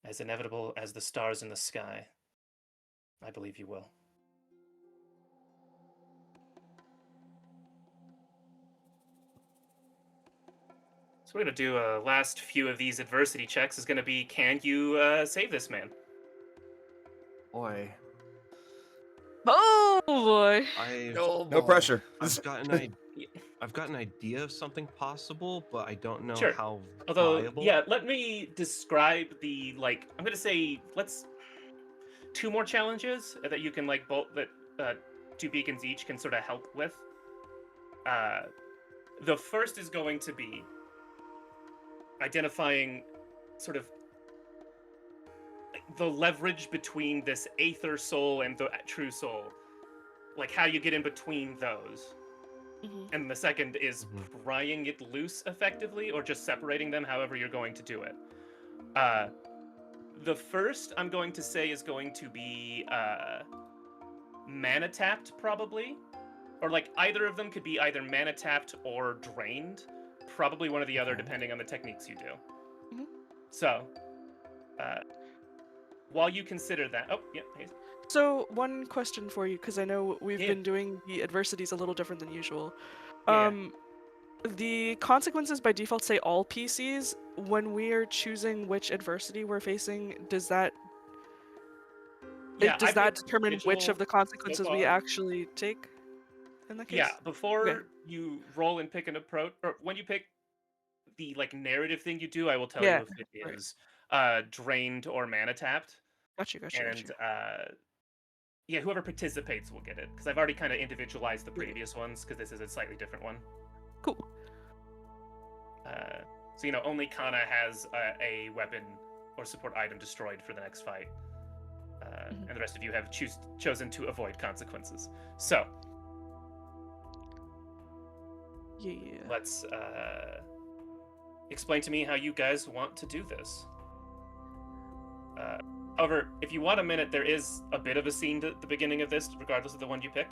As inevitable as the stars in the sky, I believe you will. So we're going to do a last few of these adversity checks. Is going to be, can you save this man? Boy. Oh boy. No pressure. I've got an idea of something possible, but I don't know Sure. how Although, viable. yeah, let me describe the, like, I'm going to say, let's, 2 more challenges that you can, like, both, that 2 beacons each can sort of help with. The first is going to be identifying sort of the leverage between this aether soul and the true soul, like how you get in between those. Mhm. And the second is prying it loose effectively, or just separating them, however you're going to do it. The first I'm going to say is going to be mana tapped, probably. or like either of them could be either mana tapped or drained. Probably one or the other, Okay. depending on the techniques you do. Mhm. So, while you consider that, oh yeah, hey. So one question for you, because I know we've Yeah. been doing the adversities a little different than usual. Yeah. The consequences by default say all PCs. When we're choosing which adversity we're facing, does that Yeah, does I've that been determine which individual of the consequences we far. actually take in that case? Yeah, before you roll and pick an approach, or when you pick the like narrative thing you do, I will tell Yeah, you if it right. is drained or mana tapped, Got you. and yeah, whoever participates will get it because I've already kind of individualized the Yeah. previous ones because this is a slightly different one. Cool. So only Kana has a weapon or support item destroyed for the next fight, and the rest of you have chosen to avoid consequences. So Yeah. let's explain to me how you guys want to do this. However, if you want a minute, there is a bit of a scene at the beginning of this, regardless of the one you pick.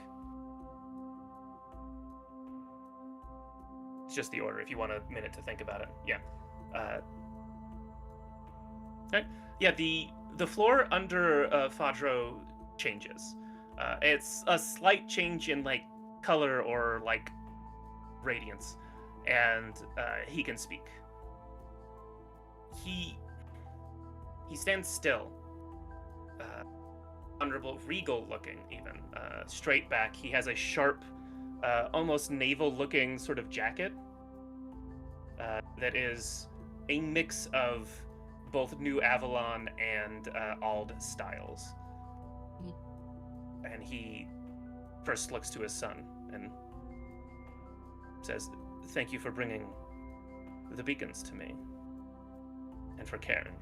It's just the order, if you want a minute to think about it. Yeah. Okay. Yeah, the floor under Fadro changes. It's a slight change in, like, color or, like, radiance. And he can speak. He stands still. Honorable, regal looking, even. Straight back. He has a sharp, almost naval-looking sort of jacket that is a mix of both New Avalon and Auld styles. And he first looks to his son and says, "Thank you for bringing the beacons to me, and for caring."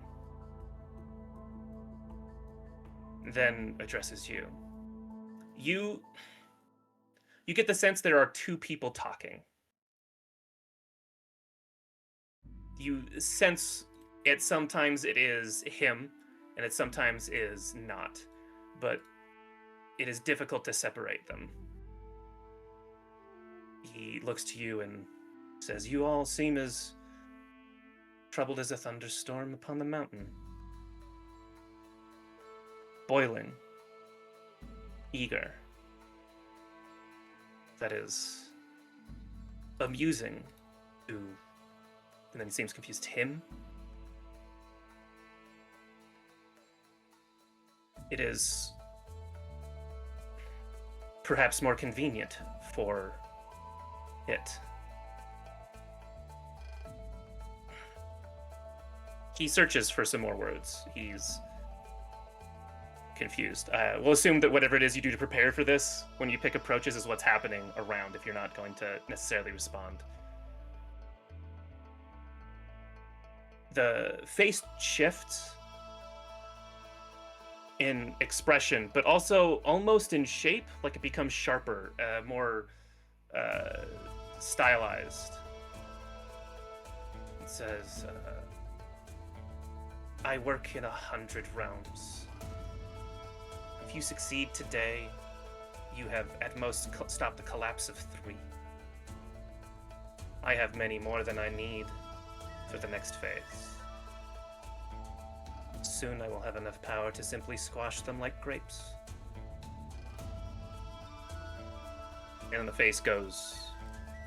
Then addresses you. You get the sense there are two people talking. You sense it sometimes it is him, and it sometimes is not. But it is difficult to separate them. He looks to you and says, "You all seem as troubled as a thunderstorm upon the mountain. Boiling. Eager. That is amusing to..." And then he seems confused. "Him? It is perhaps more convenient for it." He searches for some more words. He's confused. We'll assume that whatever it is you do to prepare for this, when you pick approaches, is what's happening around if you're not going to necessarily respond. The face shifts in expression, but also almost in shape, like it becomes sharper, more stylized. It says, "I work in 100 realms. If you succeed today, you have at most stopped the collapse of 3. I have many more than I need for the next phase. Soon I will have enough power to simply squash them like grapes." And the face goes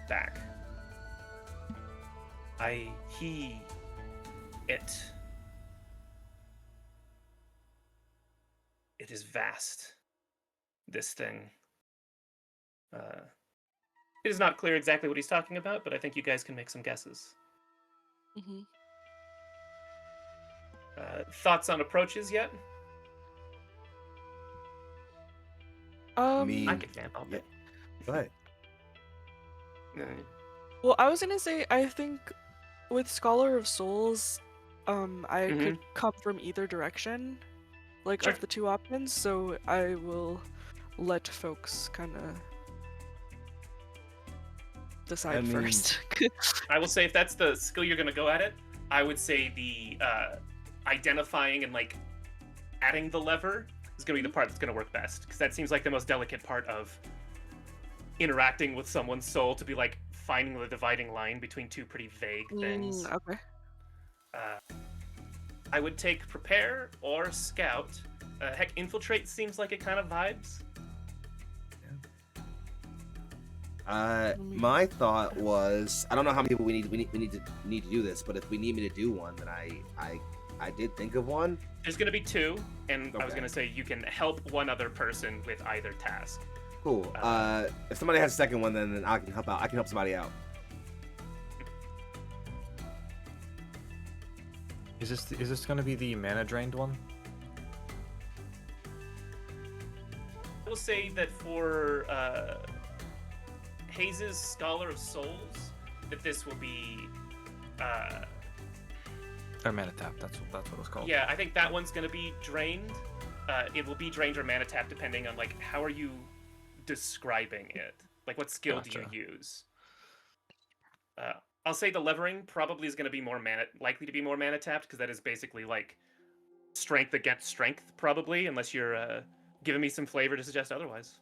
back. It is vast, this thing. It is not clear exactly what he's talking about, but I think you guys can make some guesses. Mm-hmm. Thoughts on approaches yet? Me- I could vamp. I'll Yeah. Go ahead. Well, I was gonna say, I think with Scholar of Souls, I could come from either direction, like Sure. of the two options, so I will let folks kind of decide I mean- first. I will say if that's the skill you're going to go at it, I would say the identifying and like adding the lever is going to be the part that's going to work best, because that seems like the most delicate part of interacting with someone's soul to be like finding the dividing line between two pretty vague things. Okay. I would take prepare or scout. Heck, infiltrate seems like it kind of vibes. My thought was, I don't know how many people we need to do this, but if we need me to do one, then I did think of one. There's gonna be two, and I was Okay. gonna say you can help one other person with either task. Cool. If somebody has a second one, then I can help out. I can help somebody out. Is this going to be the mana drained one? I will say that for Hayes' Scholar of Souls, that this will be. Or mana tap. That's what it's called. Yeah, I think that one's gonna be drained. It will be drained or mana tap depending on like how are you describing it. Like what skill do Gotcha. you use? I'll say the levering probably is gonna be likely to be more mana tapped because that is basically like strength against strength probably, unless you're giving me some flavor to suggest otherwise.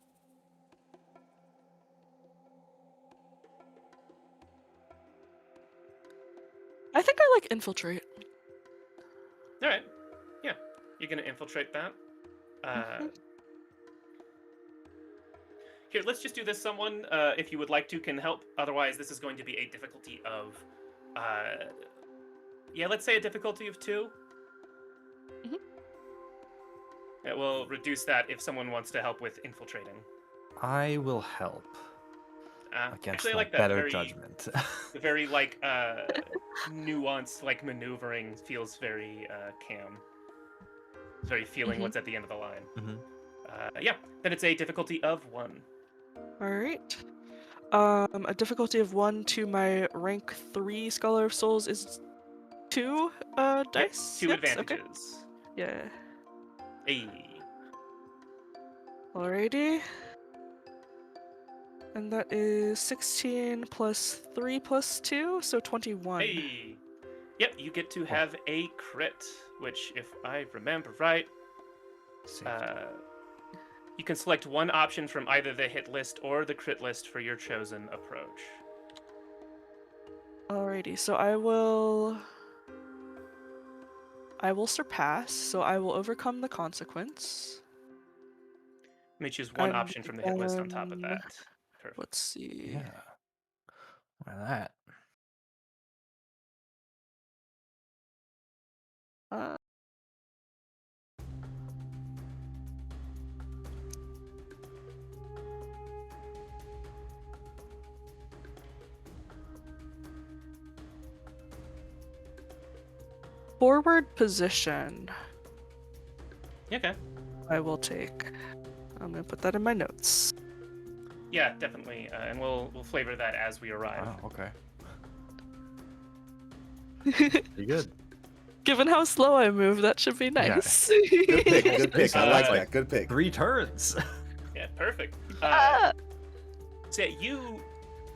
I think I like infiltrate. All right, yeah, you're gonna infiltrate that. Here, let's just do this. Someone, if you would like to, can help. Otherwise, this is going to be a difficulty of, yeah, let's say a difficulty of 2. Mhm. It will reduce that if someone wants to help with infiltrating. I will help against Actually, I my like that. better Very, judgment. the very like nuanced like maneuvering feels very Cam. Very feeling Mhm. what's at the end of the line. Mhm. Yeah, then it's a difficulty of 1. All right. A difficulty of 1 to my rank 3 Scholar of Souls is 2 Yep, dice. 2 Yes, advantages. Okay. Yeah. Hey. Alrighty. And that is 16 plus 3 plus 2, so 21. Hey. Yep, you get to have a crit, which, if I remember right, Saved. you can select one option from either the hit list or the crit list for your chosen approach. Alrighty, so I will surpass, so I will overcome the consequence. Let me choose one And option from the hit list on top of then- that. Perfect. Let's see. Yeah. Look at that. Uh, Forward position. Okay. I will take. I'm gonna put that in my notes. Yeah, definitely, and we'll flavor that as we arrive. Wow, okay. Pretty good. Given how slow I move, that should be nice. Good pick. Good pick. I like Uh, that. Good pick. 3 turns. Yeah, perfect. Ah! So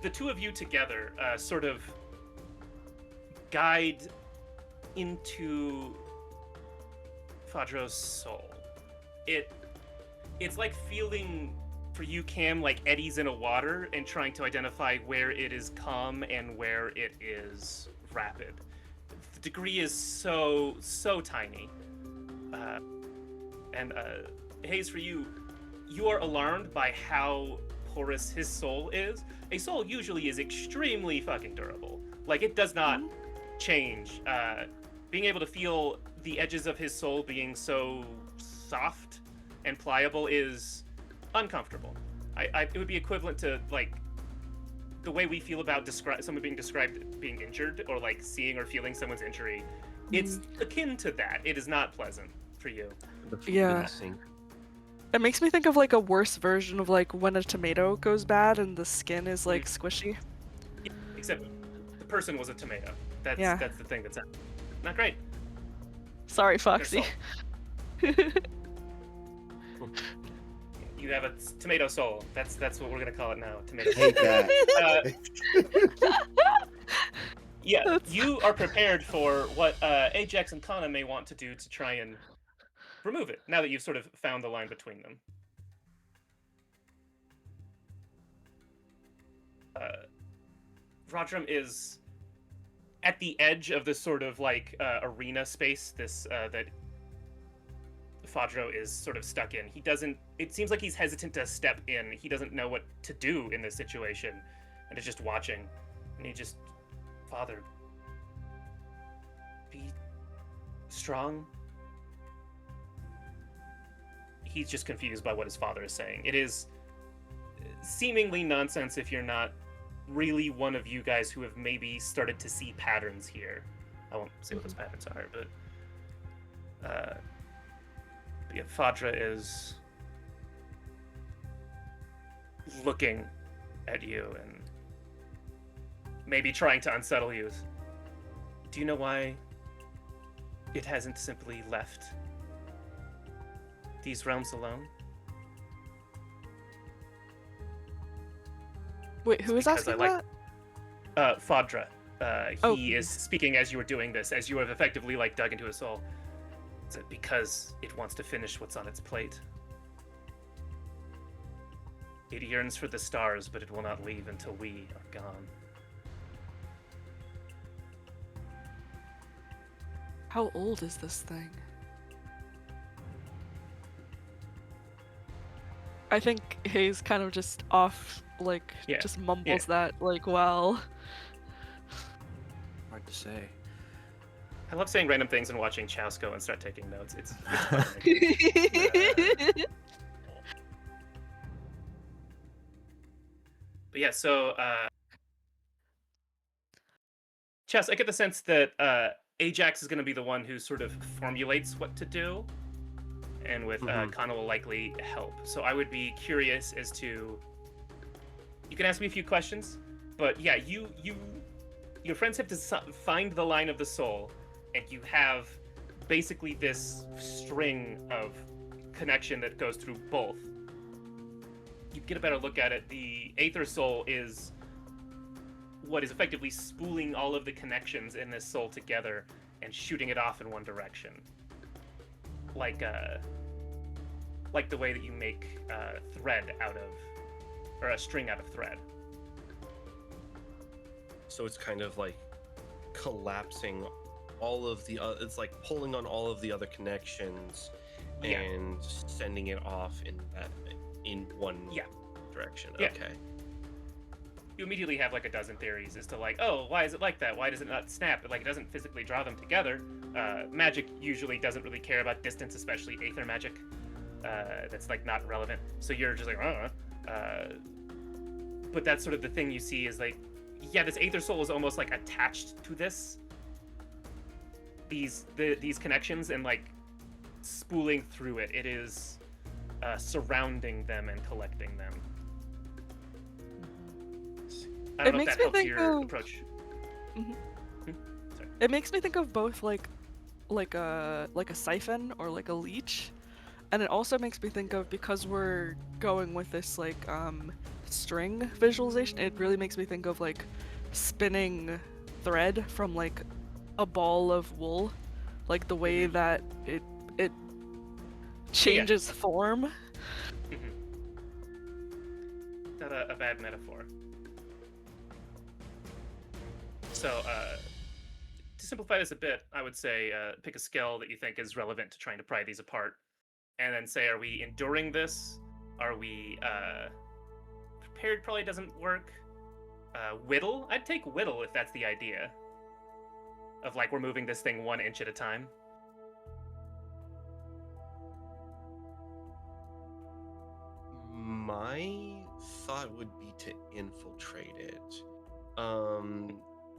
the two of you together, sort of guide into Fadro's soul. It's like feeling for you, Cam, like eddies in a water and trying to identify where it is calm and where it is rapid. The degree is so tiny. And Hayes, for you, you are alarmed by how porous his soul is. A soul usually is extremely fucking durable. Like, it does not change. Being able to feel the edges of his soul being so soft and pliable is uncomfortable. It would be equivalent to, like, the way we feel about someone being described being injured, or, like, seeing or feeling someone's injury. It's akin to that. It is not pleasant for you. Yeah. It makes me think of like a worse version of like when a tomato goes bad and the skin is like squishy. Except the person was a tomato. That's Yeah. that's the thing that's not great. Sorry, Foxy. You have a tomato soul. That's what we're gonna call it now. Tomato soul. Hate that. Yeah, That's- you are prepared for what Ajax and Kana may want to do to try and remove it, now that you've sort of found the line between them. Rodram is at the edge of this sort of like arena space, this that Fadro is sort of stuck in. He doesn't. It seems like he's hesitant to step in. He doesn't know what to do in this situation, and is just watching. And he just, Father, be strong. He's just confused by what his father is saying. It is seemingly nonsense if you're not really one of you guys who have maybe started to see patterns here. I won't say what those patterns are, but yeah, Fadra is looking at you and maybe trying to unsettle you. Do you know why it hasn't simply left these realms alone? Wait, who is Because asking that? Fadra. Oh. He is speaking as you were doing this, as you have effectively like dug into his soul. It's because it wants to finish what's on its plate. It yearns for the stars, but it will not leave until we are gone. How old is this thing? I think Hayes kind of just off, like, Yeah, just mumbles that, like, well. Hard to say. I love saying random things and watching Chows go and start taking notes. It's fun to me. But yeah, so Chess, I get the sense that Ajax is going to be the one who sort of formulates what to do, and with Kana will likely help. So I would be curious as to. You can ask me a few questions, but yeah, your friends have to find the line of the soul, and you have basically this string of connection that goes through both. You get a better look at it. The Aether Soul is what is effectively spooling all of the connections in this soul together and shooting it off in one direction. Like the way that you make thread out of, or a string out of thread. So it's kind of like collapsing all of the it's like pulling on all of the other connections and sending it off in one direction. Yeah. Okay. You immediately have like a dozen theories as to like, oh, why is it like that? Why does it not snap? Like, it doesn't physically draw them together. Magic usually doesn't really care about distance, especially Aether magic. That's like not relevant. So you're just like, but that's sort of the thing you see is like, yeah, this Aether Soul is almost like attached to this. These connections and like spooling through it. It is surrounding them and collecting them. I don't know if that helps your approach. Sorry. It makes me think of both like a siphon or like a leech, and it also makes me think of, because we're going with this like string visualization, it really makes me think of like spinning thread from like a ball of wool, like the way that it changes form. Not a bad metaphor. So, to simplify this a bit, I would say pick a skill that you think is relevant to trying to pry these apart, and then say, are we enduring this? Are we prepared? Probably doesn't work. Whittle? I'd take whittle if that's the idea. Of like, we're moving this thing 1 inch at a time. My thought would be to infiltrate it.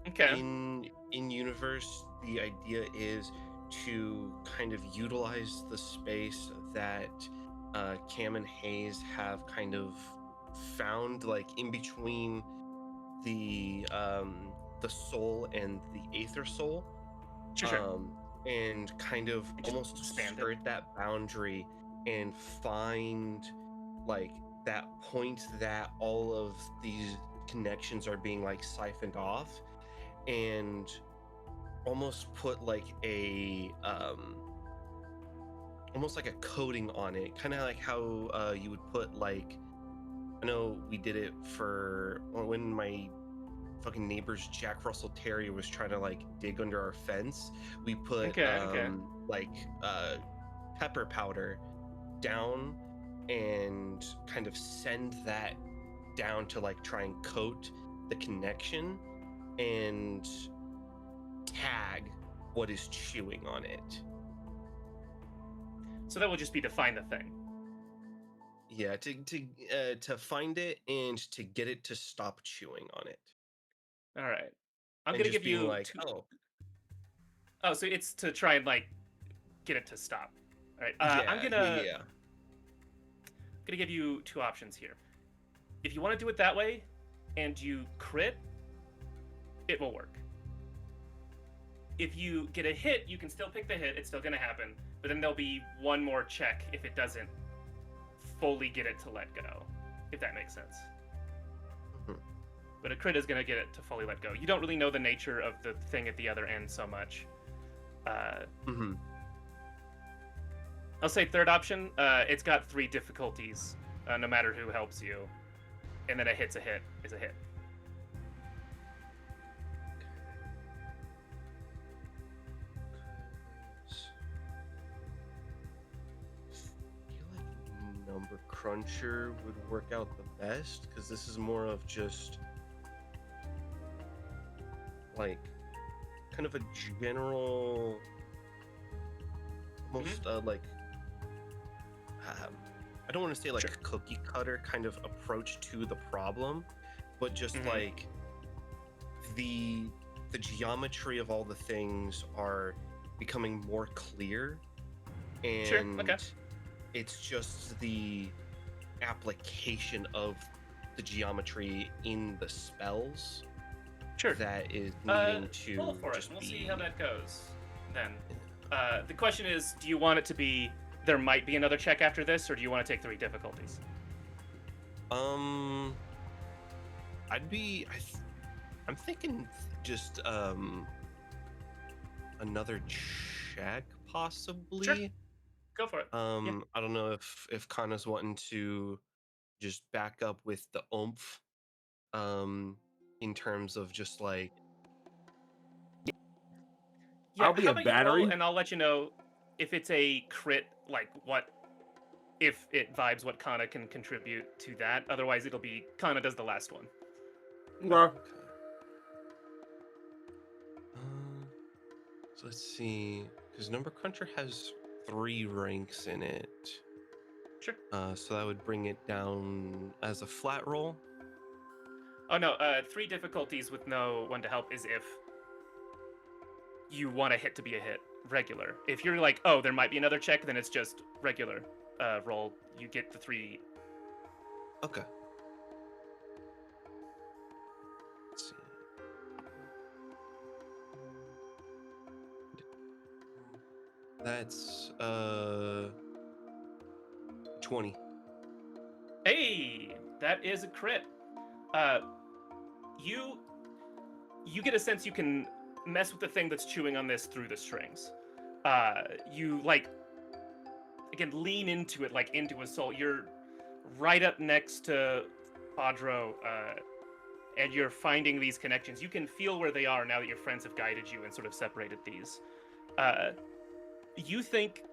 Okay. In universe, the idea is to kind of utilize the space that Cam and Hayes have kind of found, like in between the soul and the Aether Soul. Sure. And kind of Just almost expand it. skirt that boundary and find like that point that all of these connections are being like siphoned off, and almost put like a almost like a coating on it, kind of like how you would put like I know we did it for when my fucking neighbor's Jack Russell Terrier was trying to like dig under our fence. We put Okay. like pepper powder down and kind of send that down to like try and coat the connection and tag what is chewing on it. So that will just be to find the thing. Yeah, to find it and to get it to stop chewing on it. All right. I'm And gonna just give being you like, two... oh, Oh, so it's to try and like get it to stop. All right. I'm yeah. gonna give you two options here. If you want to do it that way, and you crit, it will work. If you get a hit, you can still pick the hit. It's still gonna happen, but then there'll be one more check if it doesn't fully get it to let go. If that makes sense. Mhm. But a crit is gonna get it to fully let go. You don't really know the nature of the thing at the other end so much. Mhm. I'll say third option. It's got 3 difficulties, no matter who helps you, and then a hit's a hit is a hit. I feel like number cruncher would work out the best because this is more of just like kind of a general, almost like I don't want to say like Sure. a cookie cutter kind of approach to the problem, but just Mhm. like the geometry of all the things are becoming more clear, and Sure, okay. it's just the application of the geometry in the spells Sure. that is needing to Roll for it. just We'll be. see how that goes. Then, the question is, do you want it to be there might be another check after this, or do you want to take 3 difficulties? I'd be. I'm thinking just another check possibly. Sure. Go for it. I don't know if Kana's wanting to just back up with the oomph, in terms of just like. Yeah. I'll be how a about you battery. roll, and I'll let you know if it's a crit, like what. If it vibes, what Kana can contribute to that. Otherwise, it'll be Kana does the last one. Okay. So let's see, because Number Cruncher has 3 ranks in it. Sure. So that would bring it down as a flat roll. Oh no, 3 difficulties with no one to help is if you want a hit to be a hit, regular. If you're like, oh, there might be another check, then it's just regular roll. You get the 3. Okay. Let's see. That's 20. Hey, that is a crit. You get a sense you can mess with the thing that's chewing on this through the strings. You like again lean into it like into a soul. You're right up next to Padro, and you're finding these connections. You can feel where they are now that your friends have guided you and sort of separated these. You think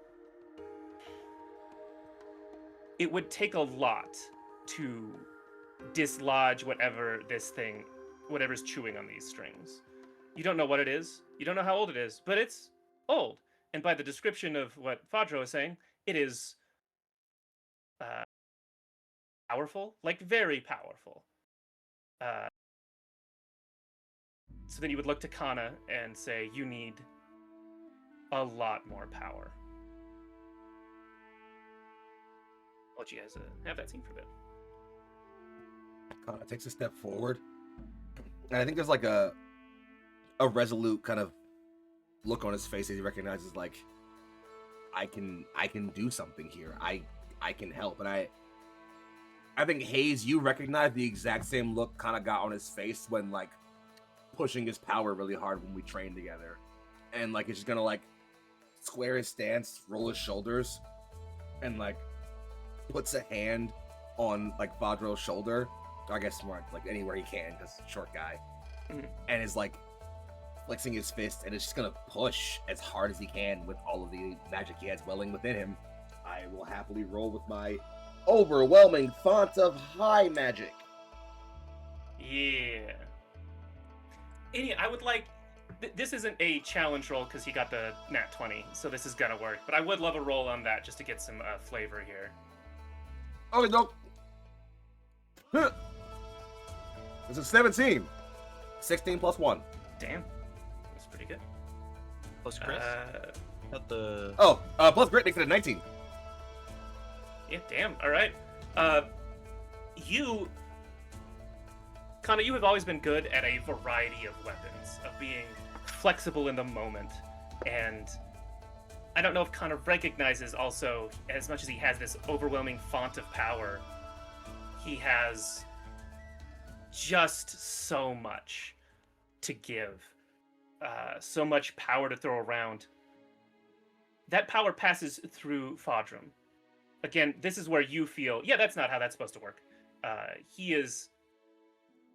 it would take a lot to dislodge whatever's chewing on these strings. You don't know what it is. You don't know how old it is, but it's old. And by the description of what Fadro is saying, it is powerful, like very powerful. So then you would look to Kana and say, you need a lot more power. I'll let you guys have that scene for a bit. Kana takes a step forward, and I think there's like a resolute kind of look on his face as he recognizes like I can do something here. I can help, and I think Hayes, you recognize the exact same look Kana got on his face when like pushing his power really hard when we trained together, and like it's just gonna like square his stance, roll his shoulders, and like puts a hand on like Vadro's shoulder, or I guess more like anywhere he can, because short guy, and is like flexing his fist, and is just gonna push as hard as he can with all of the magic he has welling within him. I will happily roll with my overwhelming font of high magic. Yeah. I would like. This isn't a challenge roll because he got the nat 20, so this is gonna work. But I would love a roll on that just to get some flavor here. Oh no! This is 17. 16 plus 1. Damn, that's pretty good. Plus Chris. Got the. Plus grit makes it a 19. Yeah, damn. All right. Connor, you have always been good at a variety of weapons, of being flexible in the moment, and I don't know if Connor recognizes also, as much as he has this overwhelming font of power, he has just so much to give, so much power to throw around. That power passes through Fodrum. Again, this is where you feel, yeah, that's not how that's supposed to work. He is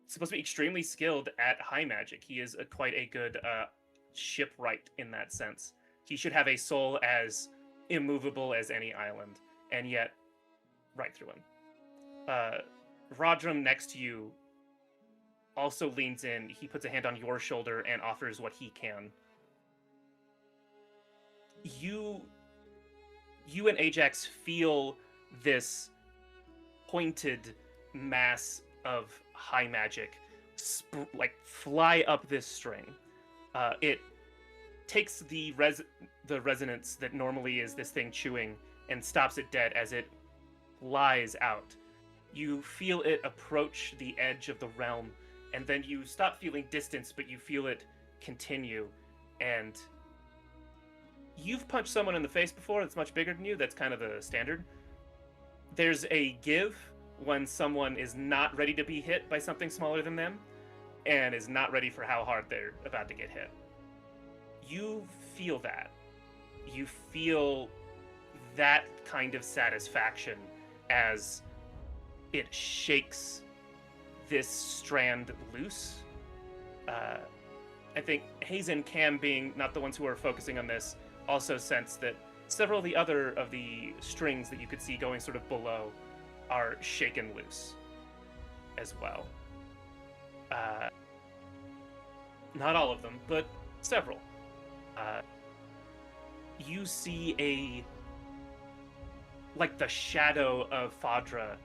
supposed to be extremely skilled at high magic. He is quite a good shipwright in that sense. He should have a soul as immovable as any island, and yet, right through him. Rodrum next to you also leans in. He puts a hand on your shoulder and offers what he can. You and Ajax feel this pointed mass of high magic fly up this string. It takes the resonance that normally is this thing chewing and stops it dead as it lies out. You feel it approach the edge of the realm, and then you stop feeling distance, but you feel it continue. And you've punched someone in the face before that's much bigger than you. That's kind of the standard. There's a give when someone is not ready to be hit by something smaller than them and is not ready for how hard they're about to get hit. You feel that. You feel that kind of satisfaction as it shakes this strand loose. I think Hayes and Cam, being not the ones who are focusing on this, also sense that several of the strings that you could see going sort of below are shaken loose as well. Not all of them, but several. You see the shadow of Fadra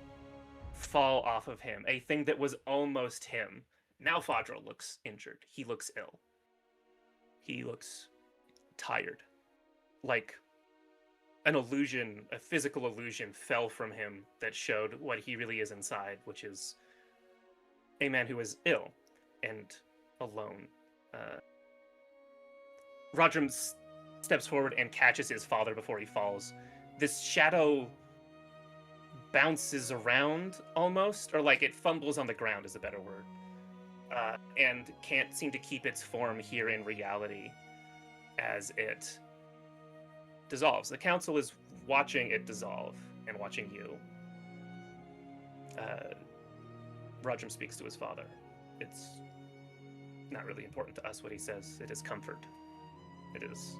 fall off of him, a thing that was almost him. Now Fadra looks injured. He looks ill. He looks tired. Like an illusion, a physical illusion fell from him that showed what he really is inside, which is a man who is ill and alone. Rodrum steps forward and catches his father before he falls. This shadow bounces around almost, or it fumbles on the ground is a better word, and can't seem to keep its form here in reality as it dissolves. The council is watching it dissolve and watching you. Rodrum speaks to his father. It's not really important to us what he says. It is comfort. It is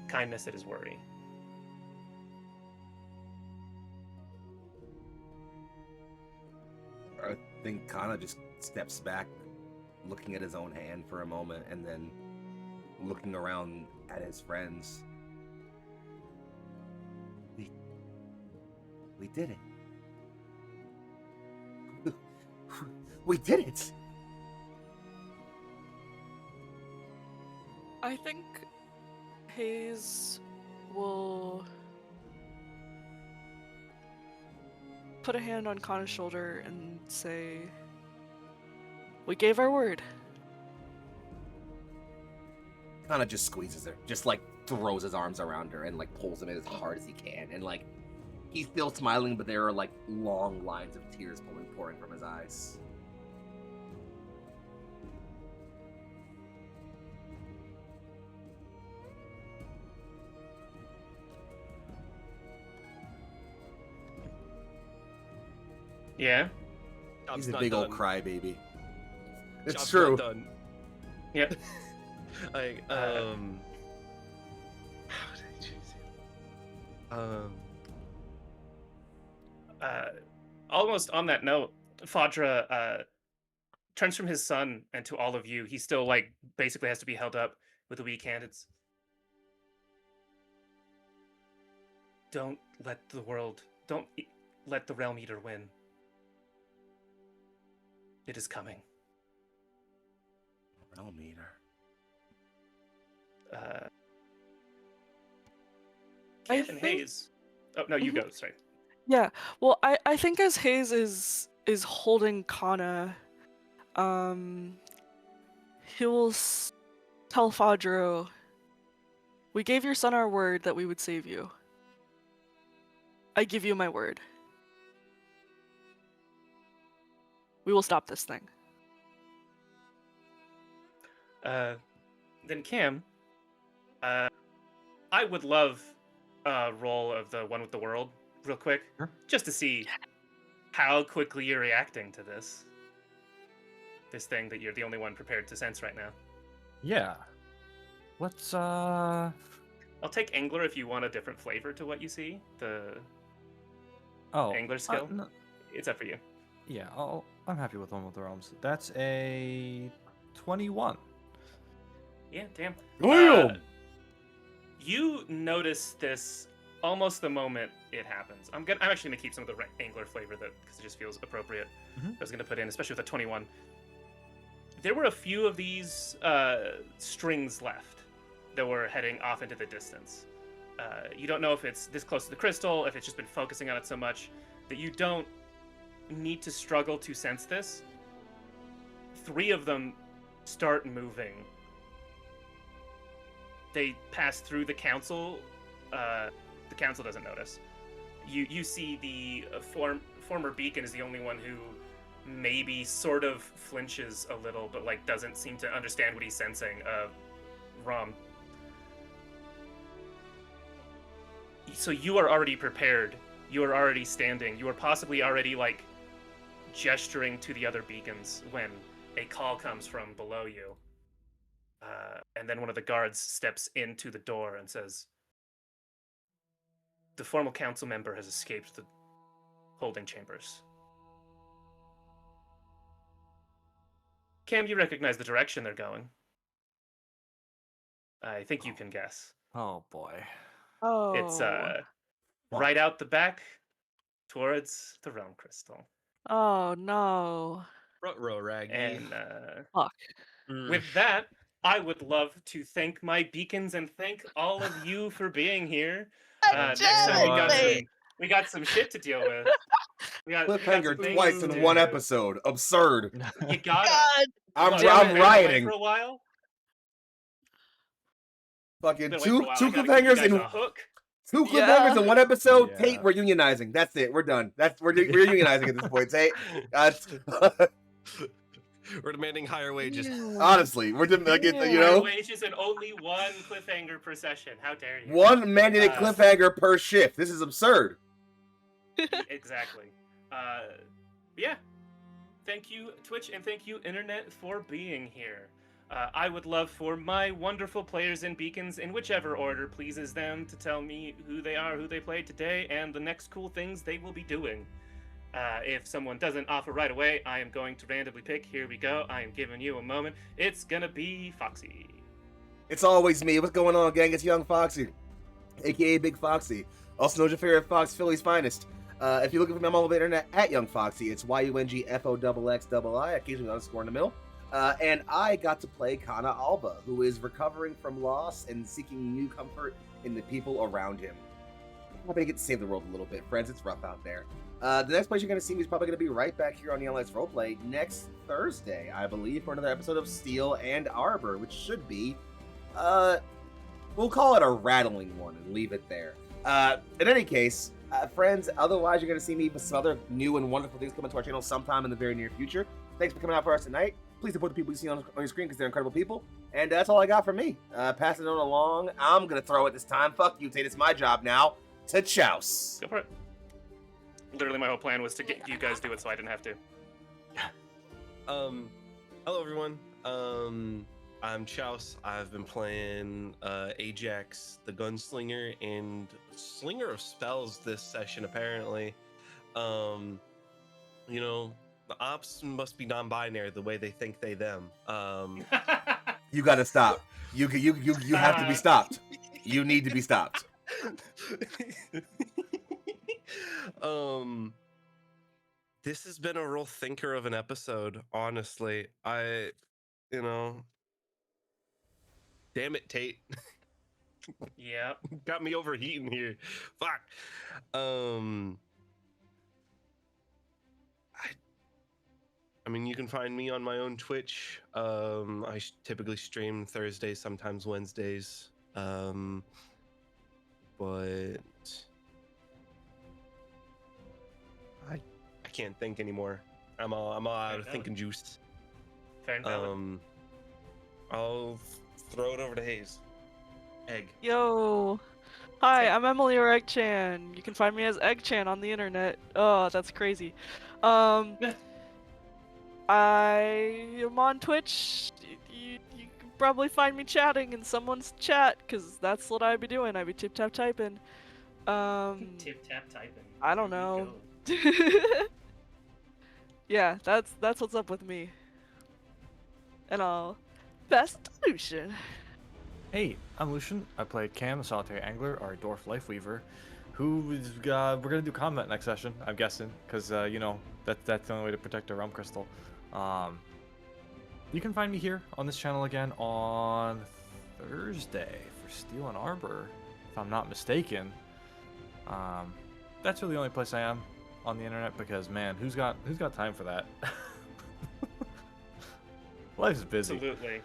kindness. It is worry. I think Kana just steps back, looking at his own hand for a moment, and then looking around at his friends. We did it. We did it. I think Hayes will put a hand on Kana's shoulder and say, "We gave our word." Kana just squeezes her, just throws his arms around her and pulls him in as hard as he can, and he's still smiling, but there are long lines of tears pouring from his eyes. Yeah. Job's He's a not big old done. crybaby. It's Job's true. not done. Yep. Like, how did I choose it? Almost on that note, Fadra turns from his son and to all of you. He still like basically has to be held up with the weak hands. Don't let the world, let the Realm Eater win. It is coming. Realm Eater. Captain think- Hayes. Oh no, you Mhm. go. Sorry. Yeah. Well, I think as Hayes is holding Kana, he will tell Fadro, "We gave your son our word that we would save you. I give you my word. We will stop this thing." Then Cam, I would love a roll of the one with the world real quick, Sure. just to see how quickly you're reacting to this thing that you're the only one prepared to sense right now. Yeah. What's I'll take Angler if you want a different flavor to what you see. The Angler skill. no, It's up for you. yeah, I'm happy with one with the realms. That's a 21. Yeah, damn. Damn! You notice this almost the moment it happens. I'm actually gonna keep some of the Angler flavor because it just feels appropriate. Mhm. I was gonna put in, especially with a 21. There were a few of these strings left that were heading off into the distance. You don't know if it's this close to the crystal, if it's just been focusing on it so much that you don't need to struggle to sense this. 3 of them start moving. They pass through the council. The council doesn't notice. You see the former beacon is the only one who maybe sort of flinches a little, but like doesn't seem to understand what he's sensing. Rom. So you are already prepared. You are already standing. You are possibly already like gesturing to the other beacons when a call comes from below you. And then one of the guards steps into the door and says, "The formal council member has escaped the holding chambers." Cam, you recognize the direction they're going. I think you can guess. Oh boy. Oh. It's right out the back towards the realm crystal. Oh no. Front row, Raggy. And Fuck. with that, I would love to thank my beacons and thank all of you for being here. Next time we got some shit to deal with. We got some Cliffhanger things twice to in do. one episode. Absurd. You gotta. I'm What, been away rioting. for a while. Fucking Been away two for a while. two I gotta give you cliffhangers guys in a hook. two Yeah. cliffhangers in one episode. Yeah. Tate, we're unionizing. That's it. We're done. We're unionizing at this point. Tate. We're demanding higher wages. Honestly, we're just like it, you Higher know, wages and only one cliffhanger per session. How dare you? one mandated Uh, cliffhanger per shift. This is absurd. Exactly. Yeah. Thank you, Twitch, and thank you, Internet, for being here. I would love for my wonderful players and beacons, in whichever order pleases them, to tell me who they are, who they played today, and the next cool things they will be doing. If someone doesn't offer right away, I am going to randomly pick. Here we go. I am giving you a moment. It's gonna be Foxy. It's always me. What's going on, gang? It's Young Foxy, aka Big Foxy. Also known as your favorite Fox, Philly's finest. If you're looking for me, I'm all over the internet at Young Foxy. It's YUNGFOXXII, occasionally underscore in the middle. And I got to play Kana Alba, who is recovering from loss and seeking new comfort in the people around him. I'm happy to get to save the world a little bit, friends. It's rough out there. The next place you're going to see me is probably going to be right back here on the Allies Roleplay next Thursday, I believe, for another episode of Steel and Arbor, which should be, we'll call it a rattling one and leave it there. In any case, friends, otherwise you're going to see me with some other new and wonderful things coming to our channel sometime in the very near future. Thanks for coming out for us tonight. Please support the people you see on your screen because they're incredible people. And that's all I got from me. Passing it on along. I'm going to throw it this time. Fuck you, Tate. It's my job now to chouse. Go for it. Literally, my whole plan was to get you guys do it so I didn't have to. Hello everyone. I'm Chaus. I've been playing Ajax, the gunslinger, and slinger of spells this session. Apparently, you know, the ops must be non-binary the way they think they them. You gotta stop. You have to be stopped. You need to be stopped. This has been a real thinker of an episode, honestly. You know, damn it, Tate. Yep. Got me overheating here. Fuck. I mean, you can find me on my own Twitch. I typically stream Thursdays, sometimes Wednesdays. But I can't think anymore. I'm all out of thinking juice. Fair and valid. I'll throw it over to Hayes. Egg. Yo! Hi, I'm Emily or Egg-chan. You can find me as Egg-chan on the internet. Oh, that's crazy. I am on Twitch. You can probably find me chatting in someone's chat, because that's what I be doing. I be tip-tap typing. Tip-tap typing. I don't know. Yeah, that's what's up with me. And I'll pass it to Lucian. Hey, I'm Lucian. I play Cam, the Solitary Angler, or Dwarf Lifeweaver, who is, we're gonna do combat next session, I'm guessing, because you know that's the only way to protect a realm crystal. You can find me here on this channel again on Thursday for Steel and Arbor, if I'm not mistaken. That's really the only place I am on the internet because, man, who's got time for that? Life's busy. Absolutely.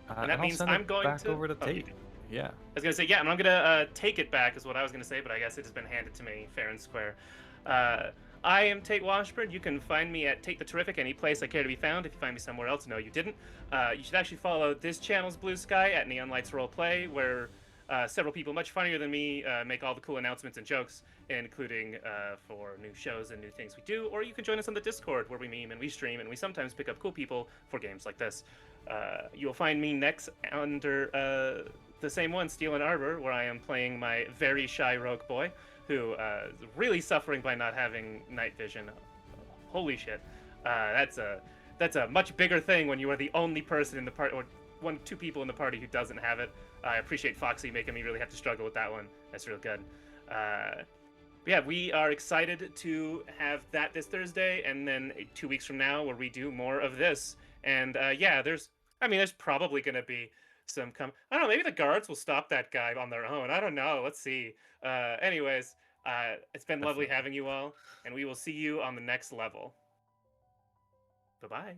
And that means I'm going back to over to Tate. Yeah. I was gonna say, yeah, and I'm gonna take it back is what I was gonna say, but I guess it has been handed to me fair and square. I am Tate Washburn. You can find me at Tate the Terrific, any place I care to be found. If you find me somewhere else, no, you didn't. You should actually follow this channel's Blue Sky at Neon Lights Roleplay, where several people much funnier than me make all the cool announcements and jokes, including for new shows and new things we do. Or you can join us on the Discord, where we meme and we stream, and we sometimes pick up cool people for games like this. You'll find me next under the same one, Steel and Arbor, where I am playing my very shy rogue boy, who is really suffering by not having night vision. Holy shit. That's a much bigger thing when you are the only person in the party, or two people in the party who doesn't have it. I appreciate Foxy making me really have to struggle with that one. That's real good. Yeah, we are excited to have that this Thursday, and then 2 weeks from now, where we do more of this. And yeah, there's probably going to be some I don't know, maybe the guards will stop that guy on their own. I don't know. Let's see. Anyways, it's been lovely having you all, and we will see you on the next level. Bye-bye.